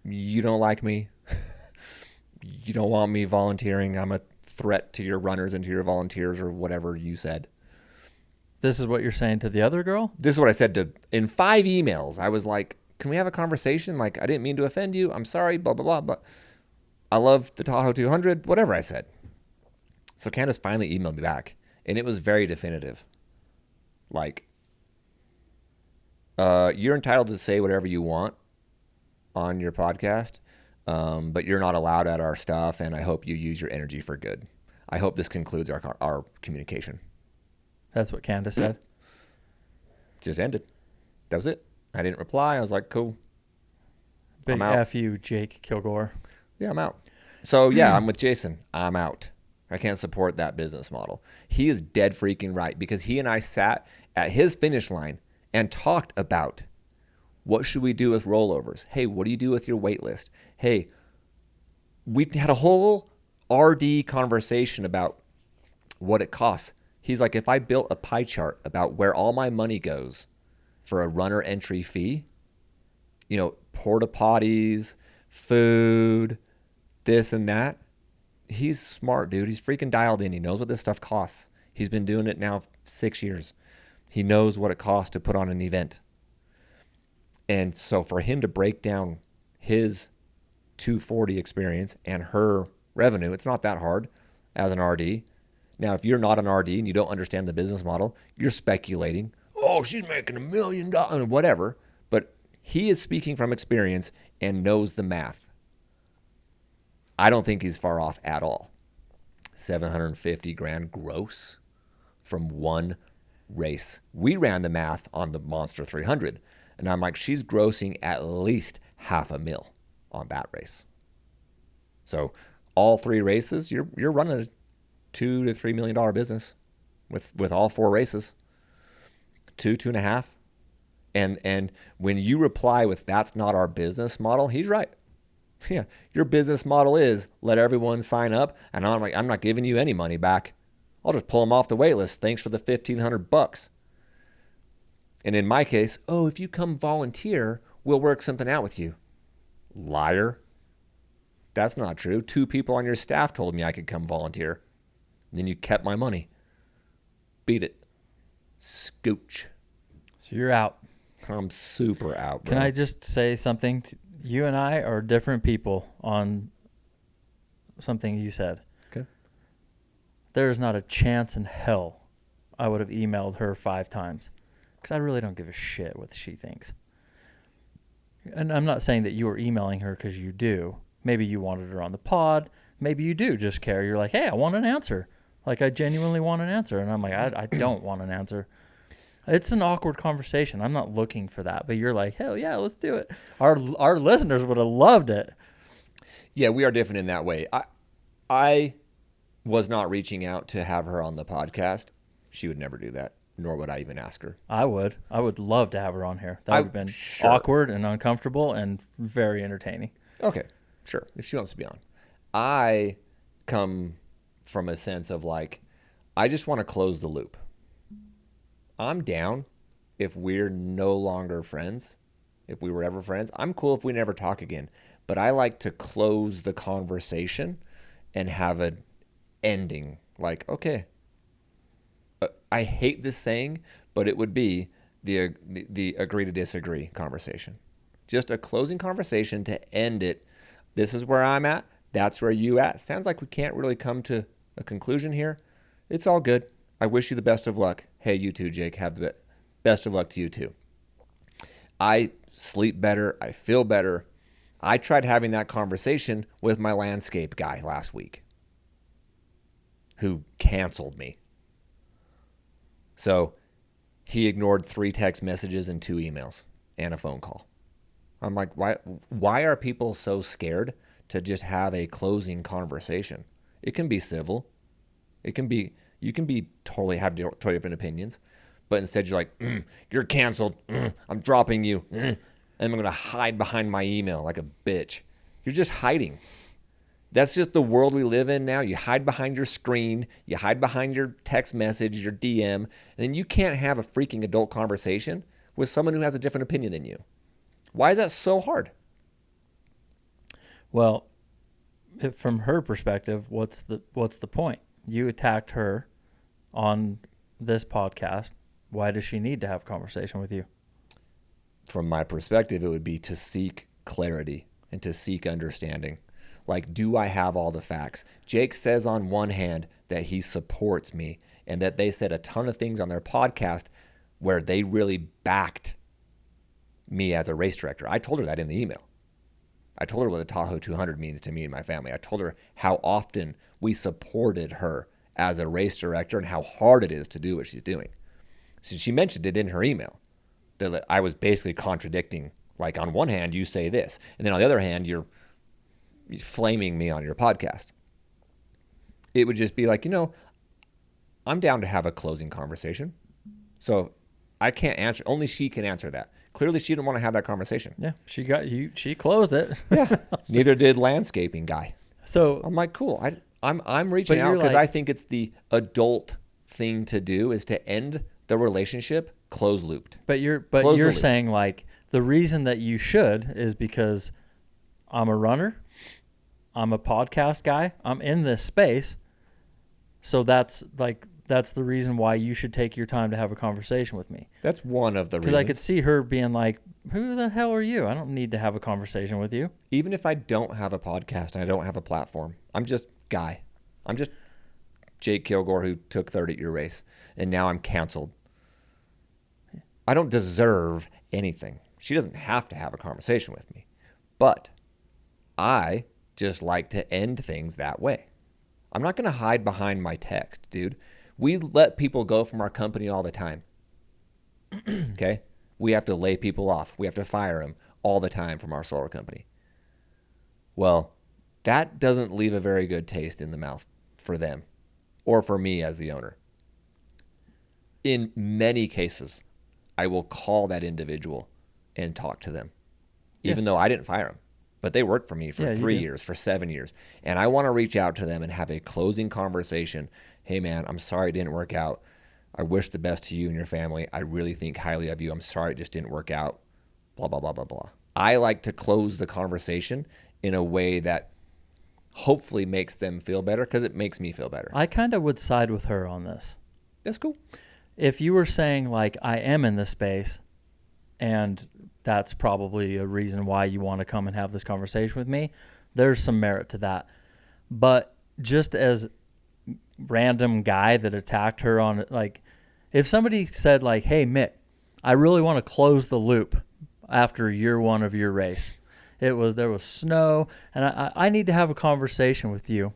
You don't like me. You don't want me volunteering. I'm a threat to your runners and to your volunteers, or whatever you said. This is what you're saying to the other girl? This is what I said in 5 emails. I was like, can we have a conversation? Like, I didn't mean to offend you. I'm sorry, blah, blah, blah. But I love the Tahoe 200, whatever I said. So Candace finally emailed me back, and it was very definitive. Like, you're entitled to say whatever you want on your podcast, but you're not allowed at our stuff, and I hope you use your energy for good. I hope this concludes our communication. That's what Candace said. Just ended. That was it. I didn't reply. I was like, cool. Big I'm out. F you, Jake Kilgore. Yeah, I'm out. So, yeah, I'm with Jason. I'm out. I can't support that business model. He is dead freaking right, because he and I sat at his finish line and talked about what should we do with rollovers. Hey, what do you do with your wait list? Hey, we had a whole RD conversation about what it costs. He's like, if I built a pie chart about where all my money goes for a runner entry fee, you know, porta potties, food, this and that, he's smart, dude. He's freaking dialed in. He knows what this stuff costs. He's been doing it now 6 years. He knows what it costs to put on an event. And so for him to break down his 240 experience and her revenue, it's not that hard as an RD. Now, if you're not an RD and you don't understand the business model, you're speculating. Oh, she's making $1 million, whatever. But he is speaking from experience and knows the math. I don't think he's far off at all. $750,000 gross from one race. We ran the math on the Monster 300, and I'm like, she's grossing at least $500,000 on that race. So all 3 races, you're running a $2 to $3 million business with all 4 races. 2.5. And when you reply with "that's not our business model," he's right. Yeah, your business model is let everyone sign up, and I'm like, I'm not giving you any money back. I'll just pull them off the wait list. Thanks for the $1,500. And in my case, oh, if you come volunteer, we'll work something out with you. Liar. That's not true. 2 people on your staff told me I could come volunteer. And then you kept my money. Beat it. Scooch. So you're out. I'm super out, bro. Can I just say something? You and I are different people on something you said. Okay. There is not a chance in hell I would have emailed her 5 times, because I really don't give a shit what she thinks. And I'm not saying that you were emailing her because you do. Maybe you wanted her on the pod. Maybe you do just care. You're like, hey, I want an answer. Like, I genuinely want an answer. And I'm like, I don't want an answer. It's an awkward conversation. I'm not looking for that. But you're like, hell yeah, let's do it. Our listeners would have loved it. Yeah, we are different in that way. I was not reaching out to have her on the podcast. She would never do that, nor would I even ask her. I would love to have her on here. That would have been awkward and uncomfortable and very entertaining. Okay, sure, if she wants to be on. I come from a sense of like, I just want to close the loop. I'm down if we're no longer friends. If we were ever friends, I'm cool if we never talk again. But I like to close the conversation and have an ending. Like, okay, I hate this saying, but it would be the agree to disagree conversation. Just a closing conversation to end it. This is where I'm at. That's where you at. Sounds like we can't really come to a conclusion here. It's all good. I wish you the best of luck. Hey, you too, Jake. Have the best of luck to you too. I sleep better. I feel better. I tried having that conversation with my landscape guy last week who canceled me. So he ignored 3 text messages and 2 emails and a phone call. I'm like, why are people so scared to just have a closing conversation? It can be civil. You can be have totally different opinions, but instead you're like, you're canceled. I'm dropping you. And I'm going to hide behind my email like a bitch. You're just hiding. That's just the world we live in now. You hide behind your screen. You hide behind your text message, your DM. And then you can't have a freaking adult conversation with someone who has a different opinion than you. Why is that so hard? Well, from her perspective, what's the point? You attacked her on this podcast. Why does she need to have a conversation with you? From my perspective, it would be to seek clarity and to seek understanding. Like, do I have all the facts? Jake says on one hand that he supports me and that they said a ton of things on their podcast where they really backed me as a race director. I told her that in the email. I told her what the Tahoe 200 means to me and my family. I told her how often we supported her as a race director and how hard it is to do what she's doing. So she mentioned it in her email. That I was basically contradicting, like on one hand you say this, and then on the other hand you're flaming me on your podcast. It would just be like, I'm down to have a closing conversation. So I can't answer, only she can answer that. Clearly she didn't want to have that conversation. Yeah, she closed it. Yeah. Neither did landscaping guy. So I'm like, cool. I'm reaching out because I think it's the adult thing to do is to end the relationship close looped. But you're saying like the reason that you should is because I'm a runner, I'm a podcast guy, I'm in this space. So that's the reason why you should take your time to have a conversation with me. That's one of the reasons. Because I could see her being like, who the hell are you? I don't need to have a conversation with you. Even if I don't have a podcast and I don't have a platform, I'm just Guy. I'm just Jake Kilgore who took third at your race, and now I'm canceled. I don't deserve anything. She doesn't have to have a conversation with me. But I just like to end things that way. I'm not going to hide behind my text, dude. We let people go from our company all the time. Okay? We have to lay people off. We have to fire them all the time from our solar company. Well, that doesn't leave a very good taste in the mouth for them or for me as the owner. In many cases, I will call that individual and talk to them, even though I didn't fire them. But they worked for me for 3 years, for 7 years. And I want to reach out to them and have a closing conversation. Hey, man, I'm sorry it didn't work out. I wish the best to you and your family. I really think highly of you. I'm sorry it just didn't work out. Blah, blah, blah, blah, blah. I like to close the conversation in a way that hopefully makes them feel better because it makes me feel better. I kind of would side with her on this. That's cool. If you were saying, like, I am in this space and that's probably a reason why you want to come and have this conversation with me, there's some merit to that. But just as random guy that attacked her on, like, if somebody said, like, hey, Mick, I really want to close the loop after year one of your race. There was snow, and I need to have a conversation with you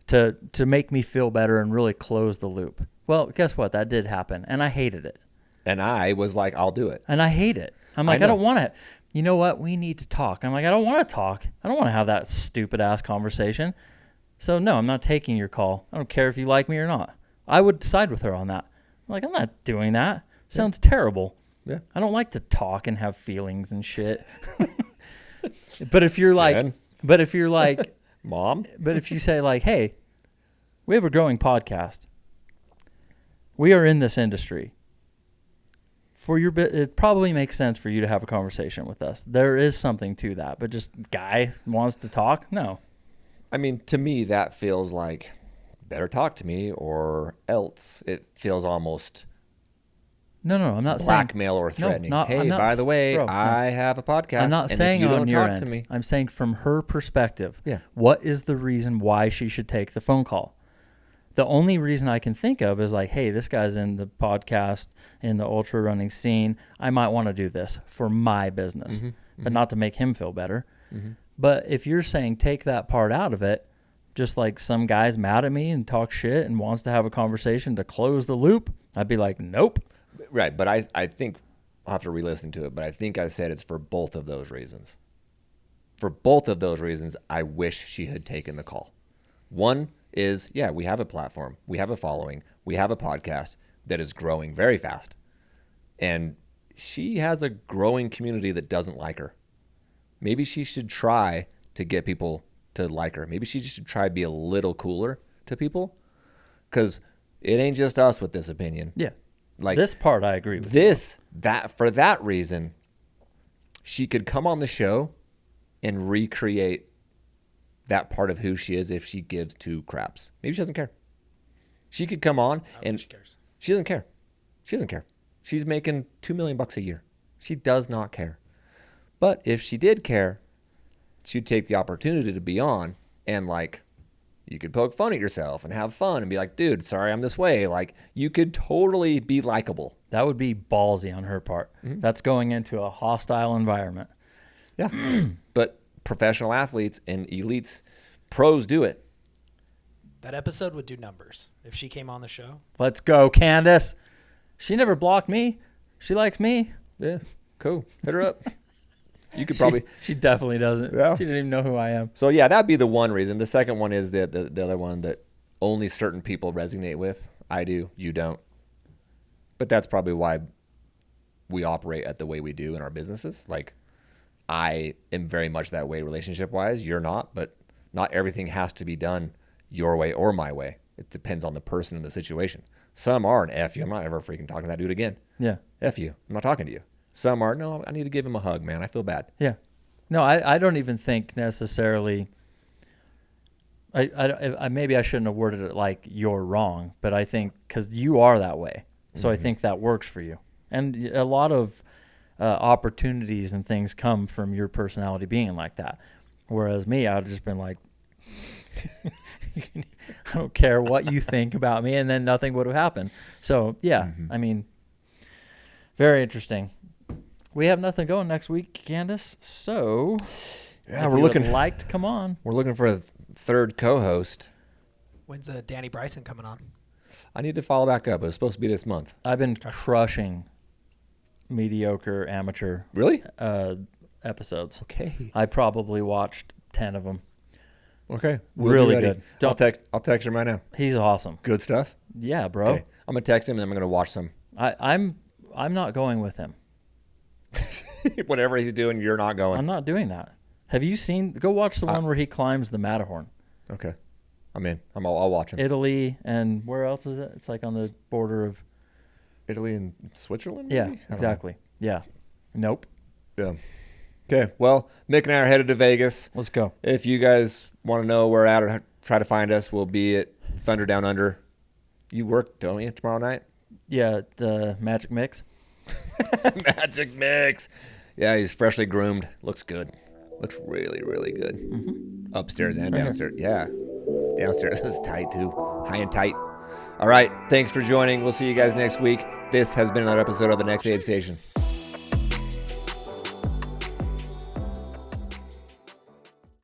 to make me feel better and really close the loop. Well, guess what? That did happen, and I hated it. And I was like, I'll do it. And I hate it. I'm like, I don't want to. You know what? We need to talk. I'm like, I don't want to talk. I don't want to have that stupid ass conversation. So no, I'm not taking your call. I don't care if you like me or not. I would side with her on that. I'm like, I'm not doing that. Sounds terrible. Yeah. I don't like to talk and have feelings and shit. But if you're like, Mom. But if you say like, hey, we have a growing podcast. We are in this industry. For your bit, it probably makes sense for you to have a conversation with us. There is something to that, but just guy wants to talk? No. I mean, to me, that feels like better talk to me or else. It feels almost No, I'm not blackmail or threatening. No, hey, by the way, I have a podcast. I'm not and saying if you on don't your talk end. to me. I'm saying from her perspective. Yeah. What is the reason why she should take the phone call? The only reason I can think of is like, hey, this guy's in the podcast, in the ultra running scene. I might want to do this for my business, but not to make him feel better. Mm-hmm. But if you're saying take that part out of it, just like some guy's mad at me and talk shit and wants to have a conversation to close the loop, I'd be like, nope. Right, but I think I'll have to re-listen to it, but I think I said it's for both of those reasons. For both of those reasons, I wish she had taken the call. One is, yeah, we have a platform, we have a following, we have a podcast that is growing very fast. And she has a growing community that doesn't like her. Maybe she should try to get people to like her. Maybe she should try to be a little cooler to people, because it ain't just us with this opinion. Yeah. Like this part I agree with. For that reason, she could come on the show and recreate that part of who she is if she gives two craps. Maybe she doesn't care. She could come on and she cares. She doesn't care. She doesn't care. She's making $2 million a year. She does not care. But if she did care, she'd take the opportunity to be on and like, you could poke fun at yourself and have fun and be like, dude, sorry I'm this way. Like, you could totally be likable. That would be ballsy on her part. Mm-hmm. That's going into a hostile environment. Yeah. But professional athletes and elites, pros do it. That episode would do numbers if she came on the show. Let's go, Candace. She never blocked me. She likes me. Yeah, cool. Hit her up. You could probably. She definitely doesn't. Yeah. She doesn't even know who I am. So yeah, that'd be the one reason. The second one is the other one that only certain people resonate with. I do. You don't. But that's probably why we operate at the way we do in our businesses. Like, I am very much that way relationship-wise. You're not, but not everything has to be done your way or my way. It depends on the person and the situation. Some are an F you. I'm not ever freaking talking to that dude again. Yeah. F you. I'm not talking to you. Some are, no, I need to give him a hug, man. I feel bad. Yeah. No, I don't even think necessarily. I maybe I shouldn't have worded it like you're wrong, but I think because you are that way, so I think that works for you. And a lot of opportunities and things come from your personality being like that. Whereas me, I'd just been like, I don't care what you think about me, and then nothing would have happened. So yeah, I mean, very interesting. We have nothing going next week, Candace. So yeah, we're looking. Like to come on. We're looking for a third co-host. When's Danny Bryson coming on? I need to follow back up. It was supposed to be this month. I've been crushing Mediocre Amateur. Really? Episodes. Okay. I probably watched 10 of them. Okay. Really good. I'll text him right now. He's awesome. Good stuff. Yeah, bro. Okay. I'm gonna text him and I'm gonna watch some. I'm not going with him. Whatever he's doing, you're not going. I'm not doing that. Have you seen? Go watch the one where he climbs the Matterhorn. Okay. I'm in. I'll watch him. Italy and where else is it? It's like on the border of Italy and Switzerland. Yeah, maybe? exactly. Yeah. Nope. Yeah. Okay. Well, Mick and I are headed to Vegas. Let's go. If you guys want to know where we're at or try to find us, we'll be at Thunder Down Under. You work, don't you, tomorrow night? Yeah, Magic Mix. Magic Mix. Yeah, he's freshly groomed. Looks good. Looks really, really good. Mm-hmm. Upstairs and downstairs. Yeah. Downstairs is tight, too. High and tight. All right. Thanks for joining. We'll see you guys next week. This has been another episode of The Next Aid Station.